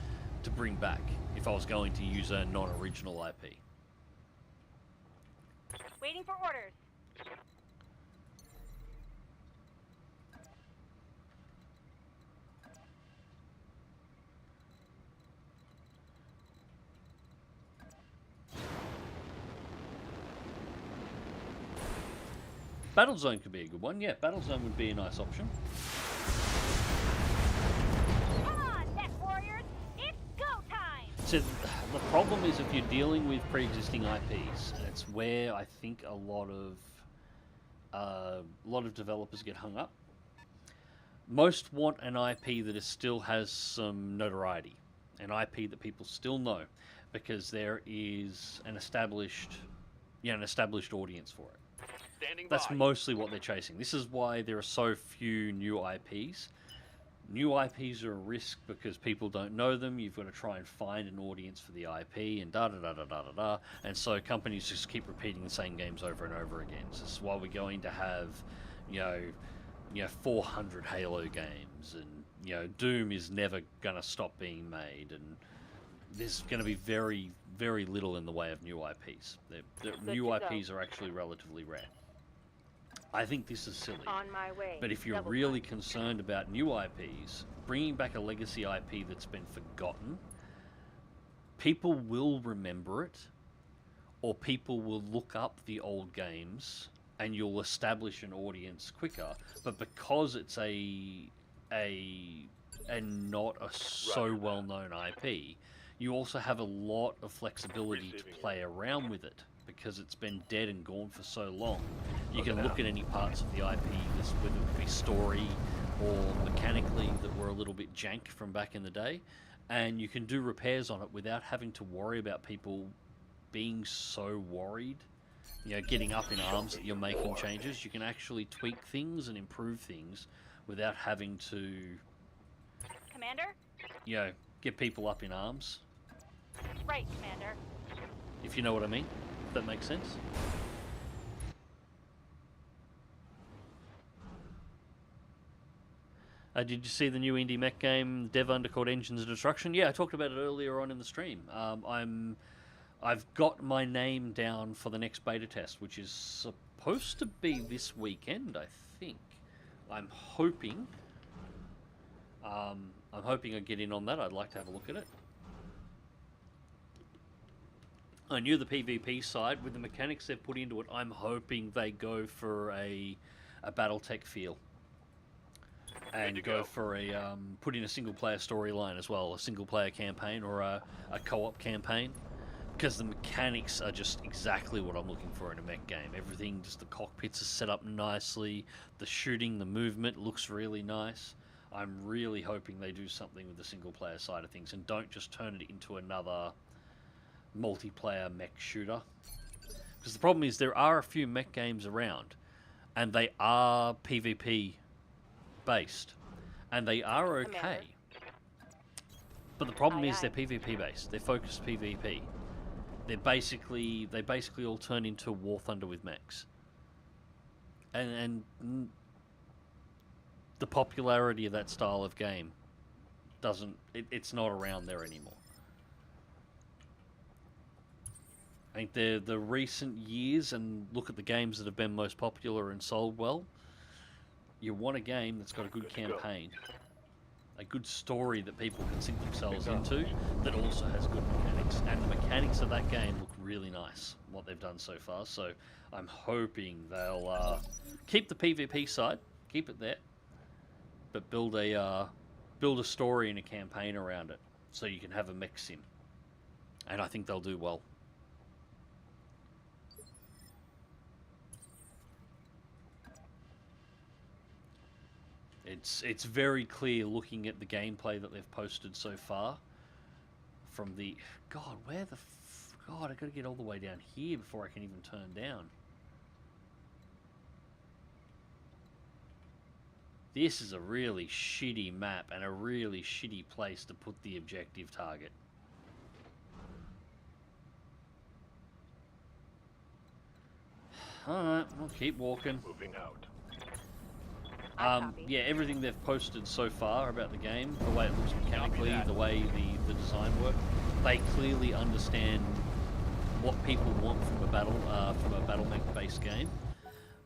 S1: to bring back if I was going to use a non-original IP.
S3: Waiting for orders.
S1: Battlezone could be a good one. Yeah, Battlezone would be a nice option.
S3: Come on, Tech Warriors. It's go time.
S1: So the problem is if you're dealing with pre-existing IPs, and it's where I think a lot of developers get hung up. Most want an IP that still has some notoriety, an IP that people still know, because there is an established audience for it. That's
S4: by.
S1: mostly what they're chasing. This is why there are so few new IPs. New IPs are a risk because people don't know them. You've got to try and find an audience for the IP and da-da-da-da-da-da-da. And so companies just keep repeating the same games over and over again. So this is why we're going to have, 400 Halo games. And, Doom is never going to stop being made. And there's going to be very, very little in the way of new IPs. New IPs are actually relatively rare. I think this is silly.
S3: On my way.
S1: But if you're
S3: Double
S1: really concerned about new IPs, bringing back a legacy IP that's been forgotten, people will remember it, or people will look up the old games, and you'll establish an audience quicker. But because it's a not a so well-known IP, you also have a lot of flexibility to play around with it. Because it's been dead and gone for so long, you can look at any parts of the IP, whether it be story or mechanically that were a little bit jank from back in the day, and you can do repairs on it without having to worry about people being so worried, getting up in arms that you're making changes. You can actually tweak things and improve things without having to,
S3: Commander?
S1: get people up in arms.
S3: Right, Commander.
S1: If you know what I mean. If that makes sense. Did you see the new indie mech game, Dev Undercourt Engines of Destruction? Yeah, I talked about it earlier on in the stream. I've got my name down for the next beta test, which is supposed to be this weekend, I think. I'm hoping I get in on that. I'd like to have a look at it. I knew the PvP side. With the mechanics they've put into it, I'm hoping they go for a Battletech feel. And go for a put in a single player storyline as well, a single player campaign or a co-op campaign, because the mechanics are just exactly what I'm looking for in a mech game. Everything, just the cockpits are set up nicely, the shooting, the movement looks really nice. I'm really hoping they do something with the single player side of things and don't just turn it into another multiplayer mech shooter. Because the problem is there are a few mech games around and they are PvP based, and they are okay. But the problem is they're PvP based. They're focused PvP. They basically all turn into War Thunder with mechs. And the popularity of that style of game it's not around there anymore. I think the recent years, and look at the games that have been most popular and sold well, you want a game that's got a good campaign, a good story that people can sink themselves into, that also has good mechanics. And the mechanics of that game look really nice, what they've done so far. So I'm hoping they'll keep the PvP side, keep it there, but build a story and a campaign around it, so you can have a mech sim. And I think they'll do well. It's very clear looking at the gameplay that they've posted so far. From the God, God, I gotta get all the way down here before I can even turn down. This is a really shitty map and a really shitty place to put the objective target. Alright, we'll keep walking.
S6: Moving out.
S1: Yeah, everything they've posted so far about the game, the way it looks mechanically, the way the design works, they clearly understand what people want from a battle mech based game.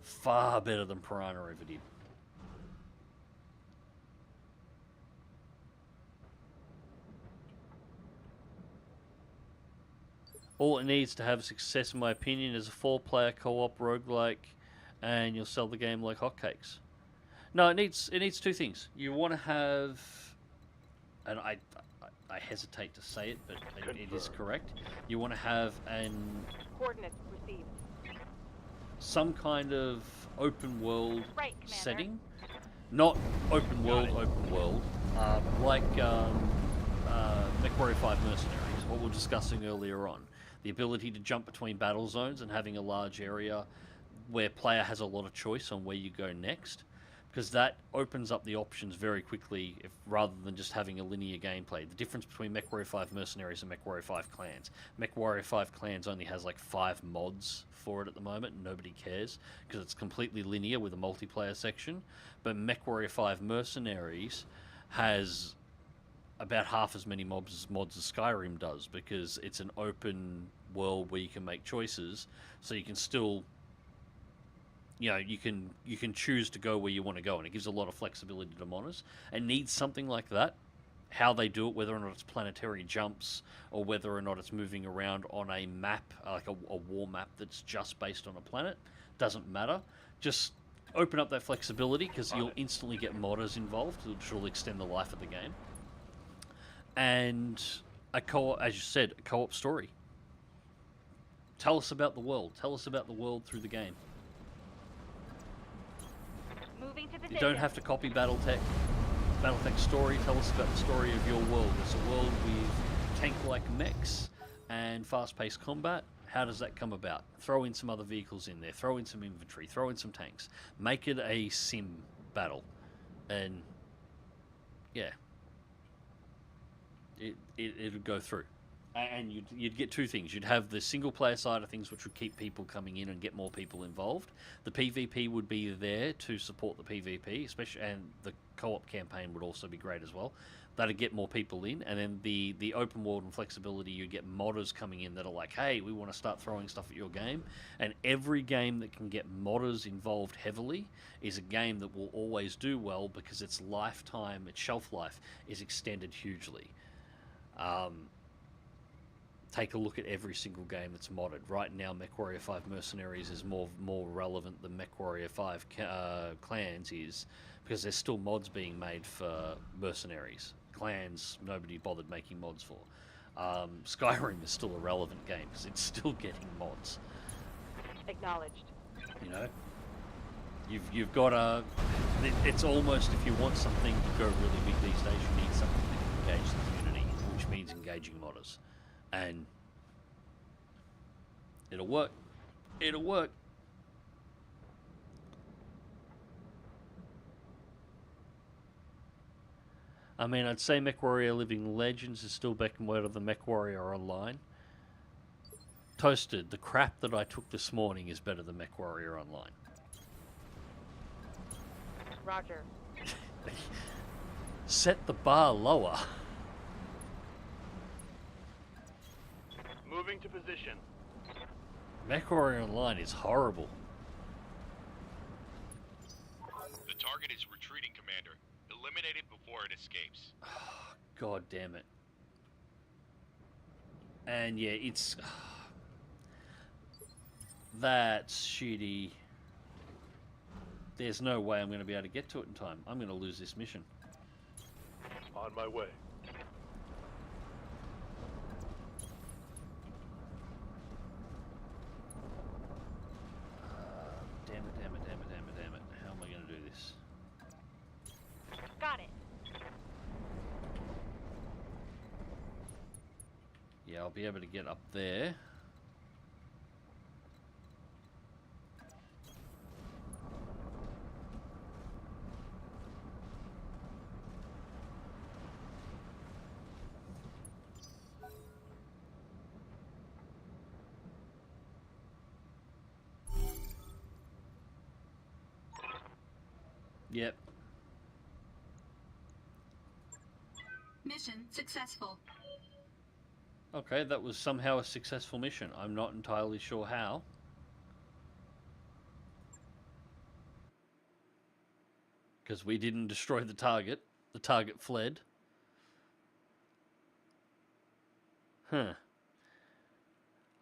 S1: Far better than Piranha ever did. All it needs to have success, in my opinion, is a 4-player co-op roguelike, and you'll sell the game like hotcakes. No, it needs two things. You want to have, and I hesitate to say it, but it is correct. You want to have
S3: Coordinates received.
S1: some kind of open world
S3: Right, Commander.
S1: setting, not open world, like MechWarrior 5 Mercenaries, what we were discussing earlier on. The ability to jump between battle zones and having a large area where player has a lot of choice on where you go next. Because that opens up the options very quickly, rather than just having a linear gameplay. The difference between MechWarrior 5 Mercenaries and MechWarrior 5 Clans. MechWarrior 5 Clans only has like 5 mods for it at the moment, and nobody cares, because it's completely linear with a multiplayer section. But MechWarrior 5 Mercenaries has about half as many mods as Skyrim does, because it's an open world where you can make choices, so you can still... You know, you can choose to go where you want to go, and it gives a lot of flexibility to modders. It needs something like that. How they do it, whether or not it's planetary jumps, or whether or not it's moving around on a map, like a war map that's just based on a planet, doesn't matter. Just open up that flexibility, because you'll instantly get modders involved, which will extend the life of the game. And a co-op, as you said, a co-op story. Tell us about the world. Tell us about the world through the game.
S3: Moving to position.
S1: You don't have to copy Battletech. Battletech's story. Tell us about the story of your world. It's a world with tank-like mechs and fast-paced combat. How does that come about? Throw in some other vehicles in there. Throw in some infantry. Throw in some tanks. Make it a sim battle. And, yeah. It'll go through. And you'd get two things. You'd have the single-player side of things, which would keep people coming in and get more people involved. The PvP would be there to support the PvP, especially, and the co-op campaign would also be great as well. That'd get more people in, and then the open world and flexibility, you get modders coming in that are like, hey, we want to start throwing stuff at your game. And every game that can get modders involved heavily is a game that will always do well, because its lifetime, its shelf life, is extended hugely. take a look at every single game that's modded. Right now, MechWarrior 5 Mercenaries is more relevant than MechWarrior 5 Clans is, because there's still mods being made for Mercenaries. Clans, nobody bothered making mods for. Skyrim is still a relevant game because it's still getting mods.
S3: Acknowledged.
S1: You know, you've got a. It's almost, if you want something to go really big these days, you need something that can engage the community, which means engaging modders, and it'll work. It'll work. I mean, I'd say MechWarrior Living Legends is still better than MechWarrior Online. Toasted, the crap that I took this morning is better than MechWarrior Online.
S3: Roger.
S1: Set the bar lower.
S4: Moving to position.
S1: MechWarrior Online is horrible.
S5: The target is retreating, Commander. Eliminate it before it escapes.
S1: God damn it. And yeah, it's... that's shitty. There's no way I'm going to be able to get to it in time. I'm going to lose this mission.
S6: On my way.
S1: Damn it, damn it, damn it, damn it, damn it. How am I going to do this?
S3: Got it.
S1: Yeah, I'll be able to get up there. Yep.
S2: Mission successful.
S1: Okay, that was somehow a successful mission. I'm not entirely sure how. Because we didn't destroy the target. The target fled. Huh.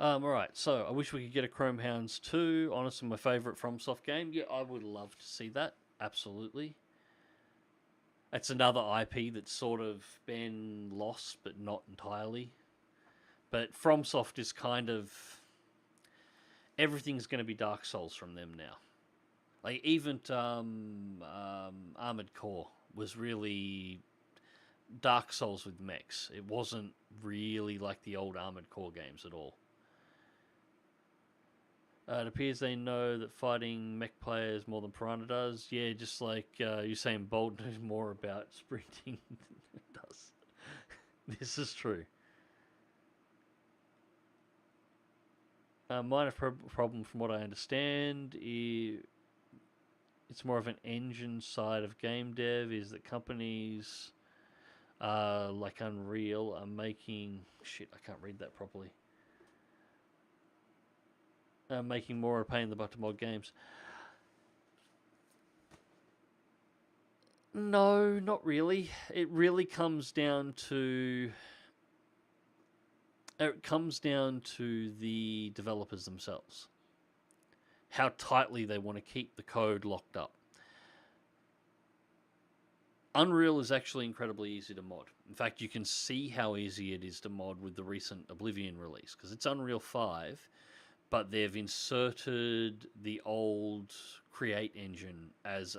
S1: Alright, so I wish we could get a Chrome Hounds 2. Honestly, my favourite FromSoft game. Yeah, I would love to see that. Absolutely. It's another IP that's sort of been lost, but not entirely. But FromSoft is kind of... everything's going to be Dark Souls from them now. Like, even Armored Core was really Dark Souls with mechs. It wasn't really like the old Armored Core games at all. It appears they know that fighting mech players more than Piranha does. Yeah, just like Usain Bolt knows more about sprinting than it does. This is true. Minor problem from what I understand is it's more of an engine side of game dev, is that companies like Unreal are making... shit, I can't read that properly. Making more a pain in the butt to mod games. No, not really. It really comes down to... it comes down to the developers themselves. How tightly they want to keep the code locked up. Unreal is actually incredibly easy to mod. In fact, you can see how easy it is to mod with the recent Oblivion release, because it's Unreal 5, but they've inserted the old Create engine as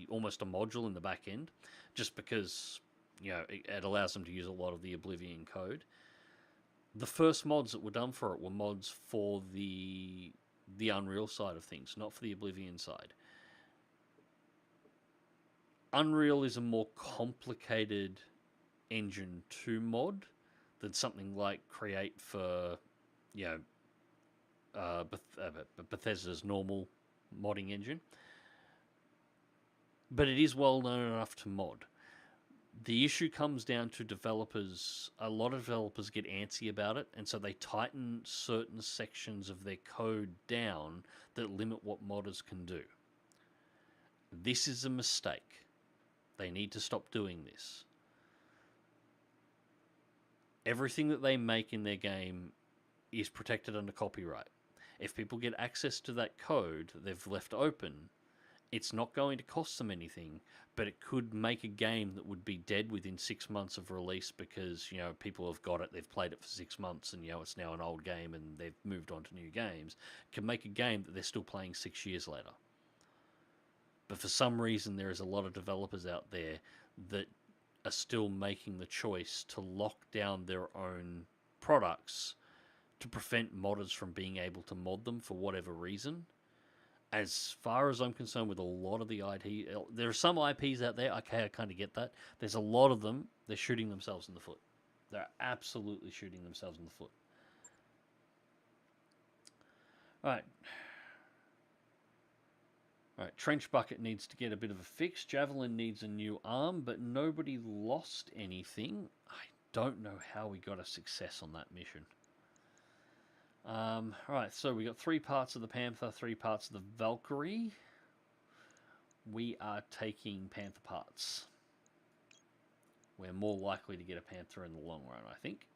S1: almost a module in the back end, just because, you know, it allows them to use a lot of the Oblivion code. The first mods that were done for it were mods for the Unreal side of things, not for the Oblivion side. Unreal is a more complicated engine to mod than something like Create for, you know, Bethesda's normal modding engine. But it is well known enough to mod. The issue comes down to developers. A lot of developers get antsy about it, and so they tighten certain sections of their code down that limit what modders can do. This is a mistake. They need to stop doing this. everything that they make in their game is protected under copyright. If people get access to that code that they've left open, it's not going to cost them anything, but it could make a game that would be dead within 6 months of release because, you know, people have got it, they've played it for 6 months, and, you know, it's now an old game and they've moved on to new games. It can make a game that they're still playing 6 years later. But for some reason, there is a lot of developers out there that are still making the choice to lock down their own products to prevent modders from being able to mod them for whatever reason. As far as I'm concerned, with a lot of the IP, there are some IPs out there, okay, I kind of get that. There's a lot of them, they're shooting themselves in the foot. They're absolutely shooting themselves in the foot. Alright. Alright, Trench Bucket needs to get a bit of a fix. Javelin needs a new arm, but nobody lost anything. I don't know how we got a success on that mission. Alright, so we got 3 parts of the Panther, 3 parts of the Valkyrie. We are taking Panther parts. We're more likely to get a Panther in the long run, I think.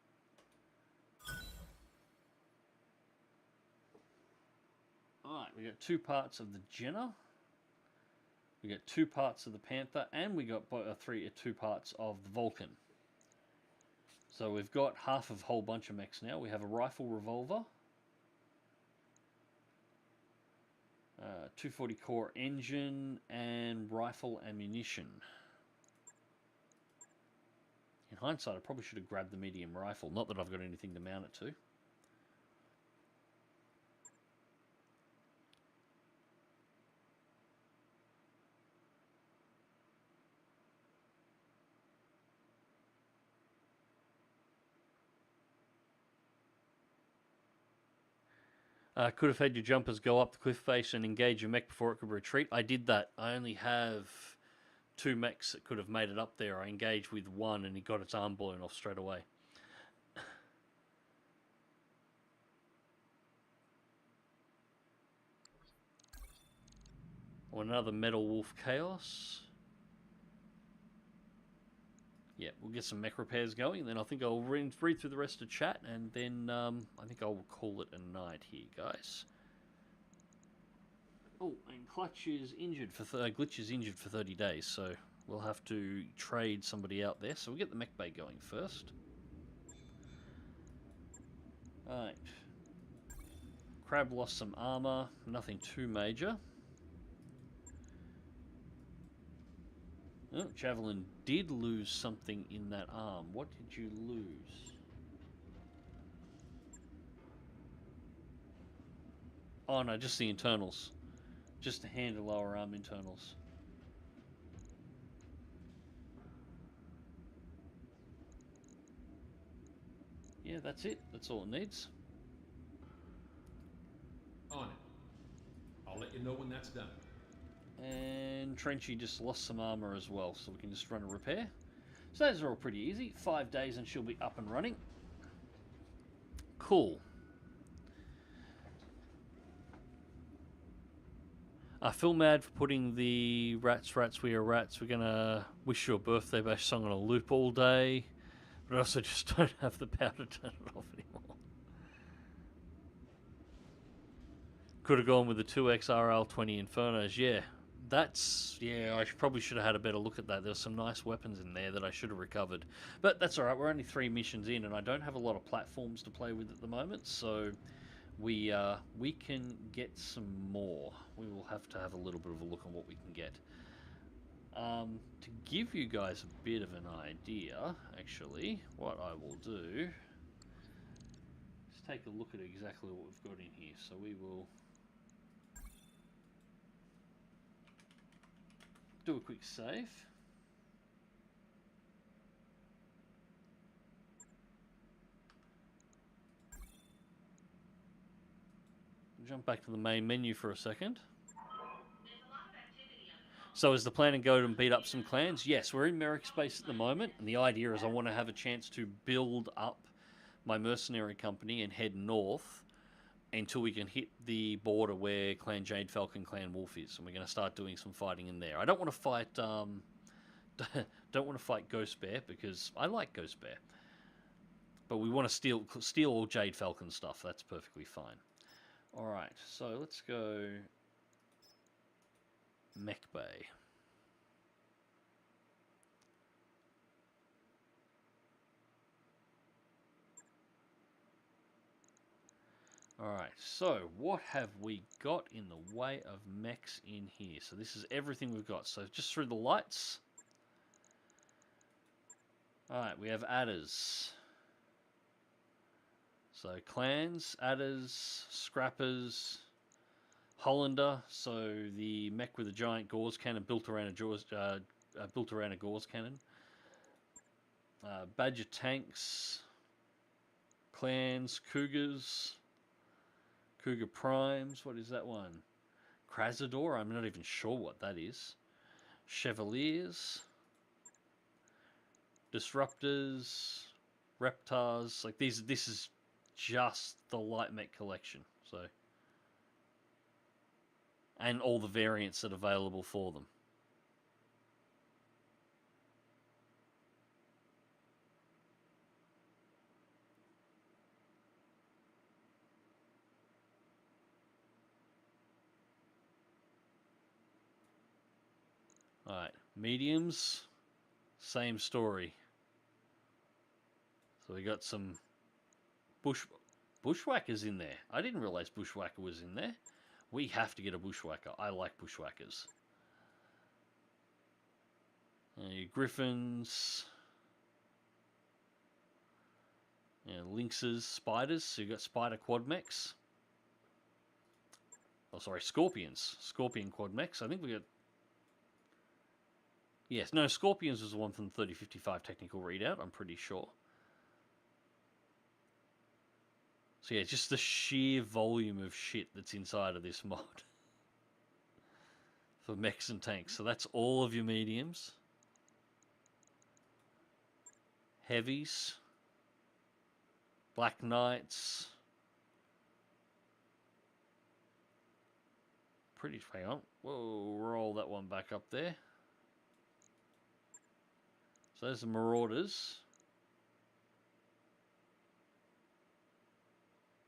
S1: Alright, we got 2 parts of the Jenner. We got 2 parts of the Panther, and we got 2 parts of the Vulcan. So we've got half of a whole bunch of mechs now. We have a rifle revolver. 240 core engine and rifle ammunition. In hindsight, I probably should have grabbed the medium rifle. Not that I've got anything to mount it to. Could have had your jumpers go up the cliff face and engage your mech before it could retreat. I did that. I only have 2 mechs that could have made it up there. I engaged with one and he got its arm blown off straight away. Or another Metal Wolf Chaos. Yeah, we'll get some mech repairs going, and then I think I'll read through the rest of chat, and then I think I'll call it a night here, guys. Oh, and Glitch is injured for 30 days, so we'll have to trade somebody out there. So we'll get the mech bay going first. Alright. Crab lost some armor, nothing too major. Oh, Javelin did lose something in that arm. What did you lose? Oh no, just the internals. Just the hand and lower arm internals. Yeah, that's it. That's all it needs.
S8: On it. I'll let you know when that's done.
S1: And Trenchy just lost some armor as well, so we can just run a repair. So those are all pretty easy. 5 days and she'll be up and running. Cool. I feel mad for putting the Rats, We Are Rats. We're going to wish you a birthday bash song on a loop all day. But I also just don't have the power to turn it off anymore. Could have gone with the 2X RL20 Infernos, yeah. Yeah, I probably should have had a better look at that. There's some nice weapons in there that I should have recovered. But that's alright, we're only 3 missions in, and I don't have a lot of platforms to play with at the moment, so we can get some more. We will have to have a little bit of a look on what we can get. To give you guys a bit of an idea, actually, what I will do is take a look at exactly what we've got in here. So we will do a quick save. Jump back to the main menu for a second. So is the plan to go and beat up some clans? Yes, we're in Merrick space at the moment, and the idea is I want to have a chance to build up my mercenary company and head north until we can hit the border where Clan Jade Falcon, Clan Wolf is, and we're going to start doing some fighting in there. I don't want to fight don't want to fight Ghost Bear because I like Ghost Bear. But we want to steal all Jade Falcon stuff. That's perfectly fine. All right, so let's go Mech Bay. Alright, so what have we got in the way of mechs in here? So this is everything we've got. So just through the lights. Alright, we have adders. So clans, adders, scrappers, Hollander. So the mech with a giant gauze cannon built around a gauze cannon. Badger tanks, clans, cougars. Cougar Primes, what is that one? Krasador, I'm not even sure what that is. Chevaliers. Disruptors. Reptars. Like this is just the light mech collection. So, and all the variants that are available for them. Alright, mediums, same story. So we got some bushwhackers in there. I didn't realize bushwhacker was in there. We have to get a bushwhacker. I like bushwhackers. Your griffins. Lynxes, spiders. So you got spider quad mechs. Oh, sorry, scorpions. Scorpion quad mechs. I think we got... Yes, no, Scorpions was the one from the 3055 technical readout, I'm pretty sure. So yeah, just the sheer volume of shit that's inside of this mod. For mechs and tanks. So that's all of your mediums. Heavies. Black Knights. Pretty, hang on. Whoa, roll that one back up there. So there's the Marauders.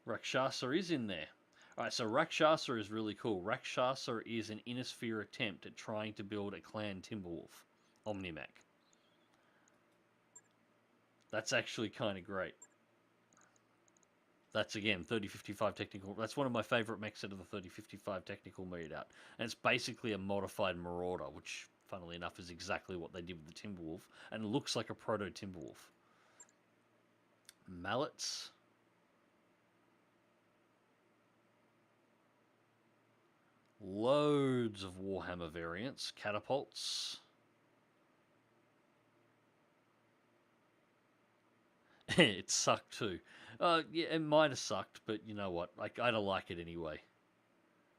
S1: Rakshasa is in there. Alright, so Rakshasa is really cool. Rakshasa is an Innisphere attempt at trying to build a clan Timberwolf Omnimech. That's actually kind of great. That's, again, 3055 technical. That's one of my favourite mechs out of the 3055 technical readout. And it's basically a modified Marauder, which, funnily enough, is exactly what they did with the Timberwolf. And it looks like a proto-Timberwolf. Mallets. Loads of Warhammer variants. Catapults. It sucked too. Yeah, it might have sucked, but you know what? Like, I don't like it anyway.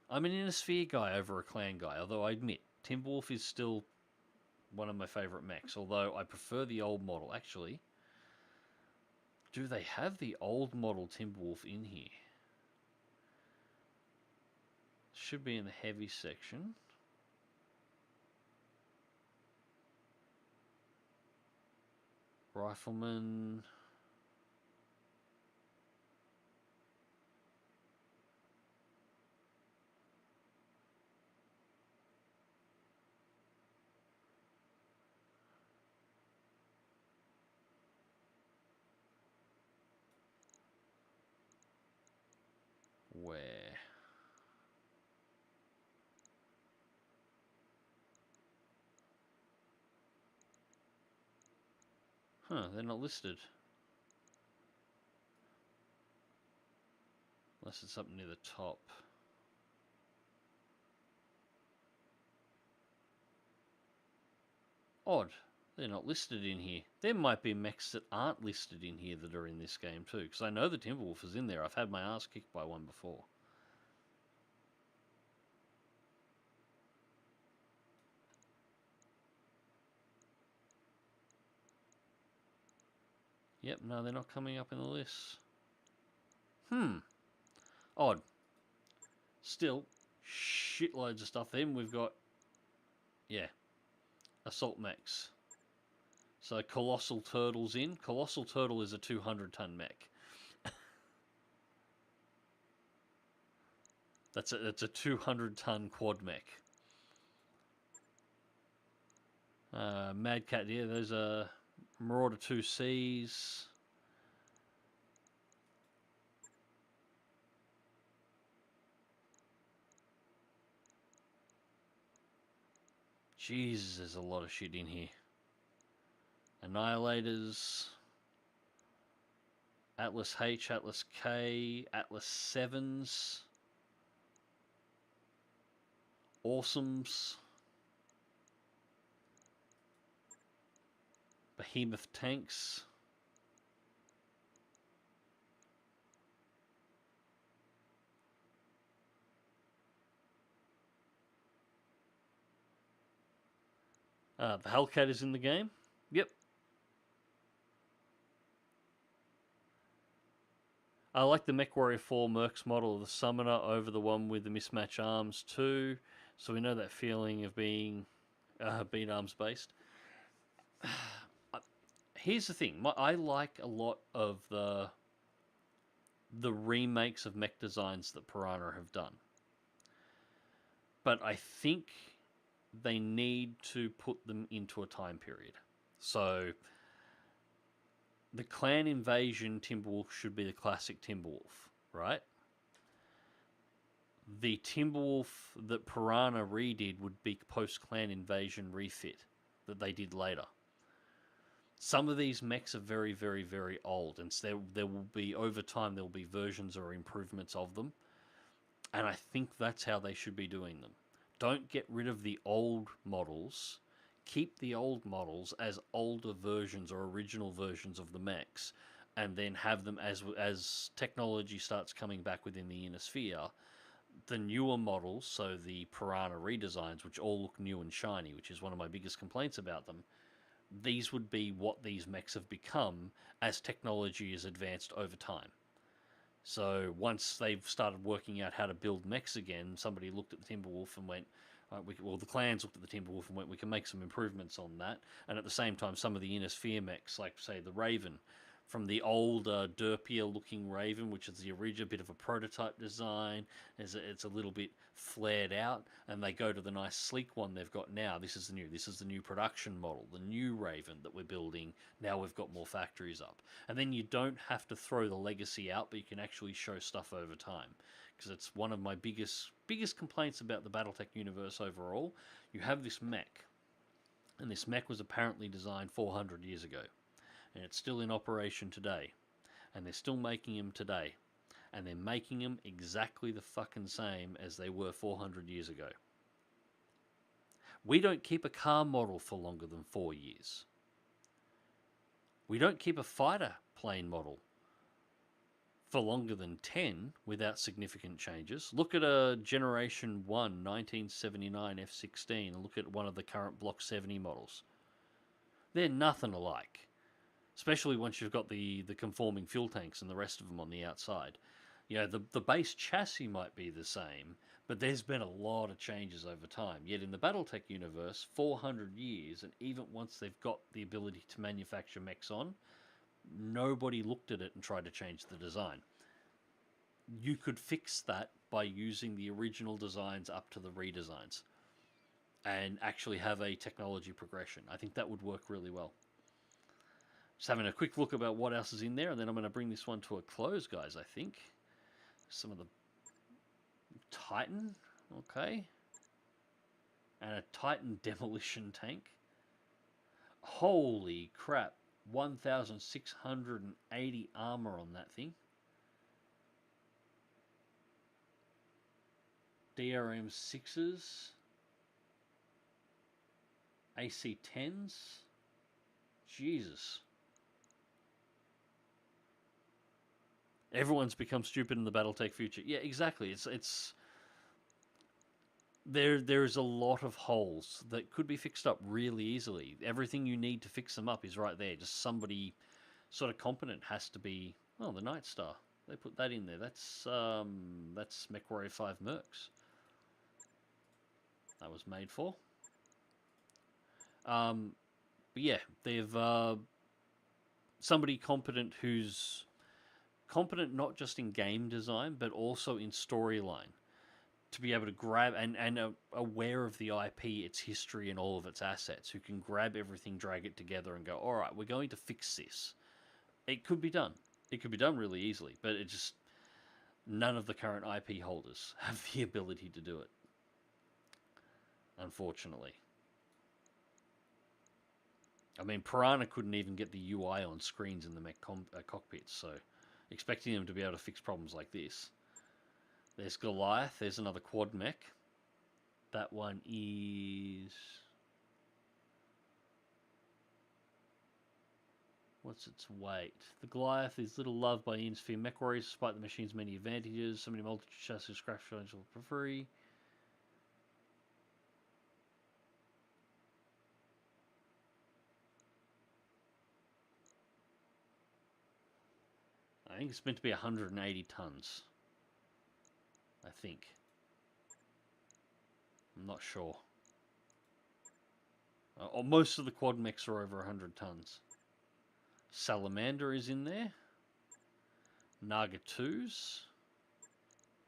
S1: I'm an Innisphere guy over a clan guy, although I admit, Timberwolf is still one of my favourite mechs, although I prefer the old model. Actually, do they have the old model Timberwolf in here? Should be in the heavy section. Rifleman. Where? Huh, they're not listed. Unless it's up near the top. Odd. They're not listed in here. There might be mechs that aren't listed in here that are in this game too. Because I know the Timberwolf is in there. I've had my ass kicked by one before. Yep, no, they're not coming up in the list. Odd. Still, shitloads of stuff. Then we've got, yeah, assault mechs. So So Colossal Turtle's in. Colossal Turtle is a 200-ton mech. That's a 200-ton quad mech. Mad Cat, yeah, there's a Marauder 2Cs. Jesus, there's a lot of shit in here. Annihilators. Atlas H, Atlas K, Atlas 7s. Awesomes. Behemoth tanks. The Hellcat is in the game. Yep. I like the MechWarrior 4 Mercs model of the Summoner over the one with the mismatch arms too. So we know that feeling of being arms based. Here's the thing. I like a lot of the remakes of mech designs that Piranha have done. But I think they need to put them into a time period. So the Clan Invasion Timberwolf should be the classic Timberwolf, right? The Timberwolf that Piranha redid would be post-Clan Invasion refit that they did later. Some of these mechs are very, very, very old, and so there will be, over time, there will be versions or improvements of them. And I think that's how they should be doing them. Don't get rid of the old models. Keep the old models as older versions or original versions of the mechs, and then have them as technology starts coming back within the inner sphere. The newer models, so the Piranha redesigns, which all look new and shiny, which is one of my biggest complaints about them, these would be what these mechs have become as technology is advanced over time. So once they've started working out how to build mechs again, somebody looked at the Timberwolf and went, the clans looked at the Timberwolf and went, we can make some improvements on that. And at the same time, some of the inner sphere mechs, like say the Raven, from the old derpier looking Raven, which is the original bit of a prototype design, it's a little bit flared out, and they go to the nice sleek one they've got now. This is the new production model, the new Raven that we're building. Now we've got more factories up, and then you don't have to throw the legacy out, but you can actually show stuff over time. Because it's one of my biggest complaints about the Battletech universe overall. You have this mech, and this mech was apparently designed 400 years ago. And it's still in operation today. And they're still making them today. And they're making them exactly the fucking same as they were 400 years ago. We don't keep a car model for longer than 4 years. We don't keep a fighter plane model for longer than 10 without significant changes. Look at a Generation 1 1979 F-16 and look at one of the current Block 70 models. They're nothing alike. Especially once you've got the conforming fuel tanks and the rest of them on the outside. You know, the base chassis might be the same, but there's been a lot of changes over time. Yet in the Battletech universe, 400 years, and even once they've got the ability to manufacture mechs on, nobody looked at it and tried to change the design. You could fix that by using the original designs up to the redesigns and actually have a technology progression. I think that would work really well. Just having a quick look about what else is in there, and then I'm going to bring this one to a close, guys, I think. Some of the Titan, okay. And a Titan demolition tank. Holy crap. 1,680 armor on that thing. DRM 6s. AC 10s. Jesus. Everyone's become stupid in the Battletech future. Yeah, exactly. It's there's a lot of holes that could be fixed up really easily. Everything you need to fix them up is right there. Just somebody sort of competent has to be. Oh, the Night Star. They put that in there. That's MechWarrior 5 Mercs. That was made for. But yeah, they've somebody competent who's competent not just in game design but also in storyline to be able to grab and aware of the IP, its history, and all of its assets, who can grab everything, drag it together, and go, all right, we're going to fix this. It could be done. It could be done really easily, but it just none of the current IP holders have the ability to do it, unfortunately. I mean, Piranha couldn't even get the UI on screens in the mech cockpits, so expecting them to be able to fix problems like this. There's Goliath. There's another quad mech. That one is... what's its weight? The Goliath is little loved by Insphere mech warriors despite the machine's many advantages. So many multi-chassis scrap potential for free. I think it's meant to be 180 tons. I think. I'm not sure. Most of the quad mechs are over 100 tons. Salamander is in there. Naga 2s.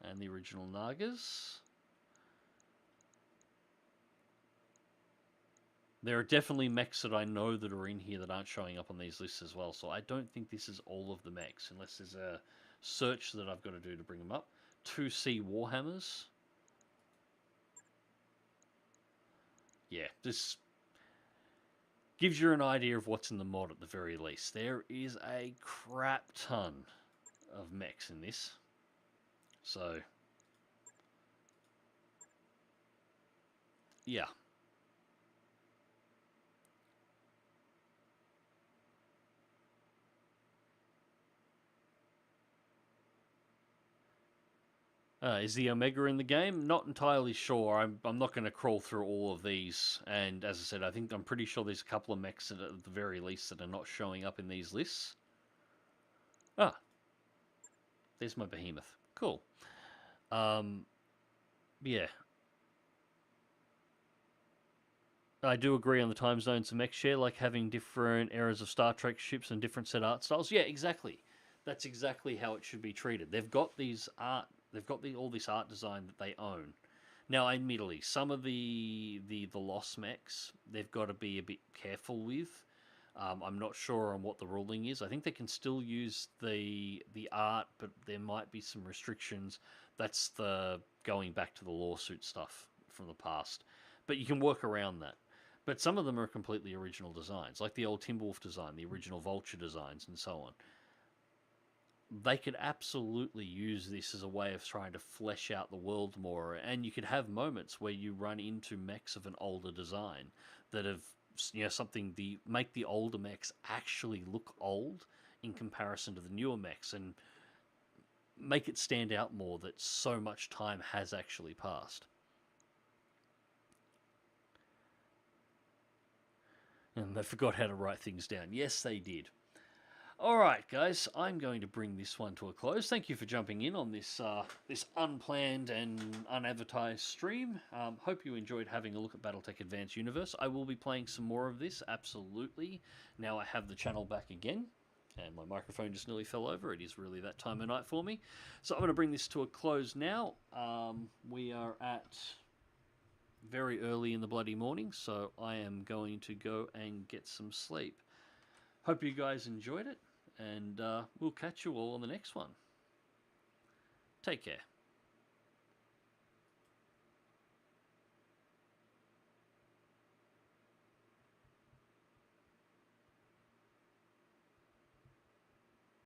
S1: And the original Nagas. There are definitely mechs that I know that are in here that aren't showing up on these lists as well. So I don't think this is all of the mechs, unless there's a search that I've got to do to bring them up. 2C Warhammers. Yeah, this gives you an idea of what's in the mod at the very least. There is a crap ton of mechs in this. So, yeah. Is the Omega in the game? Not entirely sure. I'm not going to crawl through all of these. And as I said, I'm pretty sure there's a couple of mechs that at the very least that are not showing up in these lists. Ah, there's my behemoth. Cool. Yeah. I do agree on the time zones of mech share, like having different eras of Star Trek ships and different set art styles. Yeah, exactly. That's exactly how it should be treated. They've got these art. They've got all this art design that they own. Now, admittedly, some of the Lost mechs they've got to be a bit careful with. I'm not sure on what the ruling is. I think they can still use the art, but there might be some restrictions. That's the going back to the lawsuit stuff from the past. But you can work around that. But some of them are completely original designs, like the old Timberwolf design, the original Vulture designs, and so on. They could absolutely use this as a way of trying to flesh out the world more, and you could have moments where you run into mechs of an older design that have, make the older mechs actually look old in comparison to the newer mechs, and make it stand out more that so much time has actually passed. And they forgot how to write things down. Yes, they did. Alright, guys, I'm going to bring this one to a close. Thank you for jumping in on this this unplanned and unadvertised stream. Hope you enjoyed having a look at Battletech Advanced Universe. I will be playing some more of this, absolutely. Now I have the channel back again, and my microphone just nearly fell over. It is really that time of night for me. So I'm going to bring this to a close now. We are at very early in the bloody morning, so I am going to go and get some sleep. Hope you guys enjoyed it, and we'll catch you all on the next one. Take care.